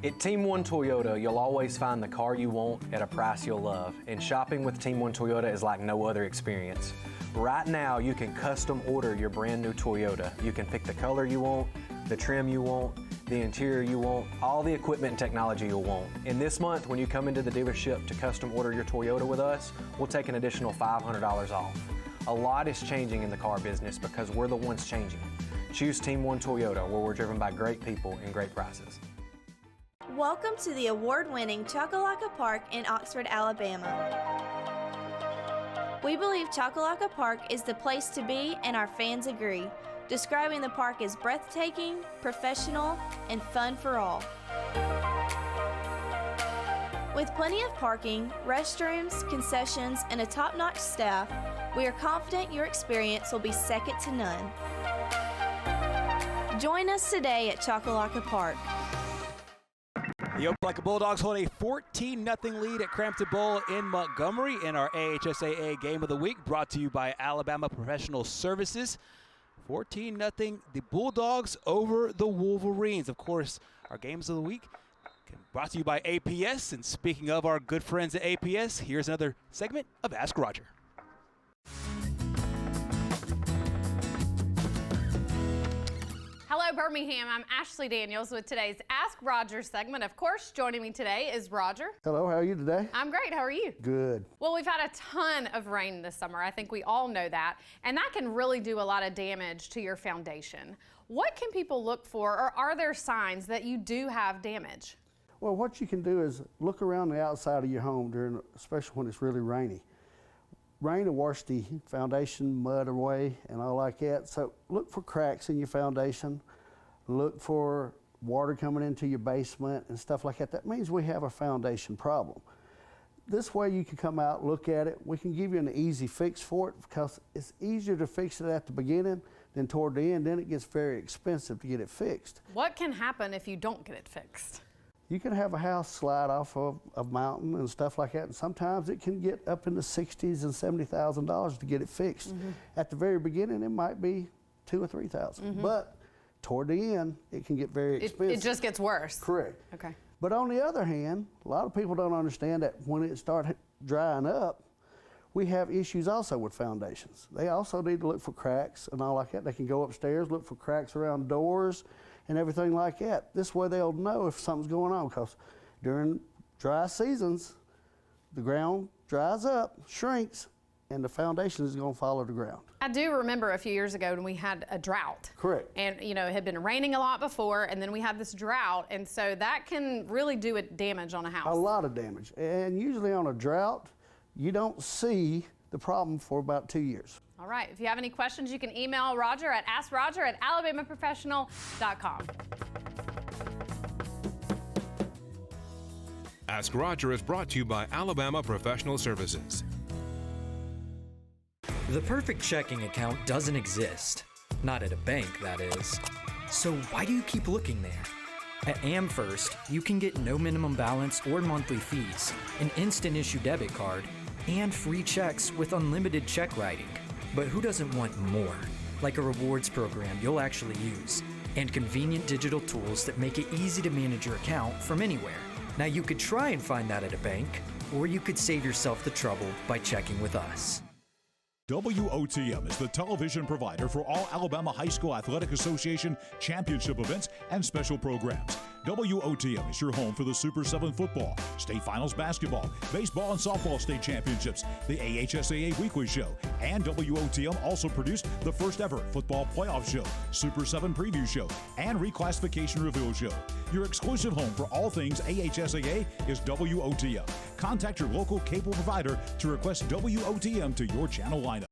At Team One Toyota, you'll always find the car you want at a price you'll love. And shopping with Team One Toyota is like no other experience. Right now, you can custom order your brand new Toyota. You can pick the color you want, the trim you want, the interior you want, all the equipment and technology you'll want. And this month, when you come into the dealership to custom order your Toyota with us, we'll take an additional $500 off. A lot is changing in the car business because we're the ones changing. Choose Team One Toyota, where we're driven by great people and great prices. Welcome to the award-winning Chocolaca Park in Oxford, Alabama. We believe Chocolaca Park is the place to be, and our fans agree, describing the park as breathtaking, professional, and fun for all. With plenty of parking, restrooms, concessions, and a top-notch staff, we are confident your experience will be second to none. Join us today at Chocolaca Park. The Opelika Bulldogs hold a 14-0 lead at Crampton Bowl in Montgomery in our AHSAA Game of the Week, brought to you by Alabama Professional Services. 14-0, the Bulldogs over the Wolverines. Of course, our Games of the Week brought to you by APS. And speaking of our good friends at APS, here's another segment of Ask Roger. Hello, Birmingham. I'm Ashley Daniels with today's Ask Roger segment. Of course, joining me today is Roger. Hello, how are you today? I'm great. How are you? Good. Well, we've had a ton of rain this summer. I think we all know that. And that can really do a lot of damage to your foundation. What can people look for, or are there signs that you do have damage? Well, what you can do is look around the outside of your home, especially when it's really rainy. Rain will wash the foundation mud away and all like that. So look for cracks in your foundation. Look for water coming into your basement and stuff like that. That means we have a foundation problem. This way you can come out, look at it. We can give you an easy fix for it because it's easier to fix it at the beginning than toward the end. Then it gets very expensive to get it fixed. What can happen if you don't get it fixed? You can have a house slide off of a mountain and stuff like that, and sometimes it can get up in the $60,000 and $70,000 to get it fixed. Mm-hmm. At the very beginning, it might be $2,000 or $3,000, but toward the end, it can get very expensive. It just gets worse. Correct. Okay. But on the other hand, a lot of people don't understand that when it starts drying up, we have issues also with foundations. They also need to look for cracks and all like that. They can go upstairs, look for cracks around doors and everything like that. This way they'll know if something's going on, because during dry seasons, the ground dries up, shrinks, and the foundation is going to follow the ground. I do remember a few years ago when we had a drought. Correct. And it had been raining a lot before, and then we had this drought, and so that can really do damage on a house. A lot of damage. And usually on a drought, you don't see the problem for about 2 years. All right, if you have any questions, you can email Roger at askroger@alabamaprofessional.com. Ask Roger is brought to you by Alabama Professional Services. The perfect checking account doesn't exist. Not at a bank, that is. So why do you keep looking there? At AmFirst, you can get no minimum balance or monthly fees, an instant issue debit card, and free checks with unlimited check writing. But who doesn't want more? Like a rewards program you'll actually use, and convenient digital tools that make it easy to manage your account from anywhere. Now you could try and find that at a bank, or you could save yourself the trouble by checking with us. WOTM is the television provider for all Alabama High School Athletic Association championship events and special programs. WOTM is your home for the Super 7 football, state finals basketball, baseball and softball state championships, the AHSAA weekly show, and WOTM also produced the first ever football playoff show, Super 7 preview show, and reclassification reveal show. Your exclusive home for all things AHSAA is WOTM. Contact your local cable provider to request WOTM to your channel lineup.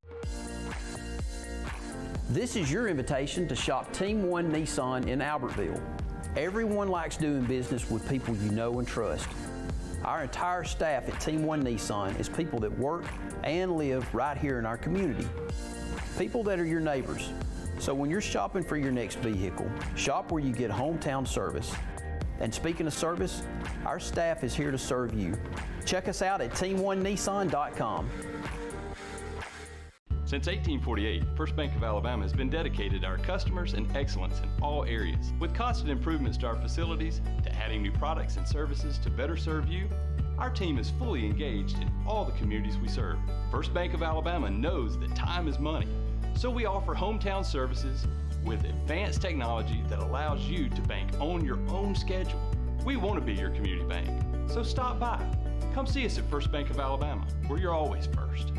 This is your invitation to shop Team One Nissan in Albertville. Everyone likes doing business with people you know and trust. Our entire staff at Team One Nissan is people that work and live right here in our community. People that are your neighbors. So when you're shopping for your next vehicle, shop where you get hometown service. And speaking of service, our staff is here to serve you. Check us out at team1nissan.com. Since 1848, First Bank of Alabama has been dedicated to our customers and excellence in all areas. With constant improvements to our facilities, to adding new products and services to better serve you, our team is fully engaged in all the communities we serve. First Bank of Alabama knows that time is money, so we offer hometown services, with advanced technology that allows you to bank on your own schedule. We want to be your community bank, so stop by. Come see us at First Bank of Alabama, where you're always first.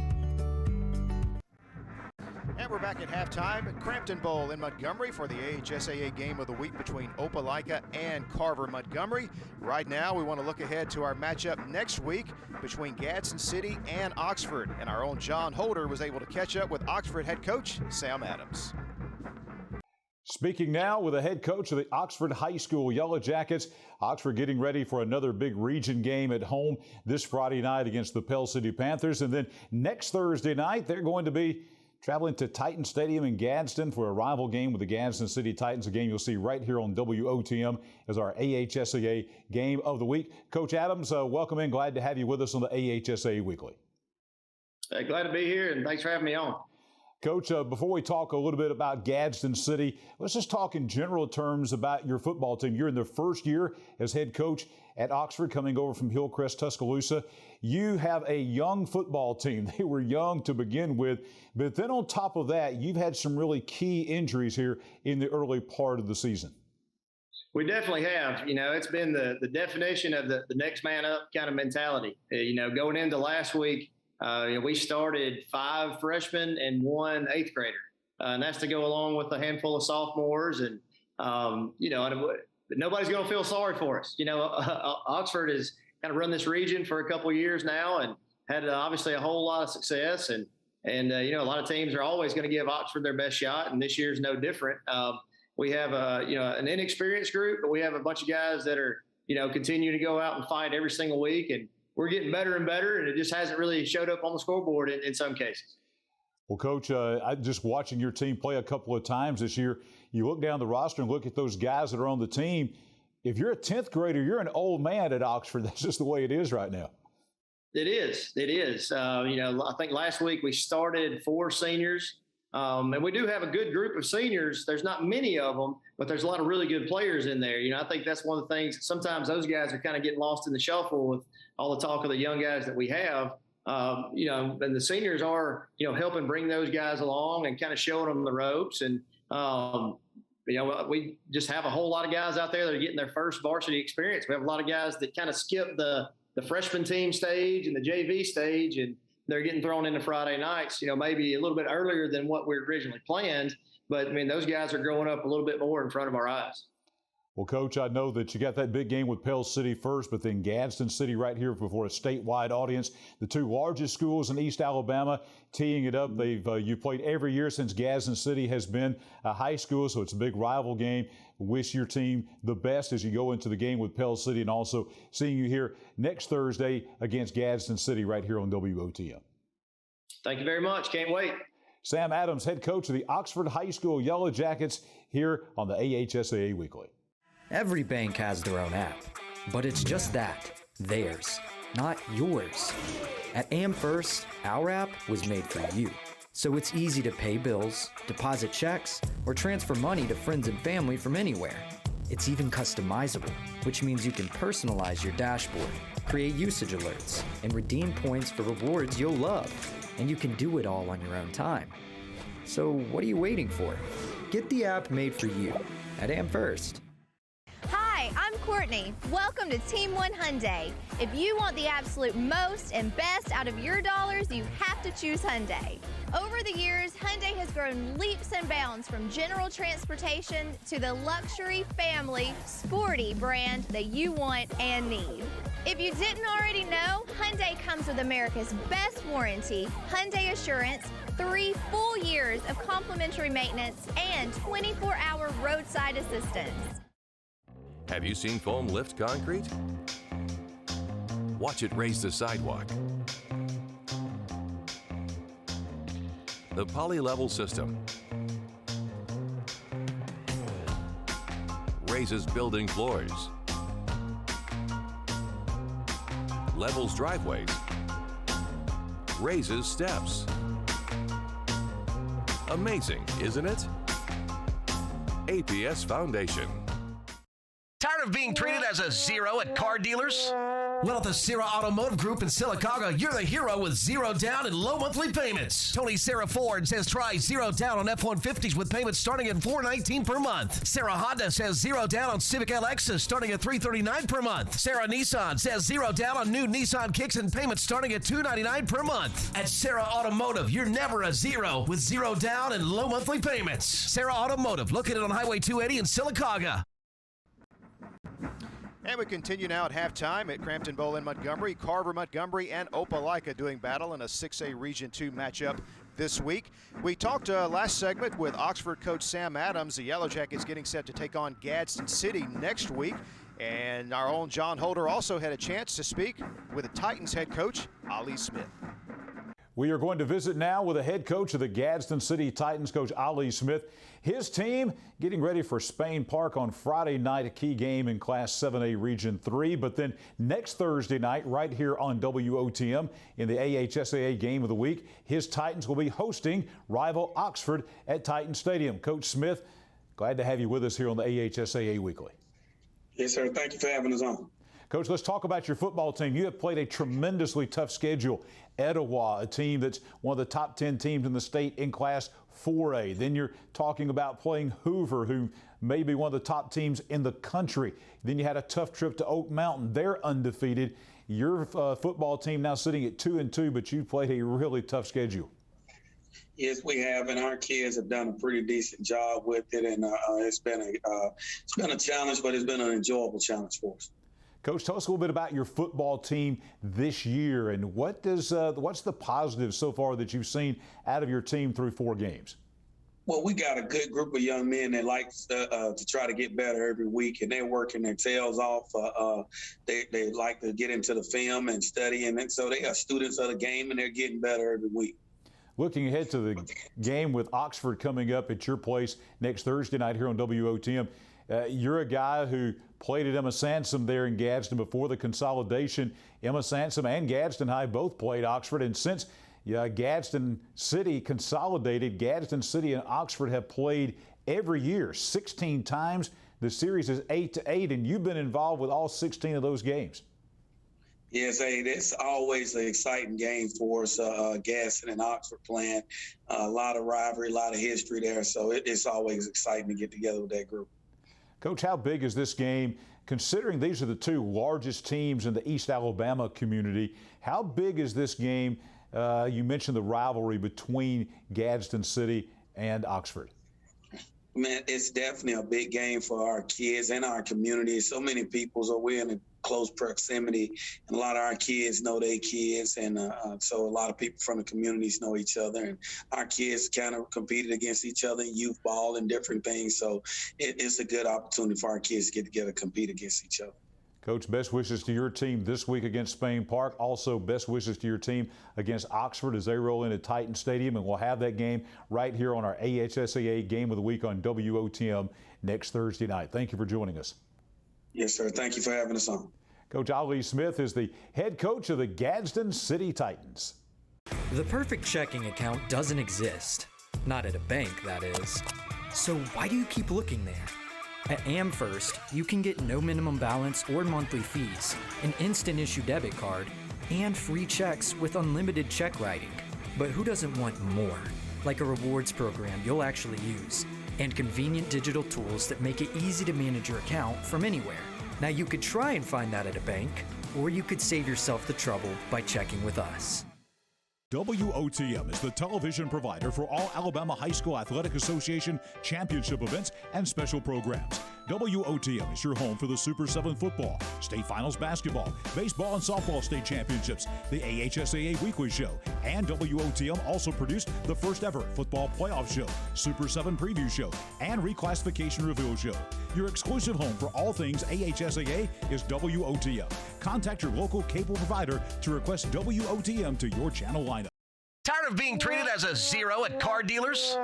And we're back at halftime at Crampton Bowl in Montgomery for the AHSAA game of the week between Opelika and Carver-Montgomery. Right now, we want to look ahead to our matchup next week between Gadsden City and Oxford. And our own John Holder was able to catch up with Oxford head coach Sam Adams. Speaking now with the head coach of the Oxford High School Yellow Jackets. Oxford getting ready for another big region game at home this Friday night against the Pell City Panthers. And then next Thursday night, they're going to be traveling to Titan Stadium in Gadsden for a rival game with the Gadsden City Titans, a game you'll see right here on WOTM as our AHSAA game of the week. Coach Adams, welcome in. Glad to have you with us on the AHSAA Weekly. Hey, glad to be here, and thanks for having me on. Coach, before we talk a little bit about Gadsden City, let's just talk in general terms about your football team. You're in the first year as head coach at Oxford, coming over from Hillcrest, Tuscaloosa. You have a young football team. They were young to begin with, but then on top of that, you've had some really key injuries here in the early part of the season. We definitely have. You know, it's been the definition of the next man up kind of mentality. You know, going into last week, we started 5 freshmen and 1 8th grader, and that's to go along with a handful of sophomores. And, nobody's going to feel sorry for us. You know, Oxford has kind of run this region for a couple of years now and had obviously a whole lot of success. And a lot of teams are always going to give Oxford their best shot, and this year's no different. We have an inexperienced group, but we have a bunch of guys that are, continue to go out and fight every single week. And we're getting better and better, and it just hasn't really showed up on the scoreboard in some cases. Well, Coach, I just watching your team play a couple of times this year, you look down the roster and look at those guys that are on the team. If you're a 10th grader, you're an old man at Oxford. That's just the way it is right now. It is. It is. I think last week we started 4 seniors, and we do have a good group of seniors. There's not many of them, but there's a lot of really good players in there. I think that's one of the things. Sometimes those guys are kind of getting lost in the shuffle with all the talk of the young guys that we have. And the seniors are, helping bring those guys along and kind of showing them the ropes. And, we just have a whole lot of guys out there that are getting their first varsity experience. We have a lot of guys that kind of skip the freshman team stage and the JV stage, and they're getting thrown into Friday nights, maybe a little bit earlier than what we originally planned. But, those guys are growing up a little bit more in front of our eyes. Well, Coach, I know that you got that big game with Pell City first, but then Gadsden City right here before a statewide audience. The 2 largest schools in East Alabama teeing it up. You played every year since Gadsden City has been a high school, so it's a big rival game. Wish your team the best as you go into the game with Pell City, and also seeing you here next Thursday against Gadsden City right here on WOTM. Thank you very much. Can't wait. Sam Adams, head coach of the Oxford High School Yellow Jackets, here on the AHSAA Weekly. Every bank has their own app, but it's just that, theirs, not yours. At AmFirst, our app was made for you. So it's easy to pay bills, deposit checks, or transfer money to friends and family from anywhere. It's even customizable, which means you can personalize your dashboard, create usage alerts, and redeem points for rewards you'll love. And you can do it all on your own time. So what are you waiting for? Get the app made for you at AmFirst. Hi, I'm Courtney. Welcome to Team 1 Hyundai. If you want the absolute most and best out of your dollars, you have to choose Hyundai. Over the years, Hyundai has grown leaps and bounds from general transportation to the luxury, family, sporty brand that you want and need. If you didn't already know, Hyundai comes with America's best warranty, Hyundai Assurance, 3 full years of complimentary maintenance, and 24-hour roadside assistance. Have you seen foam lift concrete? Watch it raise the sidewalk. The poly-level system raises building floors, levels driveways, raises steps. Amazing, isn't it? APS Foundation. Tired of being treated as a zero at car dealers? Well, at the Sarah Automotive Group in Sylacauga, you're the hero with 0 down and low monthly payments. Tony Sarah Ford says try 0 down on F-150s with payments starting at $419 per month. Sarah Honda says 0 down on Civic LXs starting at $339 per month. Sarah Nissan says 0 down on new Nissan Kicks and payments starting at $299 per month. At Sarah Automotive, you're never a zero with 0 down and low monthly payments. Sarah Automotive, located on Highway 280 in Sylacauga. And we continue now at halftime at Crampton Bowl in Montgomery. Carver-Montgomery and Opelika doing battle in a 6A Region 2 matchup this week. We talked last segment with Oxford coach Sam Adams. The Yellow Jackets getting set to take on Gadsden City next week. And our own John Holder also had a chance to speak with the Titans head coach, Ali Smith. We are going to visit now with the head coach of the Gadsden City Titans, Coach Ali Smith. His team getting ready for Spain Park on Friday night, a key game in Class 7A Region 3. But then next Thursday night, right here on WOTM in the AHSAA Game of the Week, his Titans will be hosting rival Oxford at Titan Stadium. Coach Smith, glad to have you with us here on the AHSAA Weekly. Yes, sir. Thank you for having us on. Coach, let's talk about your football team. You have played a tremendously tough schedule. Etowah, a team that's one of the top 10 teams in the state in Class 4A. Then you're talking about playing Hoover, who may be one of the top teams in the country. Then you had a tough trip to Oak Mountain. They're undefeated. Your football team now sitting at 2-2, but you played a really tough schedule. Yes, we have, and our kids have done a pretty decent job with it. And it's been a challenge, but it's been an enjoyable challenge for us. Coach, tell us a little bit about your football team this year, and what's the positive so far that you've seen out of your team through 4 games? Well, we got a good group of young men that like to try to get better every week, and they're working their tails off. They like to get into the film and study, and so they are students of the game, and they're getting better every week. Looking ahead to the game with Oxford coming up at your place next Thursday night here on WOTM, you're a guy who played at Emma Sansom there in Gadsden before the consolidation. Emma Sansom and Gadsden High both played Oxford, and since Gadsden City consolidated, Gadsden City and Oxford have played every year 16 times. The series is 8-8, and you've been involved with all 16 of those games. Yes, that's always an exciting game for us, Gadsden and Oxford playing. A lot of rivalry, a lot of history there, so it's always exciting to get together with that group. Coach, how big is this game, considering these are the 2 largest teams in the East Alabama community? How big is this game? You mentioned the rivalry between Gadsden City and Oxford. Man, it's definitely a big game for our kids and our community. So many people, so we're in a close proximity, and a lot of our kids know their kids, and so a lot of people from the communities know each other, and our kids kind of competed against each other in youth ball and different things. So it's a good opportunity for our kids to get together and compete against each other. Coach, best wishes to your team this week against Spain Park. Also, best wishes to your team against Oxford as they roll into Titan Stadium. And we'll have that game right here on our AHSAA Game of the Week on WOTM next Thursday night. Thank you for joining us. Yes, sir. Thank you for having us on. Coach Ali Smith is the head coach of the Gadsden City Titans. The perfect checking account doesn't exist. Not at a bank, that is. So why do you keep looking there? At AmFirst, you can get no minimum balance or monthly fees, an instant issue debit card, and free checks with unlimited check writing. But who doesn't want more? Like a rewards program you'll actually use, and convenient digital tools that make it easy to manage your account from anywhere. Now you could try and find that at a bank, or you could save yourself the trouble by checking with us. WOTM is the television provider for all Alabama High School Athletic Association championship events and special programs. WOTM is your home for the Super 7 football, state finals basketball, baseball and softball state championships, the AHSAA Weekly Show, and WOTM also produced the first ever football playoff show, Super 7 preview show, and reclassification reveal show. Your exclusive home for all things AHSAA is WOTM. Contact your local cable provider to request WOTM to your channel lineup. Tired of being treated as a zero at car dealers?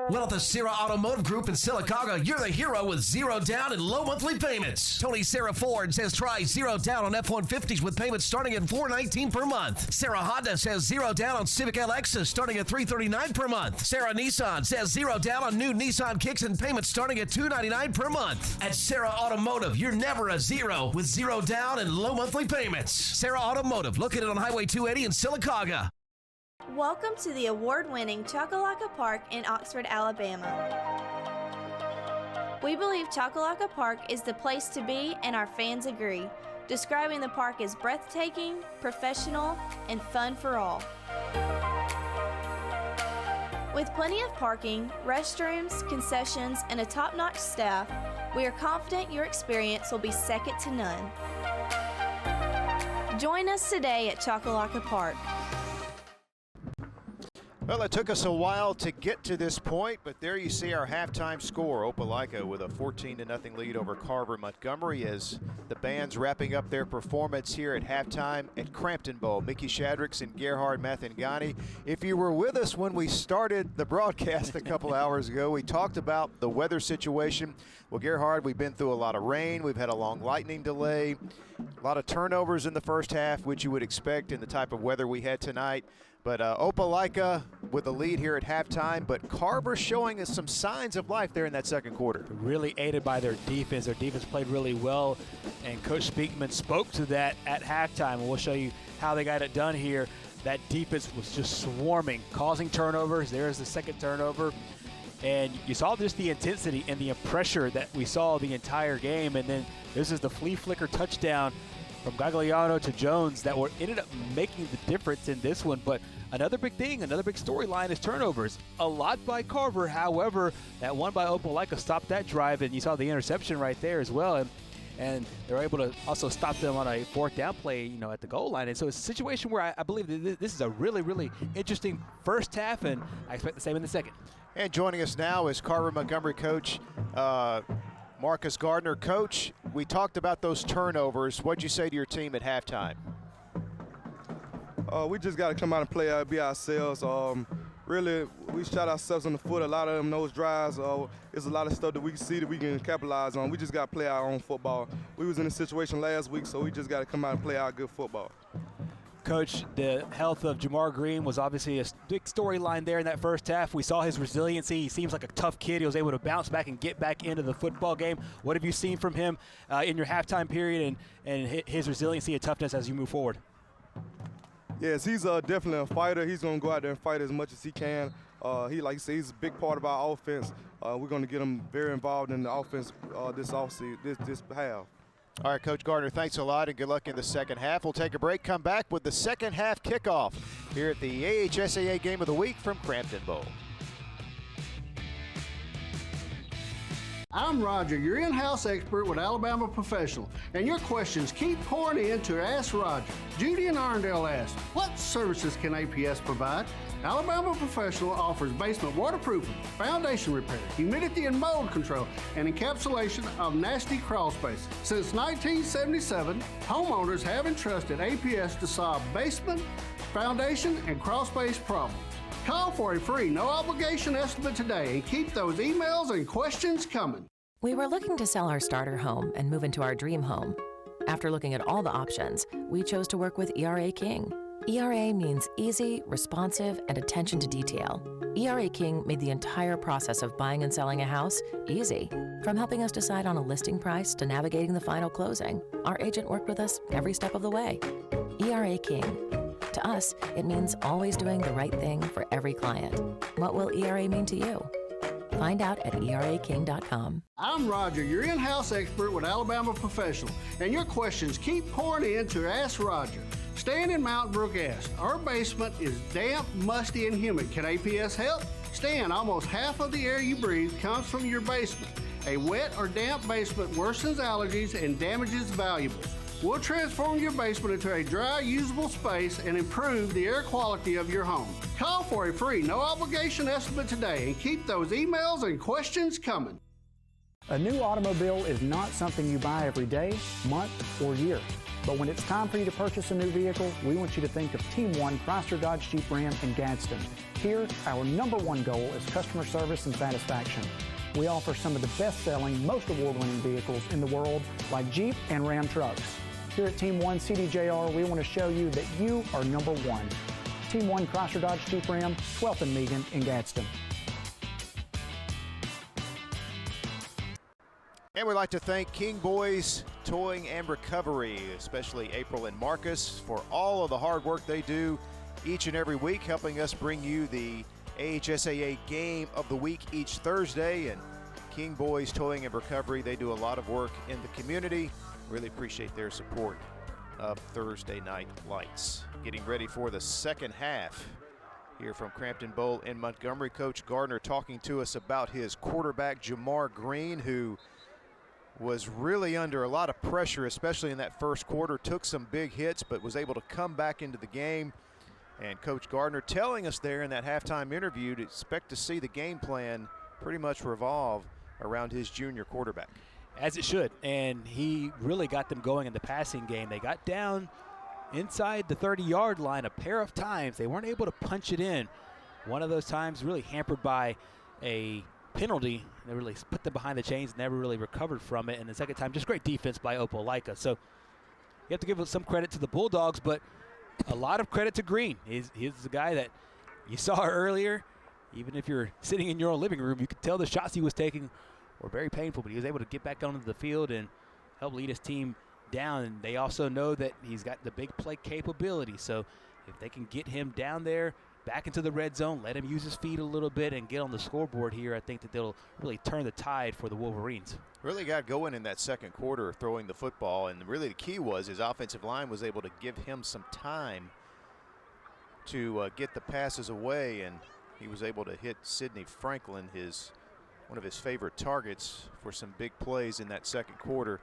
Well, at the Sarah Automotive Group in Sylacauga, you're the hero with 0 down and low monthly payments. Tony Sarah Ford says try 0 down on F-150s with payments starting at $419 per month. Sarah Honda says 0 down on Civic LXs starting at $339 per month. Sarah Nissan says 0 down on new Nissan Kicks and payments starting at $299 per month. At Sarah Automotive, you're never a zero with 0 down and low monthly payments. Sarah Automotive, located on Highway 280 in Sylacauga. Welcome to the award-winning Chocolaca Park in Oxford, Alabama. We believe Chocolaca Park is the place to be, and our fans agree, describing the park as breathtaking, professional, and fun for all. With plenty of parking, restrooms, concessions, and a top-notch staff, we are confident your experience will be second to none. Join us today at Chocolaca Park. Well, it took us a while to get to this point, but there you see our halftime score. Opelika with a 14-0 lead over Carver-Montgomery as the band's wrapping up their performance here at halftime at Crampton Bowl. Mickey Shadracks and Gerhard Mathangani. If you were with us when we started the broadcast a couple hours ago, we talked about the weather situation. Well, Gerhard, we've been through a lot of rain. We've had a long lightning delay, a lot of turnovers in the first half, which you would expect in the type of weather we had tonight. But Opelika with the lead here at halftime, but Carver showing us some signs of life there in that second quarter. Really aided by their defense. Their defense played really well, and Coach Speakman spoke to that at halftime, and we'll show you how they got it done here. That defense was just swarming, causing turnovers. There's the second turnover. And you saw just the intensity and the pressure that we saw the entire game. And then this is the flea flicker touchdown from Gagliano to Jones that ended up making the difference in this one. But another big thing, another big storyline is turnovers. A lot by Carver. However, that one by Opelika stopped that drive, and you saw the interception right there as well. And they're able to also stop them on a fourth down play, at the goal line. And so it's a situation where I believe that this is a really, really interesting first half, and I expect the same in the second. And joining us now is Carver-Montgomery coach Marcus Gardner. Coach, we talked about those turnovers. What'd you say to your team at halftime? We just got to come out and play out, be ourselves. Really, we shot ourselves in the foot. A lot of them, those drives, there's a lot of stuff that we can see that we can capitalize on. We just got to play our own football. We was in a situation last week, so we just got to come out and play our good football. Coach, the health of Jamar Green was obviously a big storyline there in that first half. We saw his resiliency. He seems like a tough kid. He was able to bounce back and get back into the football game. What have you seen from him in your halftime period and his resiliency and toughness as you move forward? Yes, he's definitely a fighter. He's going to go out there and fight as much as he can. He, like you say, he's a big part of our offense. We're going to get him very involved in the offense this offseason, this half. All right, Coach Gardner, thanks a lot, and good luck in the second half. We'll take a break, come back with the second half kickoff here at the AHSAA Game of the Week from Crampton Bowl. I'm Roger, your in-house expert with Alabama Professional, and your questions keep pouring in to Ask Roger. Judy in Arndale asked, what services can APS provide? Alabama Professional offers basement waterproofing, foundation repair, humidity and mold control, and encapsulation of nasty crawl space. Since 1977, homeowners have entrusted APS to solve basement, foundation, and crawl space problems. Call for a free, no-obligation estimate today and keep those emails and questions coming. We were looking to sell our starter home and move into our dream home. After looking at all the options, we chose to work with ERA King. ERA means easy, responsive, and attention to detail. ERA King made the entire process of buying and selling a house easy. From helping us decide on a listing price to navigating the final closing, our agent worked with us every step of the way. ERA King. To us, it means always doing the right thing for every client. What will ERA mean to you? Find out at eraking.com. I'm Roger, your in-house expert with Alabama Professional, and your questions keep pouring in to Ask Roger. Stan in Mountain Brook asked, our basement is damp, musty, and humid. Can APS help? Stan, almost half of the air you breathe comes from your basement. A wet or damp basement worsens allergies and damages valuables. We'll transform your basement into a dry, usable space and improve the air quality of your home. Call for a free, no-obligation estimate today and keep those emails and questions coming. A new automobile is not something you buy every day, month, or year. But when it's time for you to purchase a new vehicle, we want you to think of Team 1 Chrysler Dodge Jeep Ram in Gadsden. Here, our #1 goal is customer service and satisfaction. We offer some of the best-selling, most award-winning vehicles in the world, like Jeep and Ram trucks. Here at Team 1 CDJR, we want to show you that you are #1. Team 1 Chrysler Dodge Jeep Ram, 12th and Megan in Gadsden. And we'd like to thank King Boys Towing and Recovery, especially April and Marcus, for all of the hard work they do each and every week, helping us bring you the AHSAA Game of the Week each Thursday. And King Boys Towing and Recovery, they do a lot of work in the community. Really appreciate their support of Thursday Night Lights. Getting ready for the second half here from Crampton Bowl in Montgomery. Coach Gardner talking to us about his quarterback, Jamar Green, who was really under a lot of pressure, especially in that first quarter, took some big hits, but was able to come back into the game. And Coach Gardner telling us there in that halftime interview to expect to see the game plan pretty much revolve around his junior quarterback. As it should, and he really got them going in the passing game. They got down inside the 30-yard line a pair of times. They weren't able to punch it in. One of those times really hampered by a penalty. They really put them behind the chains, never really recovered from it. And the second time, just great defense by Opelika. So you have to give some credit to the Bulldogs, but a lot of credit to Green. He's the guy that you saw earlier. Even if you're sitting in your own living room, you could tell the shots he was taking were very painful, but he was able to get back onto the field and help lead his team down. And they also know that he's got the big play capability. So if they can get him down there, back into the red zone, let him use his feet a little bit and get on the scoreboard here, I think that they'll really turn the tide for the Wolverines. Really got going in that second quarter throwing the football, and really the key was his offensive line was able to give him some time to get the passes away, and he was able to hit Sidney Franklin, one of his favorite targets, for some big plays in that second quarter.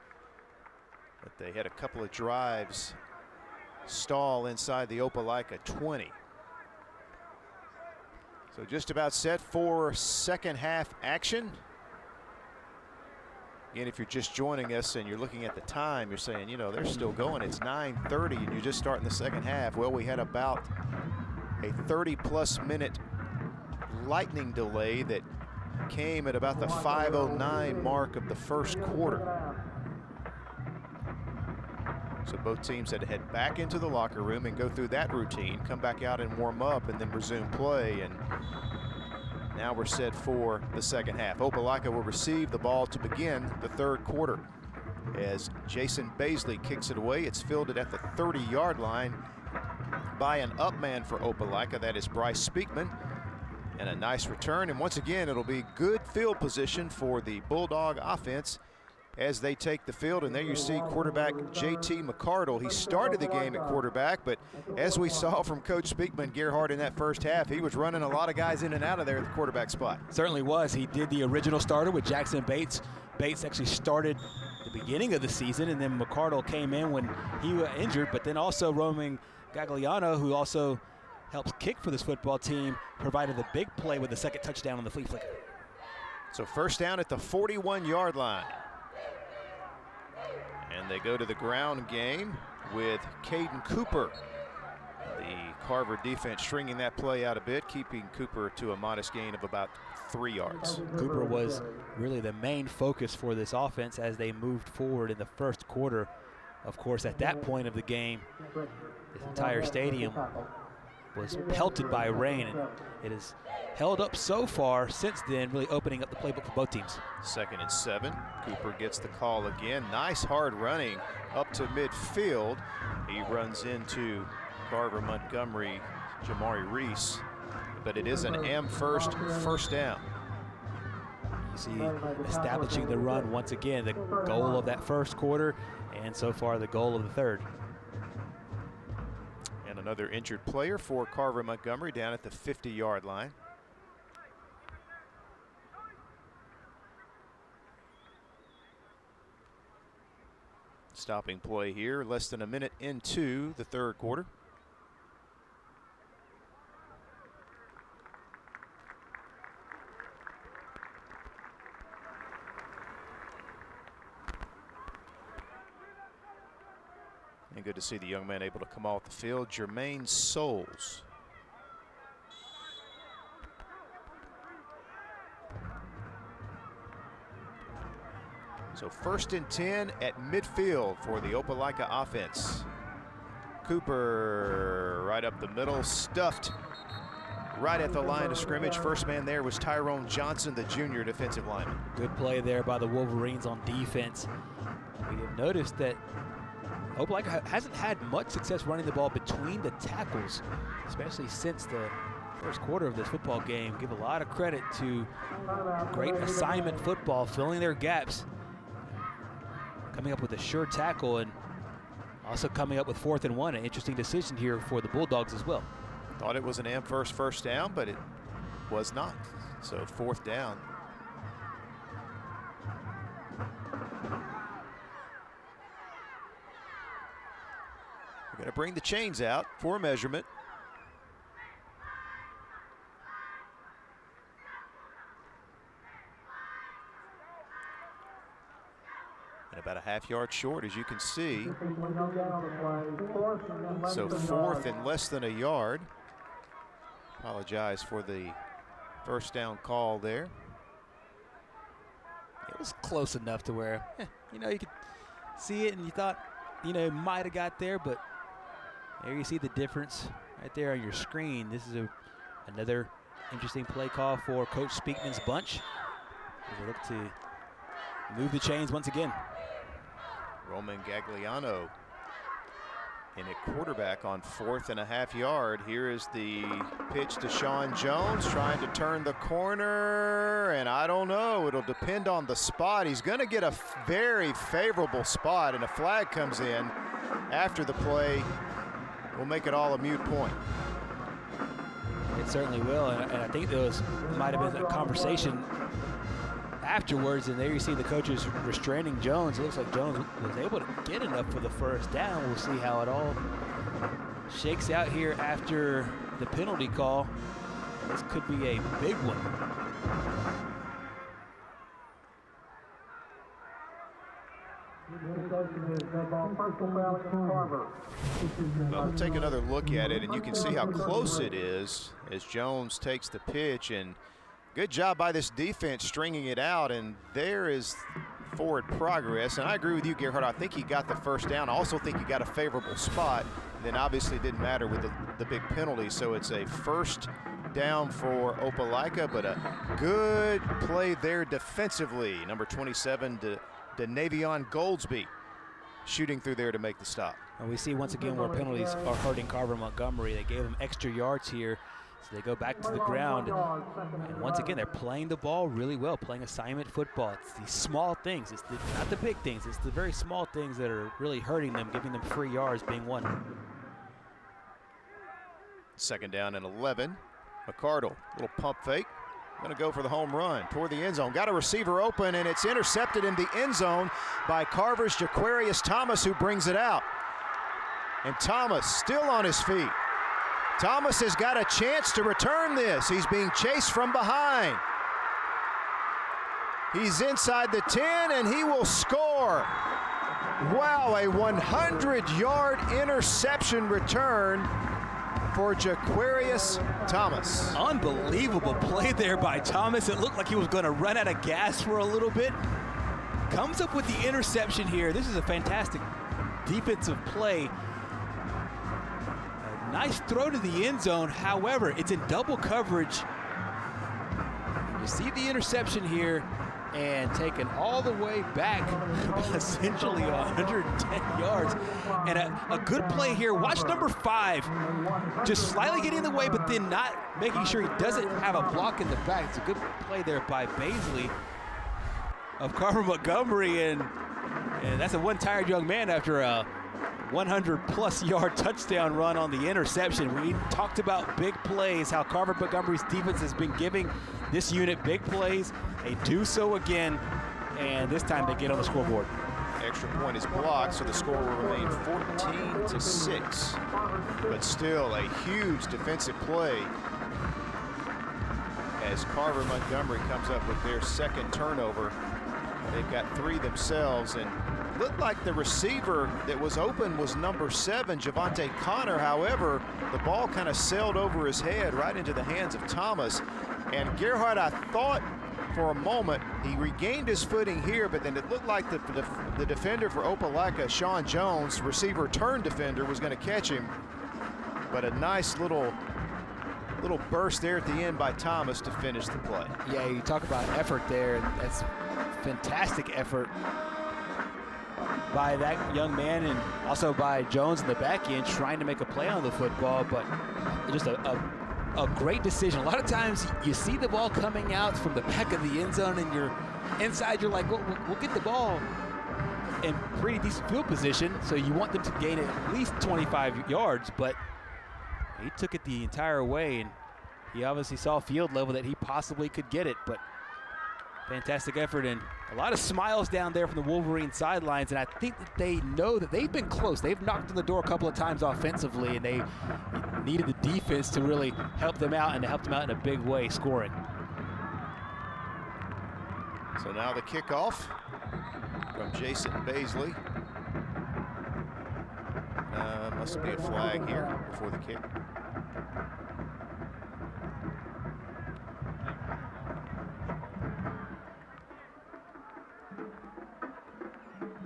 But they had a couple of drives stall inside the Opelika 20. So just about set for second half action. Again, if you're just joining us and you're looking at the time, you're saying, you know, they're still going. It's 9:30 and you're just starting the second half. Well, we had about a 30-plus minute lightning delay that came at about the 5:09 mark of the first quarter. So both teams had to head back into the locker room and go through that routine, come back out and warm up, and then resume play. And now we're set for the second half. Opelika will receive the ball to begin the third quarter as Jason Baisley kicks it away. It's fielded at the 30-yard line by an up man for Opelika. That is Bryce Speakman. And a nice return. And once again, it'll be good field position for the Bulldog offense as they take the field. And there you see quarterback J.T. McCardle. He started the game at quarterback, but as we saw from Coach Speakman, Gerhard, in that first half, he was running a lot of guys in and out of there at the quarterback spot. Certainly was. He did the original starter with Jackson Bates. Bates actually started the beginning of the season, and then McCardle came in when he was injured, but then also Roman Gagliano, who also helps kick for this football team, provided the big play with the second touchdown on the flea flicker. So first down at the 41-yard line. And they go to the ground game with Caden Cooper. The Carver defense stringing that play out a bit, keeping Cooper to a modest gain of about 3 yards. Cooper was really the main focus for this offense as they moved forward in the first quarter. Of course, at that point of the game, this entire stadium was pelted by rain, and it has held up so far since then, really opening up the playbook for both teams. 2nd and 7. Cooper gets the call again. Nice hard running up to midfield. He runs into Carver-Montgomery, Jamari Reese, but it is an first down. You see establishing the run once again, the goal of that first quarter, and so far the goal of the third. And another injured player for Carver-Montgomery down at the 50-yard line. Stopping play here, less than a minute into the third quarter. And good to see the young man able to come off the field. Jermaine Souls. So 1st and 10 at midfield for the Opelika offense. Cooper right up the middle, stuffed right at the line of scrimmage. First man there was Tyrone Johnson, the junior defensive lineman. Good play there by the Wolverines on defense. We have noticed that Opelika hasn't had much success running the ball between the tackles, especially since the first quarter of this football game. Give a lot of credit to great assignment football, filling their gaps, coming up with a sure tackle, and also coming up with 4th and 1. An interesting decision here for the Bulldogs as well. Thought it was an Amherst first down, but it was not. So 4th down. We're going to bring the chains out for a measurement. And about a half-yard short, as you can see. So 4th and less than a yard. Apologize for the first down call there. It was close enough to where, you know, you could see it and you thought, you know, might have got there, but there you see the difference right there on your screen. This is another interesting play call for Coach Speakman's bunch. They look to move the chains once again. Roman Gagliano in at quarterback on 4th and a half yard. Here is the pitch to Sean Jones, trying to turn the corner, and I don't know, it'll depend on the spot. He's going to get a very favorable spot, and a flag comes in after the play. We'll make it all a moot point. It certainly will, and I think there might have been a conversation afterwards, and there you see the coaches restraining Jones. It looks like Jones was able to get enough for the first down. We'll see how it all shakes out here after the penalty call. This could be a big one. Well, we'll take another look at it, and you can see how close it is as Jones takes the pitch, and good job by this defense stringing it out, and there is forward progress. And I agree with you, Gerhard. I think he got the first down. I also think he got a favorable spot. And then obviously it didn't matter with the big penalty, so it's a first down for Opelika, but a good play there defensively. Number 27, Denavion Goldsby, shooting through there to make the stop. And we see once again where penalties are hurting Carver-Montgomery. They gave them extra yards here, so they go back to the ground. And once again, they're playing the ball really well, playing assignment football. It's these small things. It's not the big things. It's the very small things that are really hurting them, giving them free yards being one. 2nd down and 11. McCardle, little pump fake. Going to go for the home run toward the end zone. Got a receiver open, and it's intercepted in the end zone by Carver's Jaquarius Thomas, who brings it out. And Thomas still on his feet. Thomas has got a chance to return this. He's being chased from behind. He's inside the 10, and he will score. Wow, a 100-yard interception return for Jaquarius Thomas. Unbelievable play there by Thomas. It looked like he was going to run out of gas for a little bit. Comes up with the interception here. This is a fantastic defensive play. A nice throw to the end zone. However, it's in double coverage. You see the interception here, and taken all the way back, essentially 110 yards. And a good play here. Watch number 5, just slightly getting in the way, but then not making sure he doesn't have a block in the back. It's a good play there by Baisley of Carver-Montgomery, and that's a one-tired young man after a 100-plus yard touchdown run on the interception. We talked about big plays, how Carver-Montgomery's defense has been giving this unit big plays. They do so again, and this time they get on the scoreboard. Extra point is blocked, so the score will remain 14-6. But still a huge defensive play as Carver-Montgomery comes up with their second turnover. They've got 3 themselves, and looked like the receiver that was open was number 7, Javante Connor. However, the ball kind of sailed over his head right into the hands of Thomas. And Gerhardt, I thought for a moment he regained his footing here, but then it looked like the defender for Opelika, Sean Jones, receiver turned defender, was going to catch him. But a nice little burst there at the end by Thomas to finish the play. Yeah, you talk about effort there. That's fantastic effort by that young man, and also by Jones in the back end trying to make a play on the football, but just a great decision. A lot of times you see the ball coming out from the back of the end zone and you're inside, you're like, we'll get the ball in pretty decent field position, so you want them to gain at least 25 yards, but he took it the entire way, and he obviously saw field level that he possibly could get it, but fantastic effort and a lot of smiles down there from the Wolverine sidelines, and I think that they know that they've been close. They've knocked on the door a couple of times offensively, and they needed the defense to really help them out, and to help them out in a big way, scoring. So now the kickoff from Jason Baisley. Must be a flag here before the kick.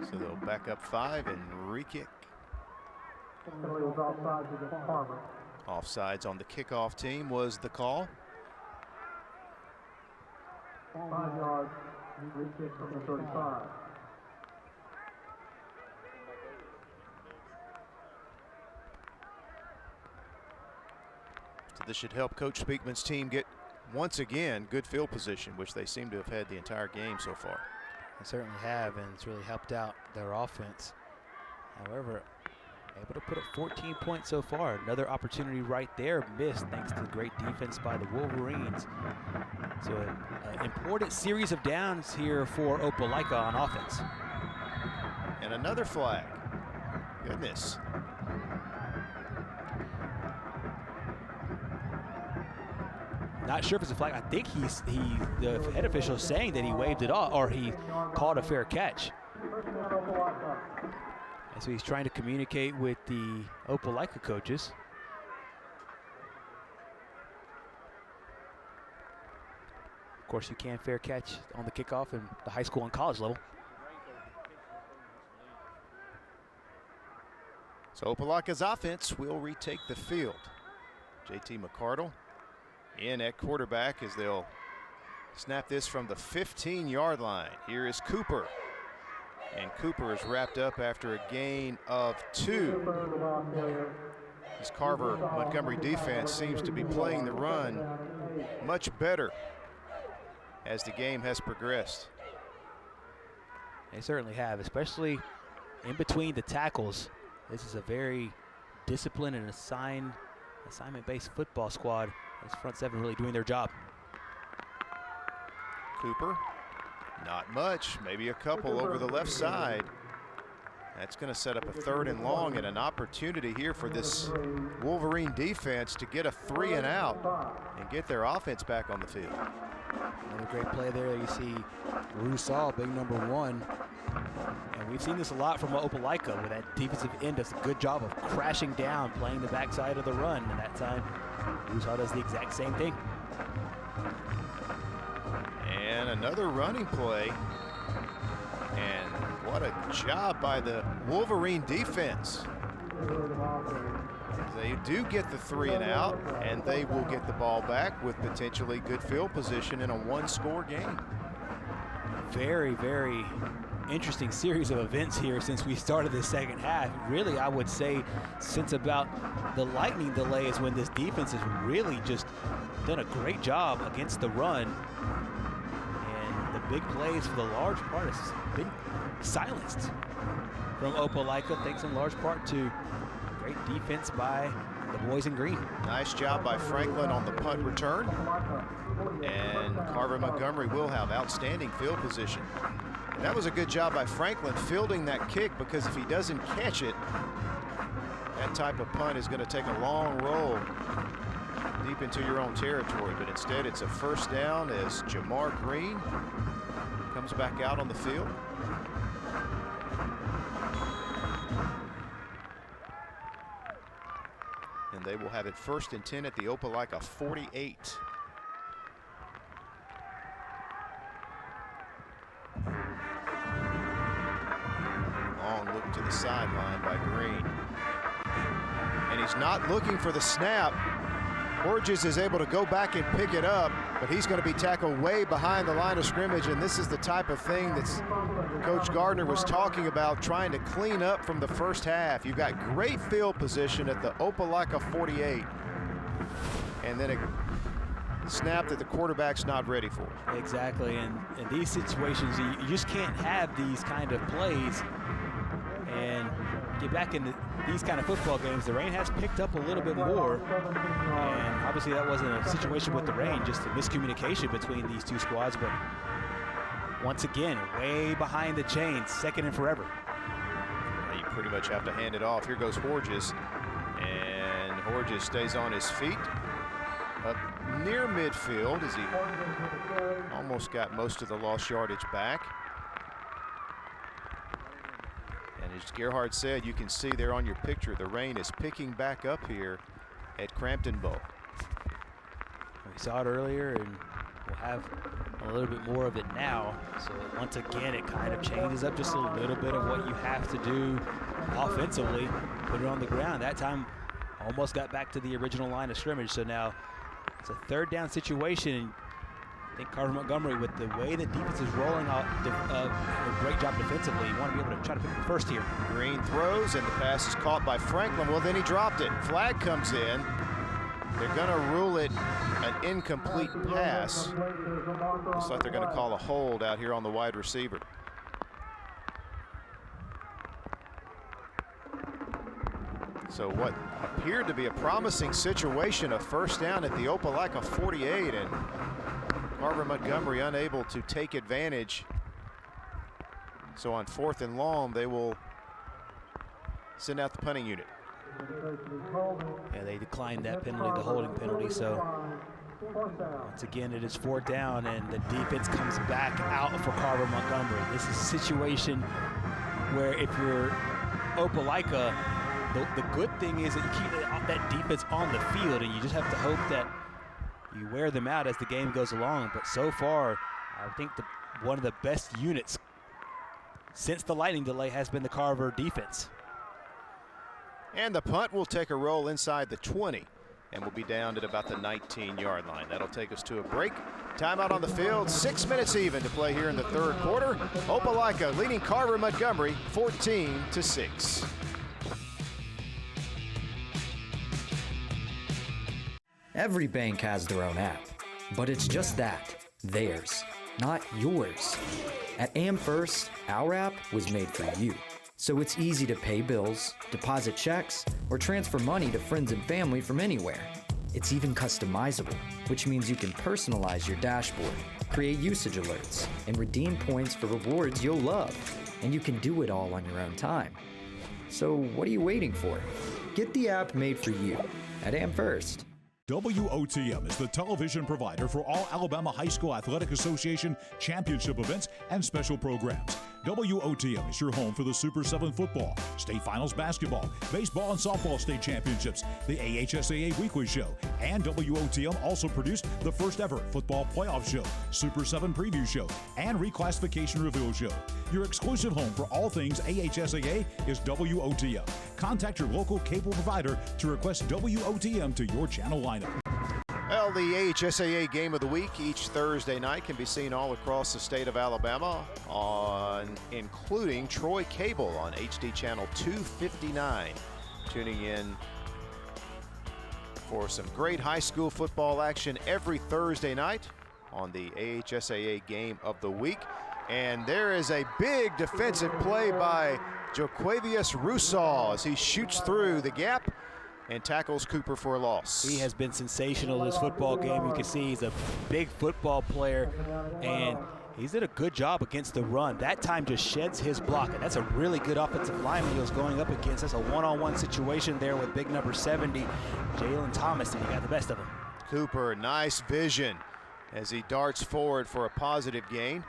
So they'll back up 5 and re-kick. Offsides on the kickoff team was the call. 5 yards, re-kick from the 35. So this should help Coach Speakman's team get, once again, good field position, which they seem to have had the entire game so far. They certainly have, and it's really helped out their offense. However, able to put up 14 points so far. Another opportunity right there missed thanks to the great defense by the Wolverines. So an important series of downs here for Opelika on offense. And another flag. Goodness. Not sure if it's a flag. I think the head official is saying that he waved it off, or he called a fair catch. And so he's trying to communicate with the Opelika coaches. Of course, you can fair catch on the kickoff in the high school and college level. So Opelika's offense will retake the field. JT McCardle in at quarterback as they'll snap this from the 15-yard line. Here is Cooper. And Cooper is wrapped up after a gain of 2. This Carver-Montgomery defense seems to be playing the run much better as the game has progressed. They certainly have, especially in between the tackles. This is a very disciplined and assignment-based football squad. This front seven really doing their job. Cooper, not much, maybe a couple over the left side. That's going to set up a 3rd and long, and an opportunity here for this Wolverine defense to get a 3 and out and get their offense back on the field. Another great play there. You see Rousseau, big number 1. And we've seen this a lot from Opelika, where that defensive end does a good job of crashing down, playing the backside of the run. And that time, Rousseau does the exact same thing. And another running play. And what a job by the Wolverine defense. They do get the 3 and out, and they will get the ball back with potentially good field position in a 1-score game. Very, very interesting series of events here since we started the second half. Really, I would say since about the lightning delay is when this defense has really just done a great job against the run. And the big plays for the large part has been silenced from Opelika, thanks in large part to great defense by the boys in green. Nice job by Franklin on the punt return. And Carver-Montgomery will have outstanding field position. And that was a good job by Franklin fielding that kick, because if he doesn't catch it, that type of punt is going to take a long roll deep into your own territory. But instead, it's a 1st down as Jamar Green comes back out on the field. And they will have it 1st and 10 at the Opelika 48. Long look to the sideline by Green. And he's not looking for the snap. Borges is able to go back and pick it up, but he's going to be tackled way behind the line of scrimmage, and this is the type of thing that's Coach Gardner was talking about, trying to clean up from the first half. You've got great field position at the Opelika 48, and then a snap that the quarterback's not ready for. Exactly, and in these situations, you just can't have these kind of plays and get back into these kind of football games. The rain has picked up a little bit more, and obviously that wasn't a situation with the rain, just a miscommunication between these two squads, but once again, way behind the chains, 2nd and forever. You pretty much have to hand it off. Here goes Borges, and Borges stays on his feet up near midfield as he almost got most of the lost yardage back. And as Gerhard said, you can see there on your picture, the rain is picking back up here at Crampton Bowl. We saw it earlier, and we'll have a little bit more of it now. So once again, it kind of changes up just a little bit of what you have to do offensively. Put it on the ground. That time almost got back to the original line of scrimmage. So now it's a 3rd down situation. I think Carver-Montgomery, with the way the defense is rolling out, a great job defensively. You want to be able to try to pick up first here. Green throws, and the pass is caught by Franklin. Well, then he dropped it. Flag comes in. They're going to rule it an incomplete pass. Looks like they're going to call a hold out here on the wide receiver. So what appeared to be a promising situation, a 1st down at the Opelika 48, and Carver-Montgomery unable to take advantage. So on 4th and long, they will send out the punting unit. Yeah, they declined that penalty, the holding penalty. So once again, it is 4th down, and the defense comes back out for Carver-Montgomery. This is a situation where if you're Opelika, the good thing is that you keep that defense on the field, and you just have to hope that you wear them out as the game goes along. But so far, I think one of the best units since the Lightning delay has been the Carver defense. And the punt will take a roll inside the 20 and will be down at about the 19-yard line. That'll take us to a break. Timeout on the field, 6 minutes even to play here in the 3rd quarter. Opelika leading Carver-Montgomery 14-6. Every bank has their own app, but it's just that, theirs, not yours. At AmFirst, our app was made for you. So it's easy to pay bills, deposit checks, or transfer money to friends and family from anywhere. It's even customizable, which means you can personalize your dashboard, create usage alerts, and redeem points for rewards you'll love. And you can do it all on your own time. So what are you waiting for? Get the app made for you at AmFirst. WOTM is the television provider for all Alabama High School Athletic Association championship events and special programs. WOTM is your home for the Super 7 football, state finals basketball, baseball and softball state championships, the AHSAA weekly show, and WOTM also produced the first ever football playoff show, Super 7 preview show, and reclassification reveal show. Your exclusive home for all things AHSAA is WOTM. Contact your local cable provider to request WOTM to your channel lineup. Well, the AHSAA Game of the Week each Thursday night can be seen all across the state of Alabama, including Troy Cable on HD Channel 259. Tuning in for some great high school football action every Thursday night on the AHSAA Game of the Week. And there is a big defensive play by Joquavius Rusaw as he shoots through the gap and tackles Cooper for a loss. He has been sensational this football game. You can see he's a big football player, and he's did a good job against the run. That time just sheds his block, and that's a really good offensive lineman he was going up against. That's a one-on-one situation there with big number 70, Jalen Thomas, and he got the best of him. Cooper, nice vision as he darts forward for a positive gain.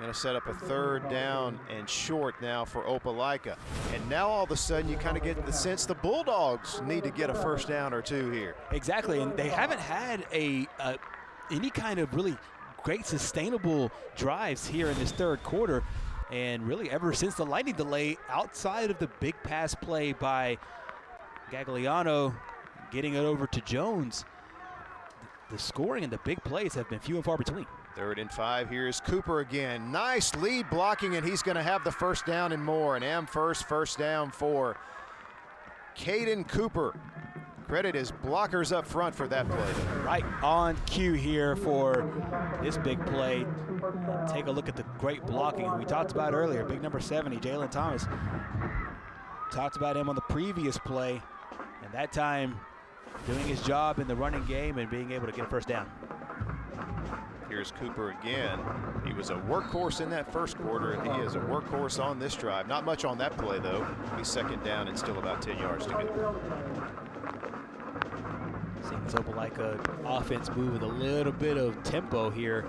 Going to set up a third down and short now for Opelika. And now all of a sudden you kind of get the sense the Bulldogs need to get a first down or two here. Exactly, and they haven't had any kind of really great sustainable drives here in this third quarter. And really ever since the lightning delay, outside of the big pass play by Gagliano getting it over to Jones, the scoring and the big plays have been few and far between. 3rd and 5. Here's Cooper again. Nice lead blocking, and he's going to have the first down and more. An first down for Caden Cooper. Credit his blockers up front for that play. Right on cue here for this big play. And take a look at the great blocking we talked about earlier. Big number 70, Jalen Thomas. Talked about him on the previous play, and that time doing his job in the running game and being able to get a first down. Here's Cooper again. He was a workhorse in that first quarter, and he is a workhorse on this drive. Not much on that play, though. He's 2nd down and still about 10 yards to go. Seeing this Opelika offense move with a little bit of tempo here.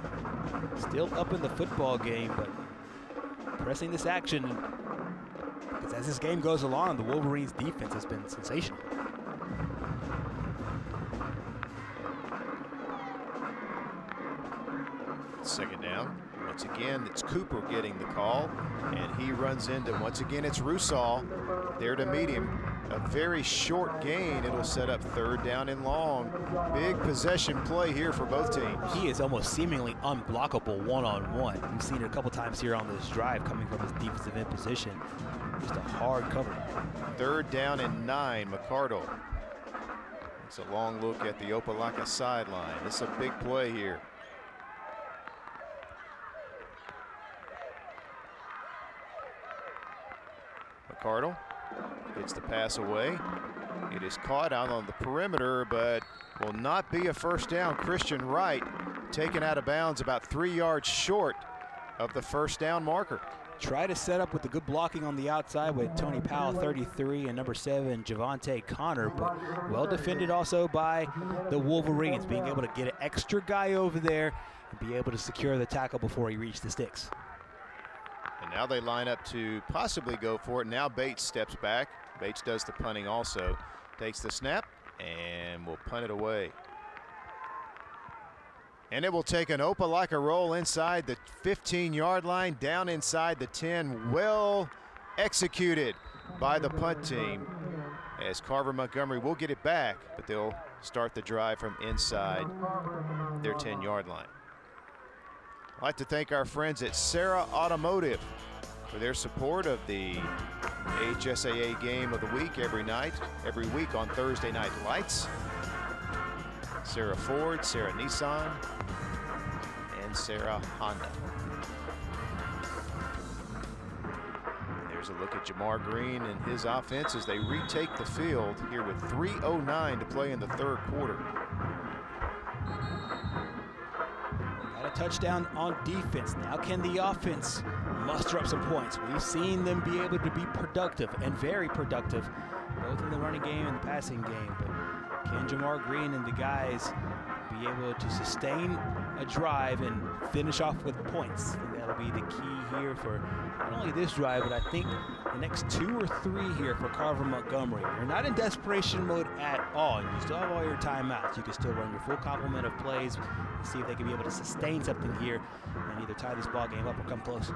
Still up in the football game, but pressing this action. Because as this game goes along, the Wolverines' defense has been sensational. Second down. Once again, it's Cooper getting the call, and he runs into, once again, it's Rusal there to meet him. A very short gain. It'll set up 3rd down and long. Big possession play here for both teams. He is almost seemingly unblockable one-on-one. We've seen it a couple times here on this drive coming from his defensive end position. Just a hard cover. 3rd down and 9, McCardle. It's a long look at the Opelika sideline. This is a big play here. McCardle gets the pass away. It is caught out on the perimeter, but will not be a first down. Christian Wright taken out of bounds about 3 yards short of the first down marker. Try to set up with the good blocking on the outside with Tony Powell, 33, and number 7, Javante Connor, but well defended also by the Wolverines, being able to get an extra guy over there and be able to secure the tackle before he reached the sticks. And now they line up to possibly go for it. Now Bates steps back. Bates does the punting also. Takes the snap and will punt it away. And it will take an Opelika roll inside the 15-yard line, down inside the 10. Well executed by the punt team, as Carver-Montgomery will get it back, but they'll start the drive from inside their 10-yard line. I'd like to thank our friends at AHSAA Automotive for their support of the AHSAA game of the week every week on Thursday Night Lights. Sarah Ford, Sarah Nissan, and Sarah Honda. And there's a look at Jamar Green and his offense as they retake the field here with 3:09 to play in the third quarter. Got a touchdown on defense. Now can the offense muster up some points? We've seen them be able to be productive and very productive, both in the running game and the passing game. But can Jamar Green and the guys be able to sustain a drive and finish off with points? I think that'll be the key here for not only this drive, but I think the next 2 or 3 here for Carver-Montgomery. You're not in desperation mode at all. You still have all your timeouts. You can still run your full complement of plays and see if they can be able to sustain something here and either tie this ball game up or come close.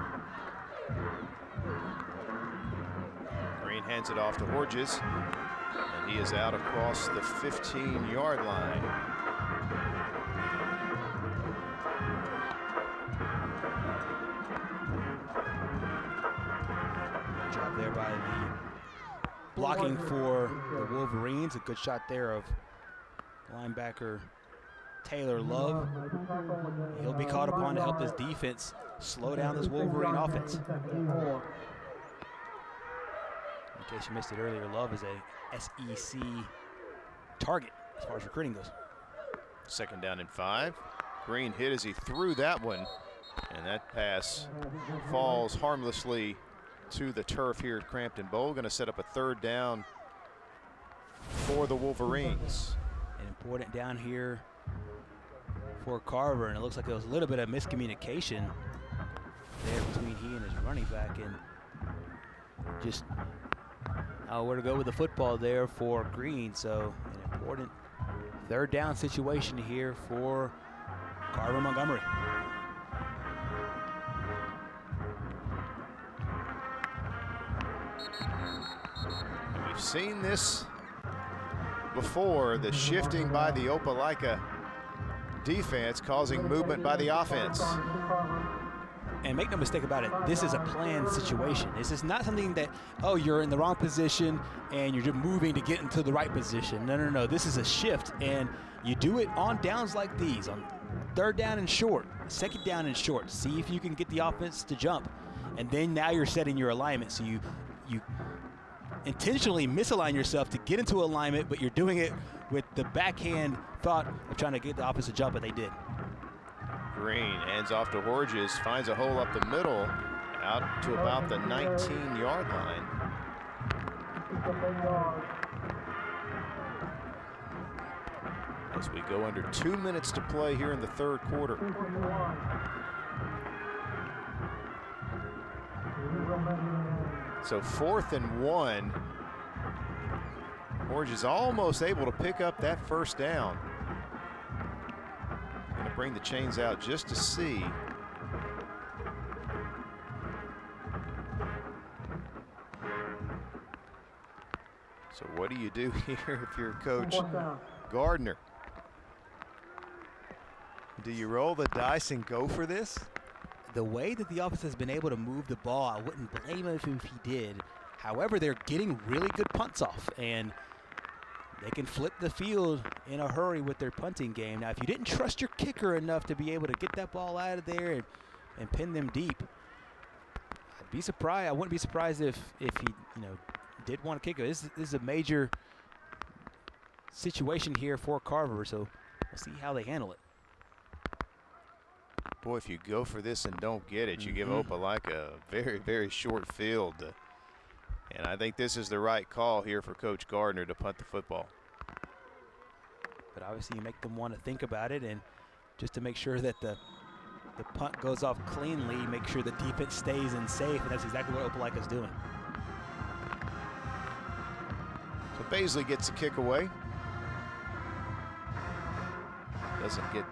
Green hands it off to Horges, and he is out across the 15-yard line. Good job there by the blocking for the Wolverines. A good shot there of linebacker Taylor Love. He'll be called upon to help this defense slow down this Wolverine offense. In case you missed it earlier, Love is a SEC target as far as recruiting goes. 2nd down and 5. Green hit as he threw that one, and that pass falls harmlessly to the turf here at Crampton Bowl. Going to set up a 3rd down for the Wolverines. An important down here for Carver, and it looks like there was a little bit of miscommunication there between he and his running back, and just where to go with the football there for Green. So an important third down situation here for Carver-Montgomery. We've seen this before, the shifting by the Opelika defense causing movement by the offense. And make no mistake about it, this is a planned situation. This is not something that, oh, you're in the wrong position and you're just moving to get into the right position. No, no, no. This is a shift, and you do it on downs like these, on third down and short, second down and short. See if you can get the offense to jump. And then now you're setting your alignment. So you intentionally misalign yourself to get into alignment, but you're doing it with the backhand thought of trying to get the offense to jump, and they did. Green hands off to Horges, finds a hole up the middle, out to about the 19-yard line. As we go under 2 minutes to play here in the third quarter. So 4th and 1. Horges almost able to pick up that first down. Gonna bring the chains out just to see. So what do you do here if you're Coach Gardner? Do you roll the dice and go for this? The way that the offense has been able to move the ball, I wouldn't blame him if he did. However, they're getting really good punts off, and they can flip the field in a hurry with their punting game. Now, if you didn't trust your kicker enough to be able to get that ball out of there and pin them deep, I'd be surprised. I wouldn't be surprised if he, did want to kick it. This is a major situation here for Carver, so we'll see how they handle it. Boy, if you go for this and don't get it, you give Opelika a very, very short field. And I think this is the right call here for Coach Gardner to punt the football. But obviously you make them want to think about it, and just to make sure that the punt goes off cleanly, make sure the defense stays in safe, and that's exactly what Opelika's doing. So Baisley gets a kick away. Doesn't get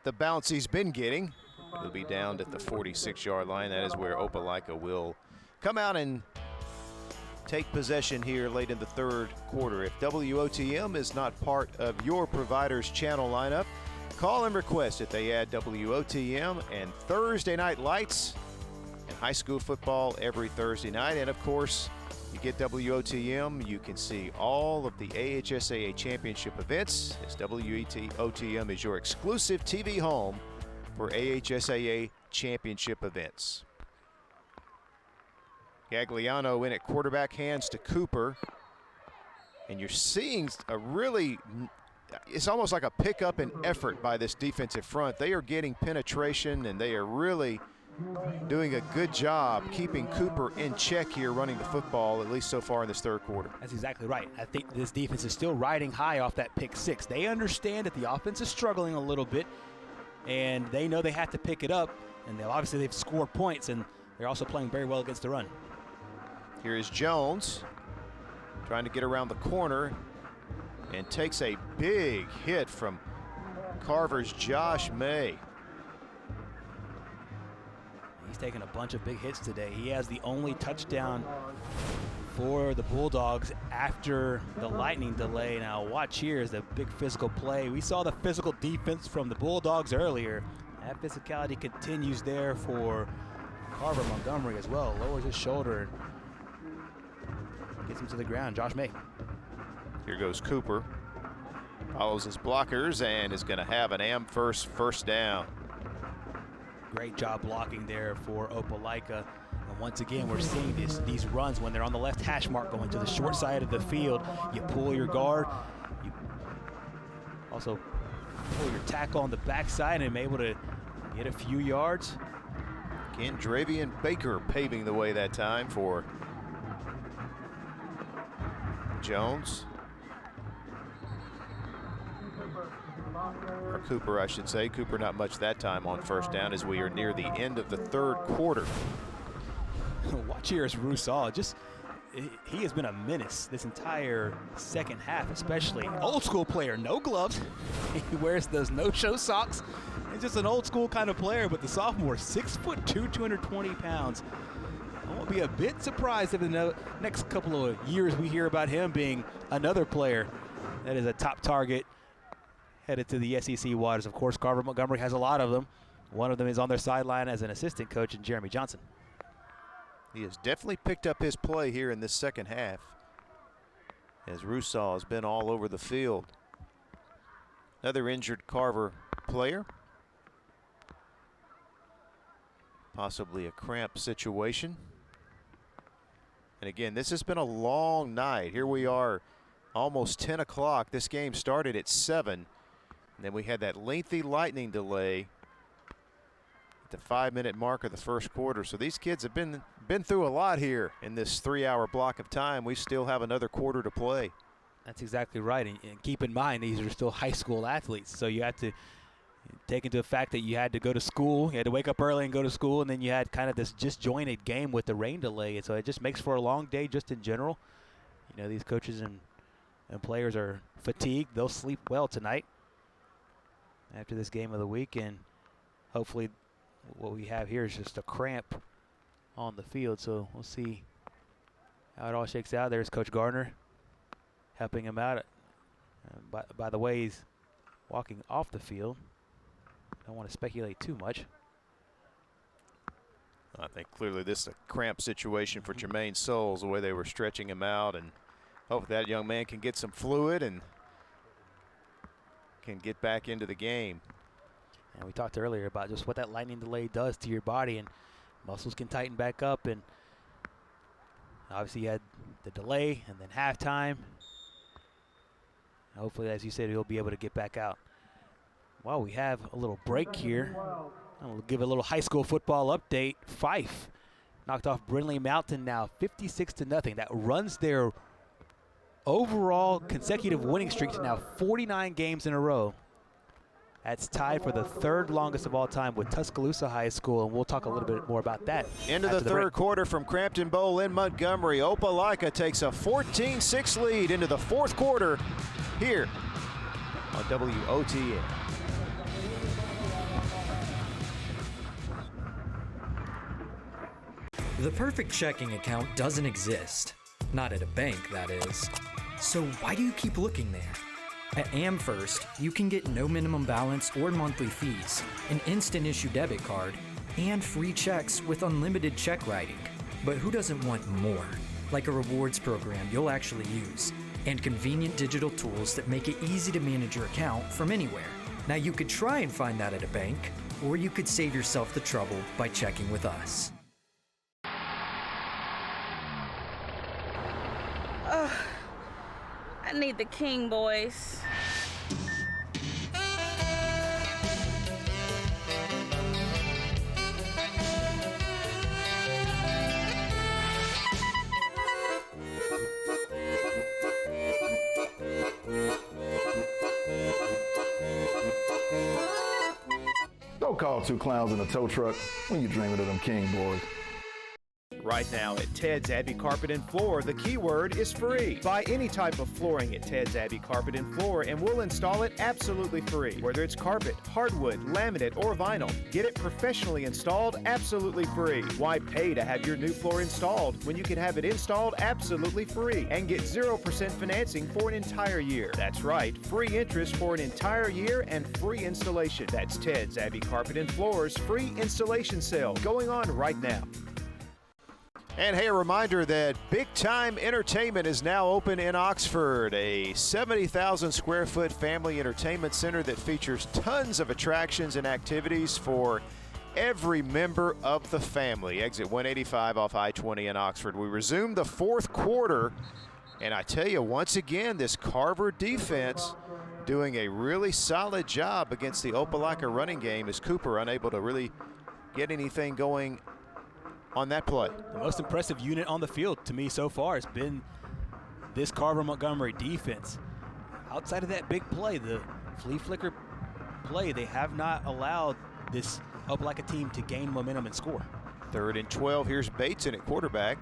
the bounce he's been getting. He'll be down at the 46-yard line. That is where Opelika will come out and take possession here late in the third quarter. If WOTM is not part of your provider's channel lineup, call and request that they add WOTM and Thursday Night Lights and high school football every Thursday night. And of course, you get WOTM, you can see all of the AHSAA championship events, as WOTM is your exclusive TV home for AHSAA championship events. Gagliano in at quarterback, hands to Cooper. And you're seeing a really, it's almost like a pickup in effort by this defensive front. They are getting penetration, and they are really doing a good job keeping Cooper in check here running the football, at least so far in this third quarter. That's exactly right. I think this defense is still riding high off that pick six. They understand that the offense is struggling a little bit, and they know they have to pick it up, and obviously they've scored points, and they're also playing very well against the run. Here is Jones trying to get around the corner and takes a big hit from Carver's Josh May. He's taken a bunch of big hits today. He has the only touchdown for the Bulldogs after the lightning delay. Now watch here is the big physical play. We saw the physical defense from the Bulldogs earlier. That physicality continues there for Carver-Montgomery as well. Lowers his shoulder and gets him to the ground. Josh May. Here goes Cooper. Follows his blockers and is going to have an Amherst first down. Great job blocking there for Opelika. And once again, we're seeing these runs when they're on the left hash mark going to the short side of the field. You pull your guard. You also pull your tackle on the backside and able to get a few yards. Again, Dravian Baker paving the way that time for Jones. Or Cooper, I should say. Cooper not much that time on first down as we are near the end of the third quarter. Watch here as Roussel. He has been a menace this entire second half, especially. Old school player, no gloves. He wears those no-show socks. He's just an old school kind of player, but the sophomore, 6'2", 220 pounds. I won't be a bit surprised if in the next couple of years we hear about him being another player that is a top target headed to the SEC waters. Of course, Carver-Montgomery has a lot of them. One of them is on their sideline as an assistant coach in Jeremy Johnson. He has definitely picked up his play here in this second half, as Roussel has been all over the field. Another injured Carver player. Possibly a cramp situation. And again, this has been a long night. Here we are, almost 10 o'clock. This game started at 7. And then we had that lengthy lightning delay at the 5-minute mark of the first quarter. So these kids have been through a lot here in this 3-hour block of time. We still have another quarter to play. That's exactly right. And keep in mind, these are still high school athletes. So you have to take into the fact that you had to go to school. You had to wake up early and go to school. And then you had kind of this disjointed game with the rain delay. And so it just makes for a long day just in general. You know, these coaches and players are fatigued. They'll sleep well tonight after this game of the week. And hopefully what we have here is just a cramp on the field. So we'll see how it all shakes out. There's Coach Gardner helping him out. By the way, he's walking off the field. Don't want to speculate too much. I think clearly this is a cramp situation for Jermaine Souls, the way they were stretching him out, and hope that young man can get some fluid and can get back into the game. And we talked earlier about just what that lightning delay does to your body, and muscles can tighten back up. And obviously you had the delay and then halftime. Hopefully, as you said, he'll be able to get back out. Well, we have a little break here. I'll give a little high school football update. Fife knocked off Brindley Mountain now 56-0. That runs their overall consecutive winning streak to now 49 games in a row. That's tied for the third longest of all time with Tuscaloosa High School, and we'll talk a little bit more about that. Into the third quarter from Crampton Bowl in Montgomery. Opelika takes a 14-6 lead into the fourth quarter here on WOTN. The perfect checking account doesn't exist. Not at a bank, that is. So why do you keep looking there? At AmFirst, you can get no minimum balance or monthly fees, an instant issue debit card, and free checks with unlimited check writing. But who doesn't want more? Like a rewards program you'll actually use, and convenient digital tools that make it easy to manage your account from anywhere. Now you could try and find that at a bank, or you could save yourself the trouble by checking with us. I need the King boys. Don't call two clowns in a tow truck when you're dreaming of them King boys. Right now at Ted's Abbey Carpet and Floor, the keyword is free. Buy any type of flooring at Ted's Abbey Carpet and Floor and we'll install it absolutely free. Whether it's carpet, hardwood, laminate, or vinyl, get it professionally installed absolutely free. Why pay to have your new floor installed when you can have it installed absolutely free and get 0% financing for an entire year? That's right, free interest for an entire year and free installation. That's Ted's Abbey Carpet and Floor's free installation sale going on right now. And hey, a reminder that Big Time Entertainment is now open in Oxford, a 70,000 square foot family entertainment center that features tons of attractions and activities for every member of the family. Exit 185 off I-20 in Oxford. We resume the fourth quarter, and I tell you, once again, this Carver defense doing a really solid job against the Opelika running game as Cooper unable to really get anything going on that play. The most impressive unit on the field to me so far has been this Carver-Montgomery defense. Outside of that big play, the flea flicker play, they have not allowed this Opelika team to gain momentum and score. 3rd and 12. Here's Bateson at quarterback.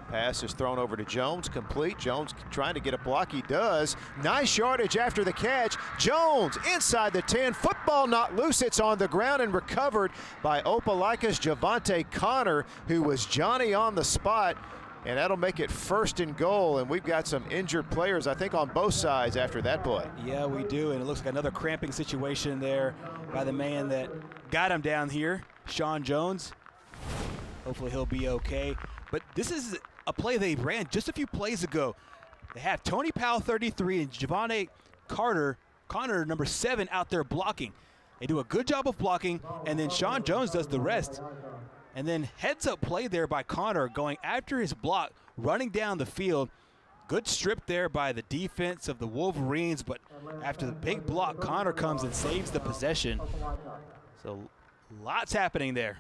Pass is thrown over to Jones, complete. Jones trying to get a block. He does. Nice yardage after the catch. Jones inside the 10. Football not loose. It's on the ground and recovered by Opelika's Javante Connor, who was Johnny on the spot. And that'll make it 1st and goal. And we've got some injured players, I think, on both sides after that play. Yeah, we do. And it looks like another cramping situation there by the man that got him down here, Sean Jones. Hopefully he'll be okay. But this is a play they ran just a few plays ago. They have Tony Powell, 33, and Javante Connor, number 7, out there blocking. They do a good job of blocking, and then Sean Jones does the rest. And then heads-up play there by Connor, going after his block, running down the field. Good strip there by the defense of the Wolverines, but after the big block, Connor comes and saves the possession. So lots happening there.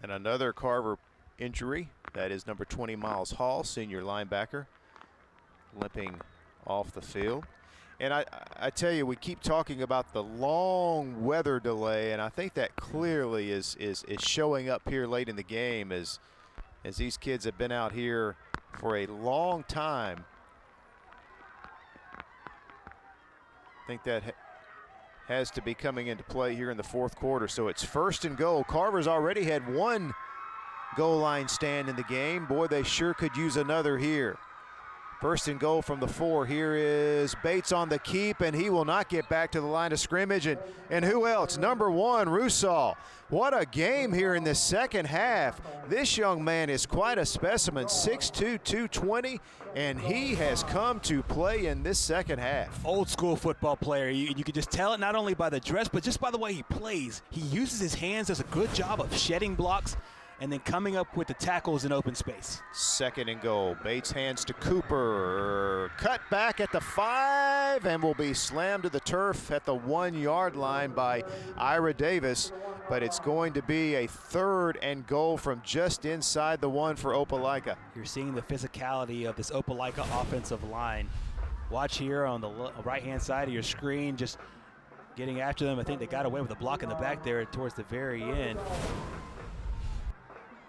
And another Carver injury. That is number 20, Miles Hall, senior linebacker, limping off the field. And I tell you, we keep talking about the long weather delay, and I think that clearly is showing up here late in the game as these kids have been out here for a long time. I think that has to be coming into play here in the 4th quarter. So it's 1st and goal. Carver's already had 1 goal line stand in the game. Boy, they sure could use another here. 1st and goal from the 4. Here is Bates on the keep, and he will not get back to the line of scrimmage. And who else? Number 1, Rusall. What a game here in the 2nd half. This young man is quite a specimen, 6'2", 220, and he has come to play in this 2nd half. Old school football player. You can just tell it not only by the dress, but just by the way he plays. He uses his hands, does a good job of shedding blocks, and then coming up with the tackles in open space. 2nd and goal. Bates hands to Cooper. Cut back at the 5 and will be slammed to the turf at the 1-yard line by Ira Davis. But it's going to be a 3rd and goal from just inside the 1 for Opelika. You're seeing the physicality of this Opelika offensive line. Watch here on the right-hand side of your screen, just getting after them. I think they got away with a block in the back there towards the very end.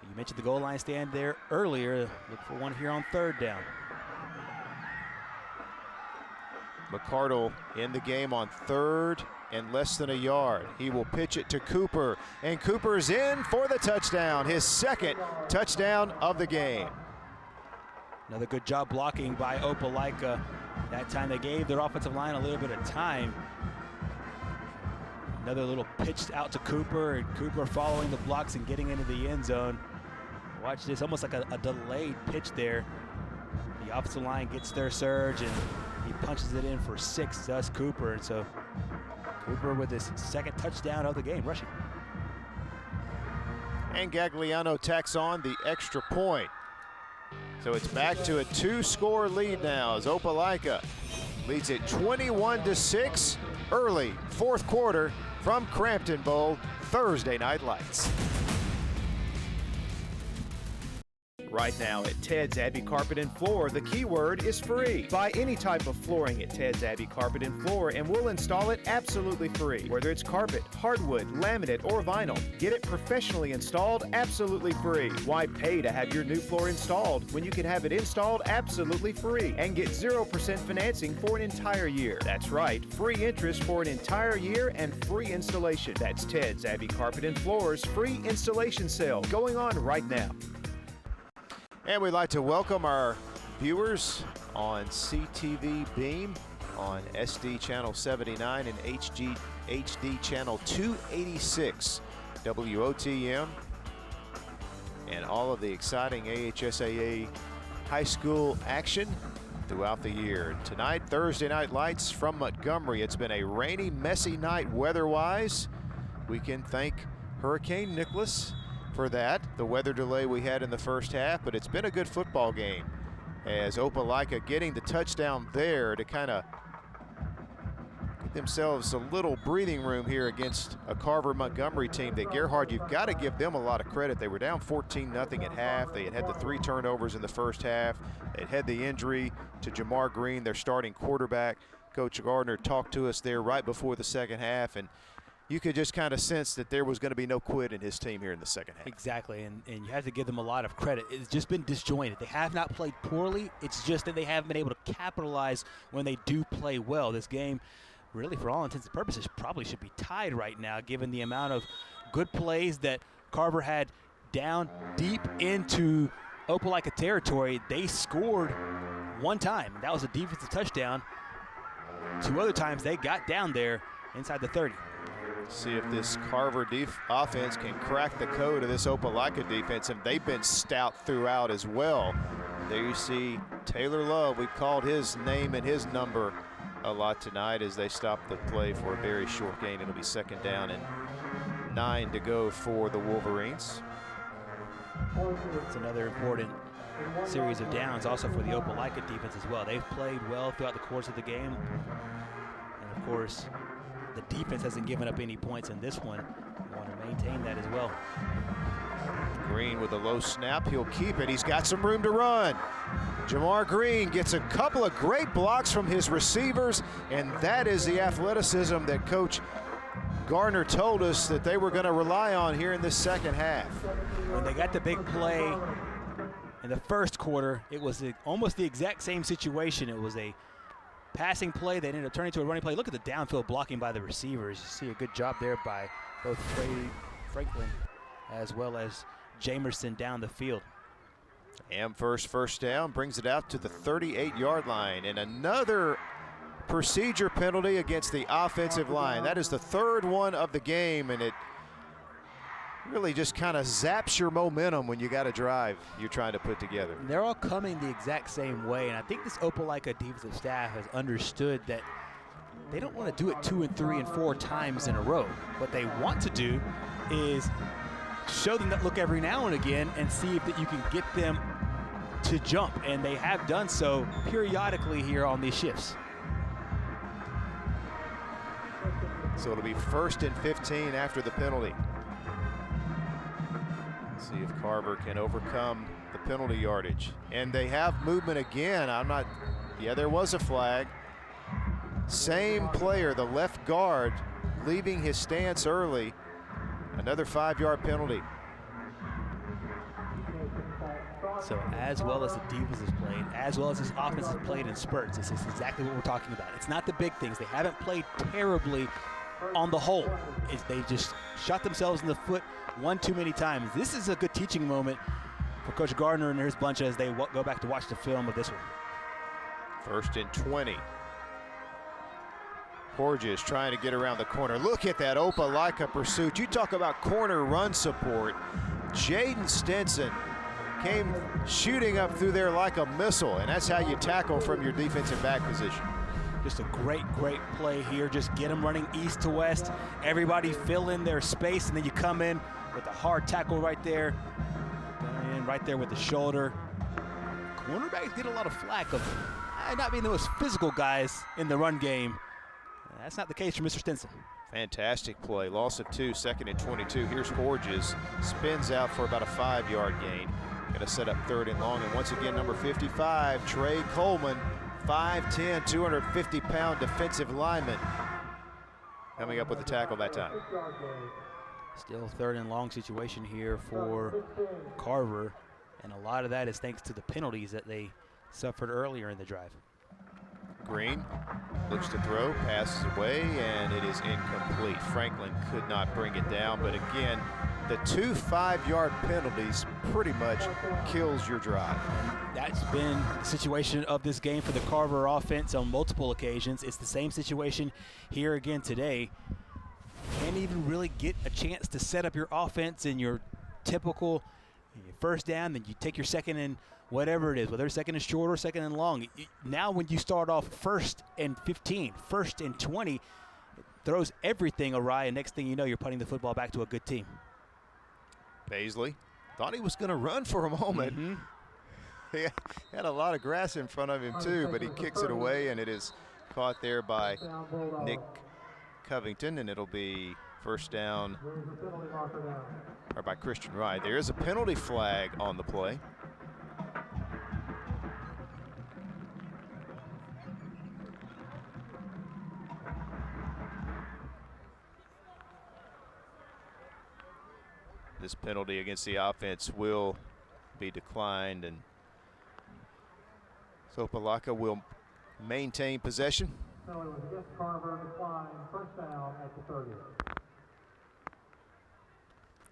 You mentioned the goal line stand there earlier. Look for one here on 3rd down. McCardle in the game on 3rd and less than a yard. He will pitch it to Cooper, and Cooper's in for the touchdown, his 2nd touchdown of the game. Another good job blocking by Opelika. That time they gave their offensive line a little bit of time. Another little pitch out to Cooper, and Cooper following the blocks and getting into the end zone. Watch this, almost like a delayed pitch there. The offensive line gets their surge, and he punches it in for 6, thus Cooper. And so Cooper with his 2nd touchdown of the game, rushing. And Gagliano tacks on the extra point. So it's back to a 2-score lead now as Opelika leads it 21-6 early 4th quarter from Crampton Bowl Thursday Night Lights. Right now at Ted's Abbey Carpet and Floor, the keyword is free. Buy any type of flooring at Ted's Abbey Carpet and Floor and we'll install it absolutely free. Whether it's carpet, hardwood, laminate, or vinyl, get it professionally installed absolutely free. Why pay to have your new floor installed when you can have it installed absolutely free and get 0% financing for an entire year? That's right, free interest for an entire year and free installation. That's Ted's Abbey Carpet and Floor's free installation sale going on right now. And we'd like to welcome our viewers on CTV Beam, on SD Channel 79 and HD Channel 286, WOTM, and all of the exciting AHSAA high school action throughout the year. Tonight, Thursday Night Lights from Montgomery. It's been a rainy, messy night weather-wise. We can thank Hurricane Nicholas for that, the weather delay we had in the 1st half, but it's been a good football game as Opelika getting the touchdown there to kind of themselves a little breathing room here against a Carver-Montgomery team that, Gerhard, you've got to give them a lot of credit. They were down 14-0 at half. They had the 3 turnovers in the first half. They had the injury to Jamar Green, their starting quarterback. Coach Gardner talked to us there right before the second half, and you could just kind of sense that there was going to be no quit in his team here in the second half. Exactly, and you have to give them a lot of credit. It's just been disjointed. They have not played poorly. It's just that they haven't been able to capitalize when they do play well. This game, really, for all intents and purposes, probably should be tied right now, given the amount of good plays that Carver had down deep into Opelika territory. They scored one time. That was a defensive touchdown. 2 other times they got down there inside the 30. See if this Carver offense can crack the code of this Opelika defense, and they've been stout throughout as well. There you see Taylor Love. We've called his name and his number a lot tonight as they stop the play for a very short gain. It'll be 2nd down and 9 to go for the Wolverines. It's another important series of downs also for the Opelika defense as well. They've played well throughout the course of the game. And of course, the defense hasn't given up any points in this one. We want to maintain that as well. Green with a low snap. He'll keep it. He's got some room to run. Jamar Green gets a couple of great blocks from his receivers, and that is the athleticism that Coach Gardner told us that they were going to rely on here in this second half. When they got the big play in the first quarter, it was almost the exact same situation. It was a passing play that ended up turning to a running play. Look at the downfield blocking by the receivers. You see a good job there by both Franklin as well as Jamerson down the field. Amherst first down, brings it out to the 38-yard line, and another procedure penalty against the offensive line. That is the 3rd one of the game, and it really just kind of zaps your momentum when you got a drive you're trying to put together. They're all coming the exact same way, and I think this Opelika defensive staff has understood that they don't want to do it 2 and 3 and 4 times in a row. What they want to do is show them that look every now and again and see if that you can get them to jump, and they have done so periodically here on these shifts. So it'll be 1st and 15 after the penalty. See if Carver can overcome the penalty yardage. And they have movement again. Yeah, there was a flag. Same player, the left guard, leaving his stance early. Another 5-yard penalty. So as well as the defense has played, as well as this offense has played in spurts, this is exactly what we're talking about. It's not the big things. They haven't played terribly on the whole. They just shot themselves in the foot one too many times. This is a good teaching moment for Coach Gardner and his bunch as they go back to watch the film of this one. 1st and 20. Porges trying to get around the corner. Look at that Opelika pursuit. You talk about corner run support. Jaden Stinson came shooting up through there like a missile, and that's how you tackle from your defensive back position. Just a great play here. Just get them running east to west. Everybody fill in their space, and then you come in with a hard tackle right there. And right there with the shoulder. Cornerbacks get a lot of flack of not being the most physical guys in the run game. That's not the case for Mr. Stinson. Fantastic play. Loss of 2, 2nd and 22. Here's Porges. Spins out for about a 5-yard gain. Going to set up 3rd and long. And once again, number 55, Trey Coleman, 5'10", 250-pound defensive lineman, coming up with the tackle that time. Still 3rd and long situation here for Carver. And a lot of that is thanks to the penalties that they suffered earlier in the drive. Green looks to throw, passes away, and it is incomplete. Franklin could not bring it down, but again, the 2 5-yard penalties pretty much kills your drive. That's been the situation of this game for the Carver offense on multiple occasions. It's the same situation here again today. Can't even really get a chance to set up your offense in your typical first down, then you take your 2nd and whatever it is, whether 2nd and short or 2nd and long. Now when you start off 1st and 15, 1st and 20, it throws everything awry, and next thing you know, you're putting the football back to a good team. Paisley thought he was going to run for a moment. He had a lot of grass in front of him too, but he kicks it away, and it is caught there by Nick Covington, and it'll be first down, or by Christian Wright. There is a penalty flag on the play. This penalty against the offense will be declined, and so Opelika will maintain possession. So it was against Carver, declined, first down at the 30.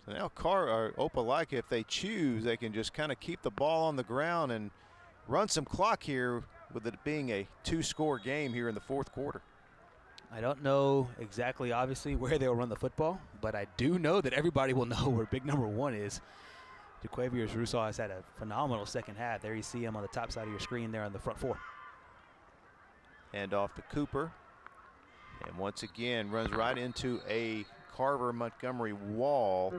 So now Opelika, if they choose, they can just kind of keep the ball on the ground and run some clock here, with it being a 2-score game here in the fourth quarter. I don't know exactly, obviously, where they'll run the football, but I do know that everybody will know where big number 1 is. Jaquavius Rousseau has had a phenomenal second half. There you see him on the top side of your screen there on the front 4. Hand off to Cooper. And once again, runs right into a Carver-Montgomery wall.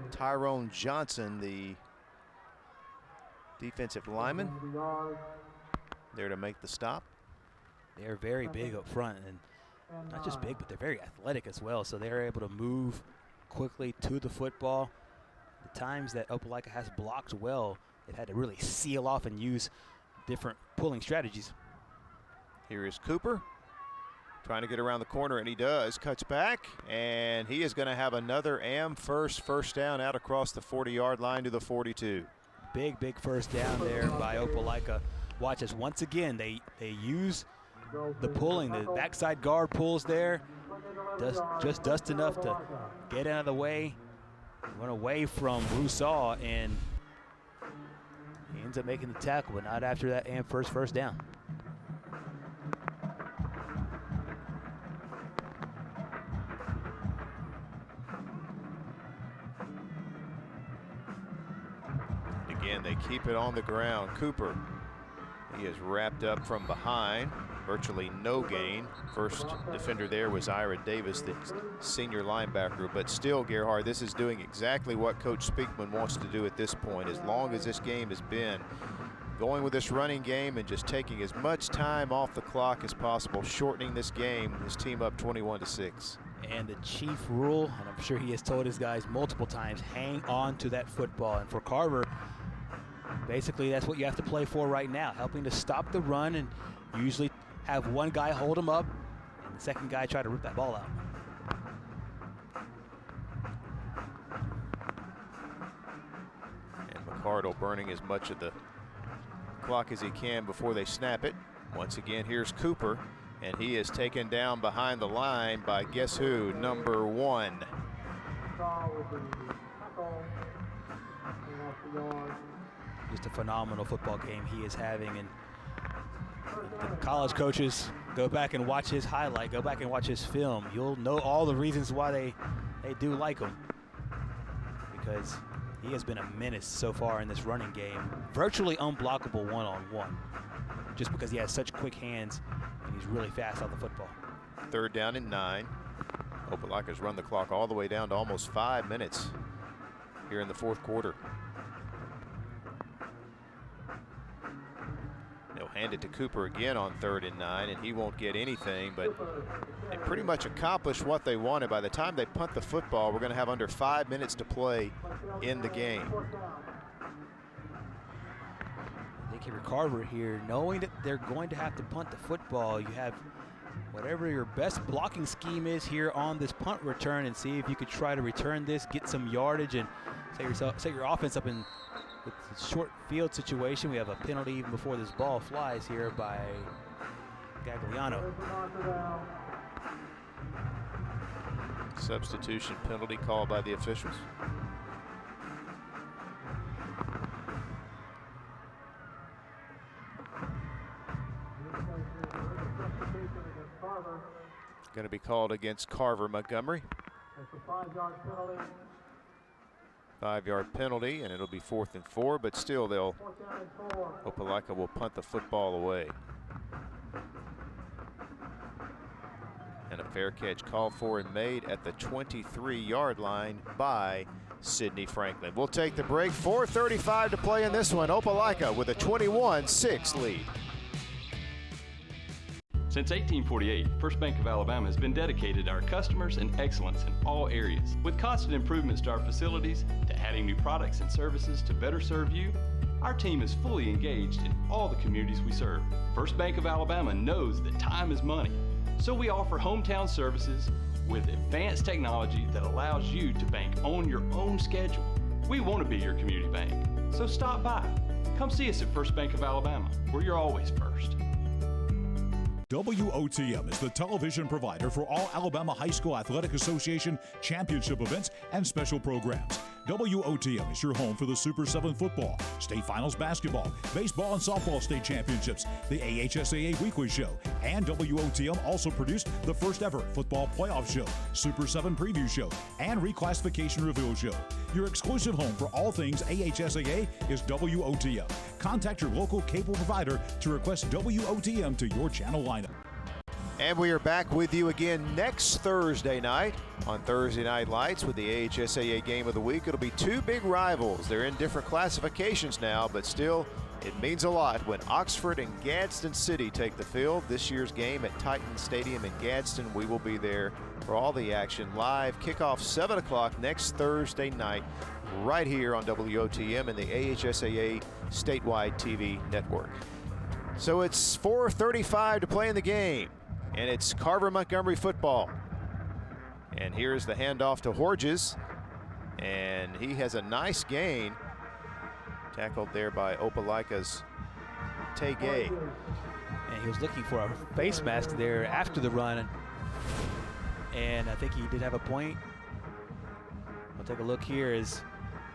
Tyrone Johnson, the defensive lineman, there to make the stop. They're very big up front, and not just big, but they're very athletic as well. So they're able to move quickly to the football. The times that Opelika has blocked well, they've had to really seal off and use different pulling strategies. Here is Cooper trying to get around the corner, and he does. Cuts back, and he is going to have another first down out across the 40-yard line to the 42. Big first down there by Opelika. Watch as once again they use the pulling. The backside guard pulls there, just enough to get out of the way, run away from Rousseau, and he ends up making the tackle, but not after that first down. Again, they keep it on the ground. Cooper, he is wrapped up from behind, virtually no gain. First defender there was Ira Davis, the senior linebacker, but still, Gerhard, this is doing exactly what Coach Speakman wants to do at this point. As long as this game has been going with this running game and just taking as much time off the clock as possible, shortening this game, his team up 21-6. And the chief rule, and I'm sure he has told his guys multiple times, hang on to that football. And for Carver, basically that's what you have to play for right now, helping to stop the run and usually have one guy hold him up and the second guy try to rip that ball out. And McCardle burning as much of the clock as he can before they snap it. Once again, here's Cooper, and he is taken down behind the line by guess who? Number 1. Just a phenomenal football game he is having, and the college coaches go back and watch his highlight, go back and watch his film. You'll know all the reasons why they do like him, because he has been a menace so far in this running game. Virtually unblockable one-on-one, just because he has such quick hands and he's really fast on the football. 3rd down and 9. Opelika's run the clock all the way down to almost 5 minutes here in the fourth quarter. They'll hand it to Cooper again on 3rd and 9, and he won't get anything, but they pretty much accomplished what they wanted. By the time they punt the football, we're going to have under 5 minutes to play in the game. I think if you're Carver here, knowing that they're going to have to punt the football, you have whatever your best blocking scheme is here on this punt return, and see if you could try to return this, get some yardage, and set your offense up in with the short field situation. We have a penalty even before this ball flies here by Gagliano. Substitution penalty called by the officials. Going to be called against Carver-Montgomery. 5-yard penalty, and it'll be 4th and 4, but still Opelika will punt the football away. And a fair catch called for and made at the 23-yard line by Sidney Franklin. We'll take the break. 4:35 to play in this one. Opelika with a 21-6 lead. Since 1848, First Bank of Alabama has been dedicated to our customers and excellence in all areas. With constant improvements to our facilities, to adding new products and services to better serve you, our team is fully engaged in all the communities we serve. First Bank of Alabama knows that time is money, so we offer hometown services with advanced technology that allows you to bank on your own schedule. We want to be your community bank, so stop by. Come see us at First Bank of Alabama, where you're always first. WOTM is the television provider for all Alabama High School Athletic Association championship events and special programs. WOTM is your home for the Super 7 football, state finals basketball, baseball and softball state championships, the AHSAA weekly show, and WOTM also produced the first ever football playoff show, Super 7 preview show, and reclassification reveal show. Your exclusive home for all things AHSAA is WOTM. Contact your local cable provider to request WOTM to your channel lineup. And we are back with you again next Thursday night on Thursday Night Lights with the AHSAA Game of the Week. It'll be two big rivals. They're in different classifications now, but still, it means a lot when Oxford and Gadsden City take the field. This year's game at Titan Stadium in Gadsden. We will be there for all the action. Live kickoff 7 o'clock next Thursday night right here on WOTM and the AHSAA statewide TV network. So it's 4:35 to play in the game. And it's Carver-Montgomery football. And here's the handoff to Horges. And he has a nice gain. Tackled there by Opelika's Tegay. And he was looking for a face mask there after the run. And I think he did have a point. We'll take a look here. Is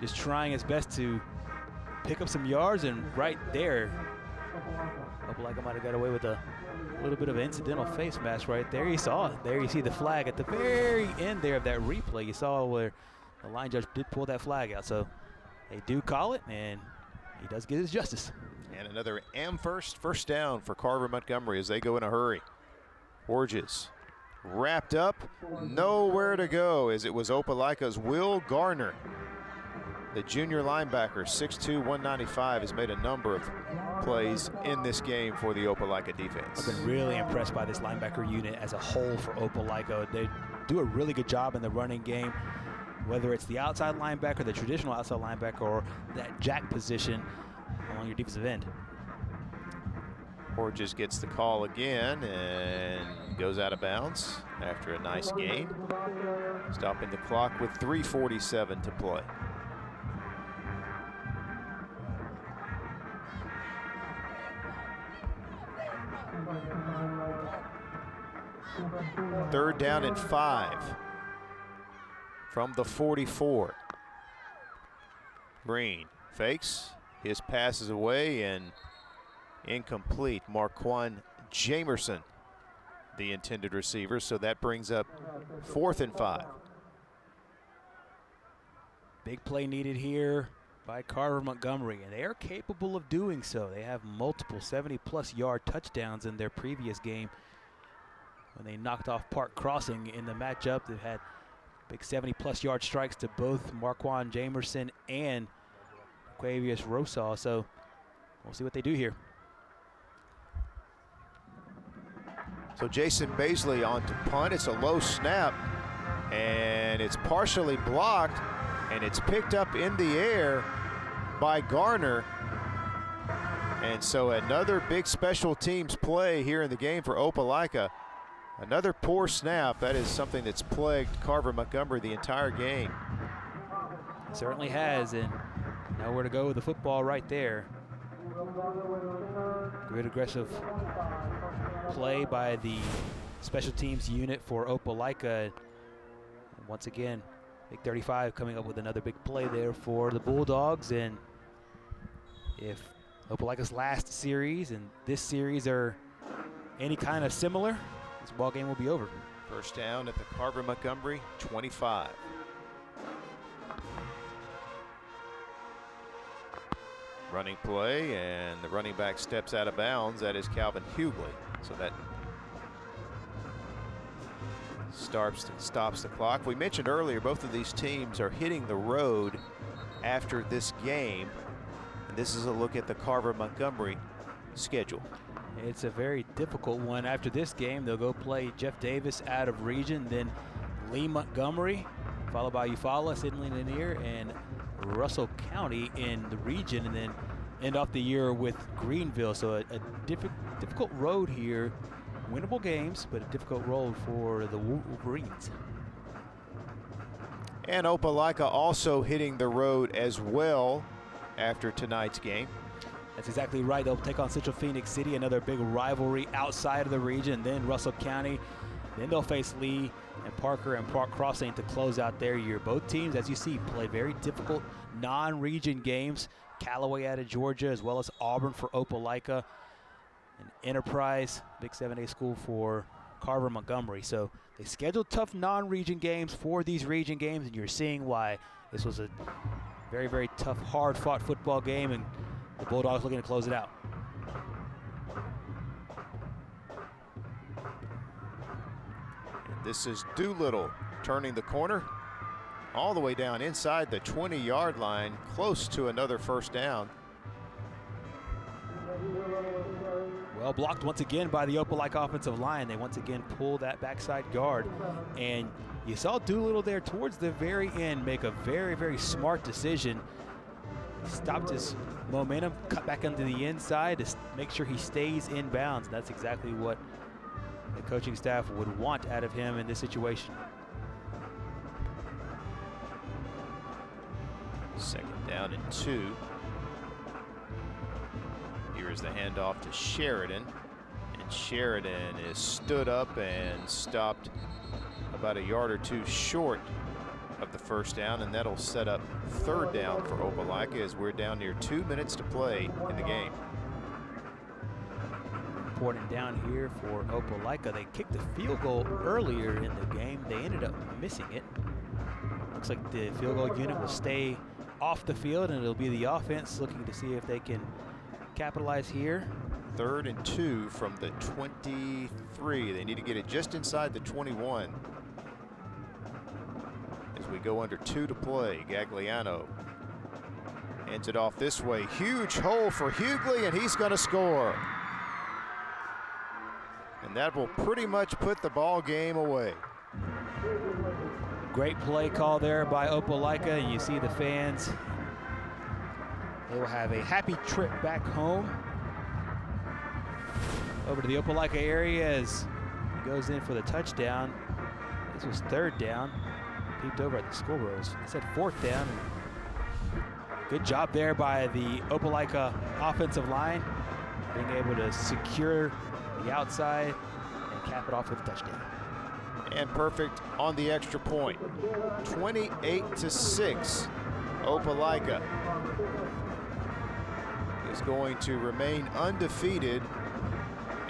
just trying his best to pick up some yards. And right there, Opelika might have got away with a little bit of an incidental face mask right there. You saw it. There you see the flag at the very end there of that replay. You saw where the line judge did pull that flag out. So they do call it, and he does get his justice. And another first down for Carver-Montgomery as they go in a hurry. Horges wrapped up, nowhere to go, as it was Opelika's Will Garner. The junior linebacker, 6'2", 195, has made a number of plays in this game for the Opelika defense. I've been really impressed by this linebacker unit as a whole for Opelika. They do a really good job in the running game, whether it's the outside linebacker, the traditional outside linebacker, or that jack position along your defensive end. Horges gets the call again and goes out of bounds after a nice gain. Stopping the clock with 3:47 to play. Third down and 5 from the 44. Green fakes, his pass is away and incomplete. Marquand Jamerson, the intended receiver, so that brings up 4th and 5. Big play needed here by Carver-Montgomery, and they are capable of doing so. They have multiple 70-plus yard touchdowns in their previous game when they knocked off Park Crossing in the matchup. They've had big 70-plus yard strikes to both Marquand Jamerson and Quavius Rosaw, so we'll see what they do here. So Jason Baisley on to punt. It's a low snap, and it's partially blocked, and it's picked up in the air by Garner. And so another big special teams play here in the game for Opelika. Another poor snap. That is something that's plagued Carver-Montgomery the entire game. It certainly has, and nowhere to go with the football right there. Good aggressive play by the special teams unit for Opelika. And once again, Big 35 coming up with another big play there for the Bulldogs. And if Opelika's last series and this series are any kind of similar, this ball game will be over. First down at the Carver-Montgomery 25. Running play, and the running back steps out of bounds. That is Calvin Hughley. So that stops the clock. We mentioned earlier both of these teams are hitting the road after this game. And this is a look at the Carver-Montgomery schedule. It's a very difficult one. After this game, they'll go play Jeff Davis out of region, then Lee Montgomery, followed by Eufaula, Sidney Lanier, and Russell County in the region, and then end off the year with Greenville. So a difficult road here. Winnable games, but a difficult road for the Wolverines. And Opelika also hitting the road as well after tonight's game. That's exactly right. They'll take on Central Phoenix City, another big rivalry outside of the region, then Russell County. Then they'll face Lee and Parker and Park Crossing to close out their year. Both teams, as you see, play very difficult non-region games. Callaway out of Georgia, as well as Auburn for Opelika. And Enterprise, big 7A school for Carver-Montgomery. So they scheduled tough non-region games for these region games, and you're seeing why this was a very, very tough, hard-fought football game, and the Bulldogs looking to close it out. And this is Doolittle turning the corner all the way down inside the 20-yard line, close to another first down. Well blocked once again by the Opelika offensive line. They once again pull that backside guard. And you saw Doolittle there towards the very end make a very, very smart decision. Stopped his momentum, cut back onto the inside to make sure he stays in bounds. And that's exactly what the coaching staff would want out of him in this situation. Second down and 2. Here is the handoff to Sheridan. And Sheridan is stood up and stopped about a yard or two short of the first down, and that'll set up third down for Opelika as we're down near 2 minutes to play in the game. Important down here for Opelika. They kicked the field goal earlier in the game. They ended up missing it. Looks like the field goal unit will stay off the field, and it'll be the offense looking to see if they can capitalize here. 3rd and 2 from the 23. They need to get it just inside the 21. As we go under 2 to play, Gagliano ends it off this way. Huge hole for Hughley, and he's going to score. And that will pretty much put the ball game away. Great play call there by Opelika. You see the fans. They will have a happy trip back home over to the Opelika area as he goes in for the touchdown. This was 3rd down. Peeped over at the scoreboard. It said 4th down. Good job there by the Opelika offensive line, being able to secure the outside and cap it off with a touchdown. And perfect on the extra point. 28-6. Opelika is going to remain undefeated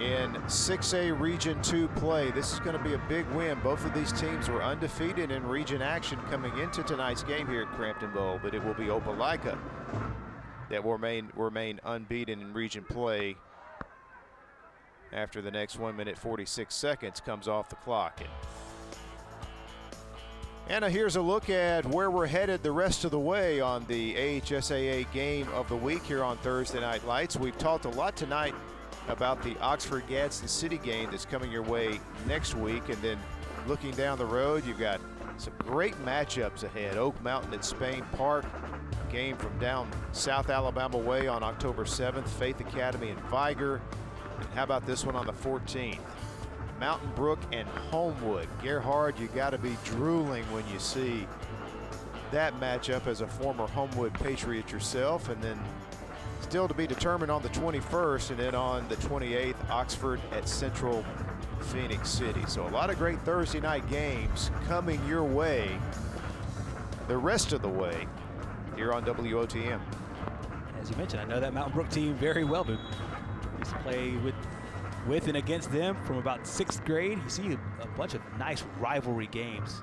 in 6A Region 2 play. This is going to be a big win. Both of these teams were undefeated in region action coming into tonight's game here at Crampton Bowl, but it will be Opelika that will remain unbeaten in region play after the next 1 minute 46 seconds comes off the clock. And here's a look at where we're headed the rest of the way on the AHSAA game of the week here on Thursday Night Lights. We've talked a lot tonight about the Oxford-Gadsden City game that's coming your way next week. And then looking down the road, you've got some great matchups ahead. Oak Mountain at Spain Park, game from down South Alabama way on October 7th. Faith Academy and Viger. And how about this one on the 14th? Mountain Brook and Homewood. Gerhard, you got to be drooling when you see that matchup as a former Homewood Patriot yourself. And then still to be determined on the 21st, and then on the 28th, Oxford at Central Phoenix City. So a lot of great Thursday night games coming your way the rest of the way here on WOTM. As you mentioned, I know that Mountain Brook team very well, but used to play with and against them from about 6th grade. You see a bunch of nice rivalry games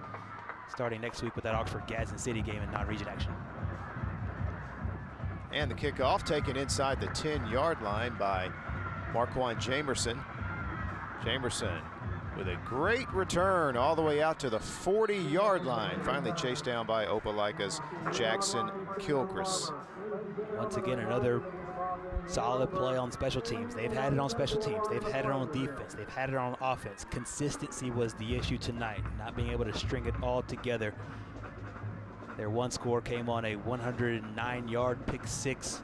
starting next week with that Oxford-Gadsden City game in non-region action. And the kickoff taken inside the 10-yard line by Marquand Jamerson. Jamerson with a great return all the way out to the 40-yard line. Finally chased down by Opelika's Jackson Kilgris. Once again, another Solid play on special teams. They've had it on special teams. They've had it on defense. They've had it on offense. Consistency was the issue tonight, not being able to string it all together. Their one score came on a 109-yard pick six.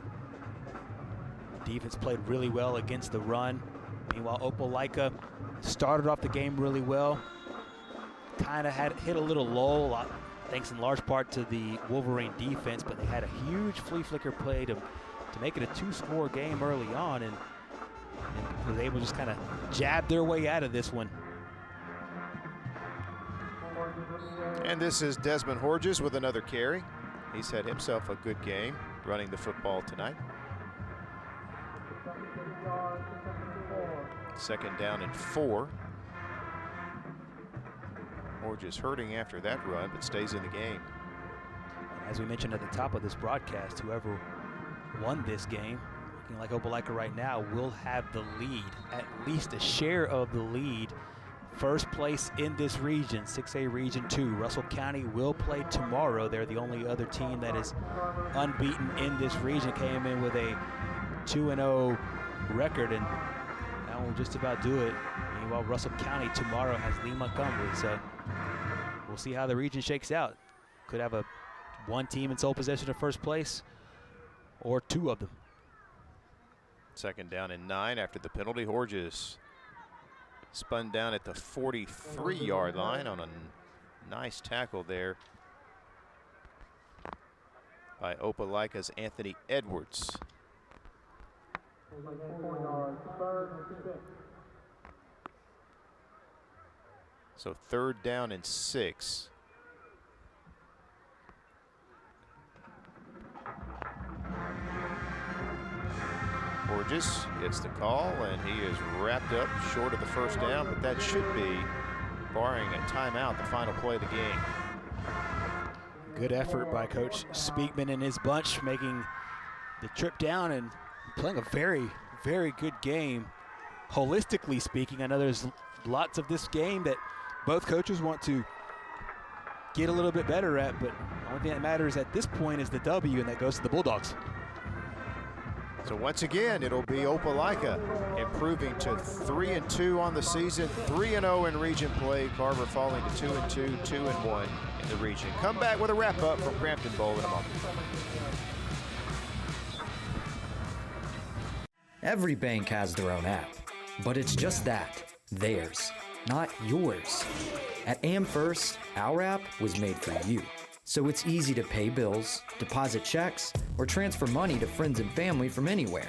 Defense played really well against the run. Meanwhile, Opelika started off the game really well. Kind of hit a little lull, thanks in large part to the Wolverine defense, but they had a huge flea flicker play to make it a two-score game early on, and was able to just kind of jab their way out of this one. And this is Desmond Horges with another carry. He's had himself a good game running the football tonight. 2nd down and 4. Horges hurting after that run, but stays in the game. As we mentioned at the top of this broadcast, whoever won this game, looking like Opelika right now, will have the lead, at least a share of the lead. First place in this region, 6A Region 2. Russell County will play tomorrow. They're the only other team that is unbeaten in this region. Came in with a 2-0 record, and that will just about do it. Meanwhile, Russell County tomorrow has Lee Montgomery, so we'll see how the region shakes out. Could have one team in sole possession of first place, or two of them. 2nd down and 9 after the penalty. Horges spun down at the 43-yard line on a nice tackle there by Opelika's Anthony Edwards. So 3rd down and 6. Horges gets the call, and he is wrapped up short of the 1st down, but that should be, barring a timeout, the final play of the game. Good effort by Coach Speakman and his bunch, making the trip down and playing a very, very good game. Holistically speaking, I know there's lots of this game that both coaches want to get a little bit better at, but the only thing that matters at this point is the W, and that goes to the Bulldogs. So once again, it'll be Opelika improving to 3-2 on the season, 3-0 in region play. Carver falling to 2-2, 2-1 in the region. Come back with a wrap-up from Crampton Bowl in a moment. Every bank has their own app, but it's just that, theirs, not yours. At AmFirst, our app was made for you. So it's easy to pay bills, deposit checks, or transfer money to friends and family from anywhere.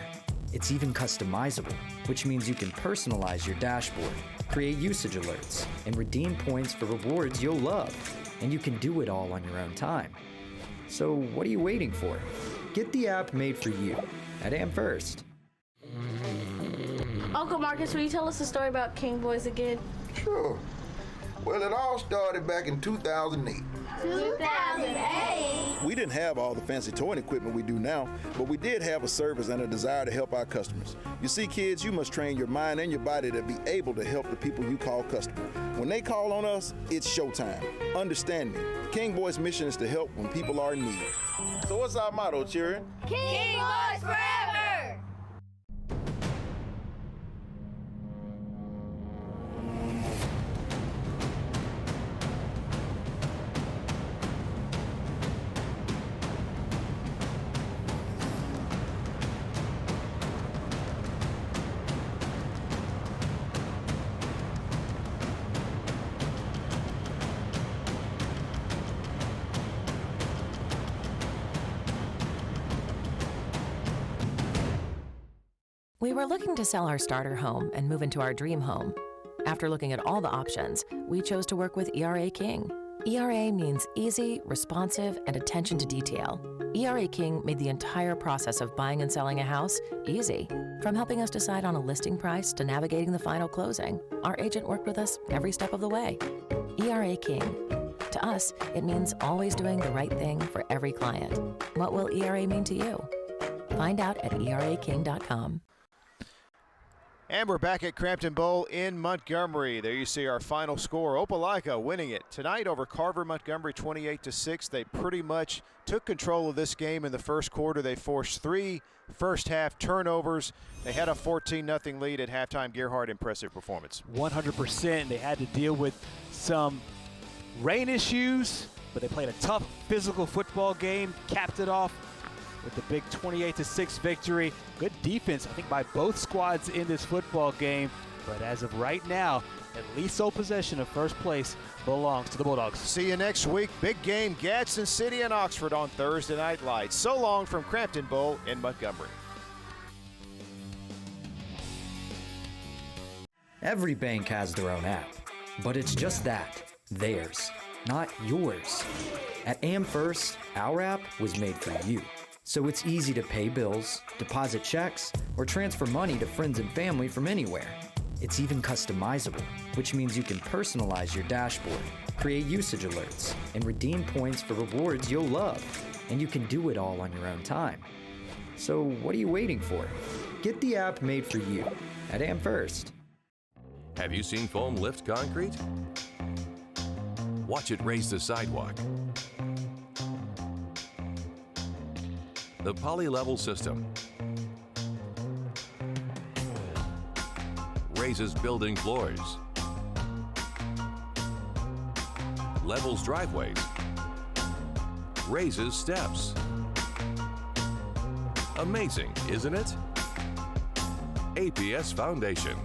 It's even customizable, which means you can personalize your dashboard, create usage alerts, and redeem points for rewards you'll love. And you can do it all on your own time. So what are you waiting for? Get the app made for you at AmFirst. Uncle Marcus, will you tell us the story about King Boys again? Sure. Well, it all started back in 2008. 2008? We didn't have all the fancy towing equipment we do now, but we did have a service and a desire to help our customers. You see, kids, you must train your mind and your body to be able to help the people you call customer. When they call on us, it's showtime. Understand me. King Boys' mission is to help when people are in need. So what's our motto, children? King Boys forever! We were looking to sell our starter home and move into our dream home. After looking at all the options, we chose to work with ERA King. ERA means easy, responsive, and attention to detail. ERA King made the entire process of buying and selling a house easy. From helping us decide on a listing price to navigating the final closing, our agent worked with us every step of the way. ERA King. To us, it means always doing the right thing for every client. What will ERA mean to you? Find out at eraking.com. And we're back at Crampton Bowl in Montgomery. There you see our final score. Opelika winning it tonight over Carver-Montgomery 28-6. They pretty much took control of this game in the first quarter. They forced 3 first-half turnovers. They had a 14-0 lead at halftime. Gerhardt, impressive performance. 100%. They had to deal with some rain issues, but they played a tough physical football game, capped it off with the big 28-6 victory. Good defense, I think, by both squads in this football game. But as of right now, at least sole possession of first place belongs to the Bulldogs. See you next week. Big game, Gadsden City and Oxford on Thursday Night Lights. So long from Crampton Bowl in Montgomery. Every bank has their own app, but it's just that, theirs, not yours. At AmFirst, our app was made for you. So it's easy to pay bills, deposit checks, or transfer money to friends and family from anywhere. It's even customizable, which means you can personalize your dashboard, create usage alerts, and redeem points for rewards you'll love. And you can do it all on your own time. So what are you waiting for? Get the app made for you at AmFirst. Have you seen foam lift concrete? Watch it raise the sidewalk. The poly-level system raises building floors, levels driveways, raises steps. Amazing, isn't it? APS Foundation.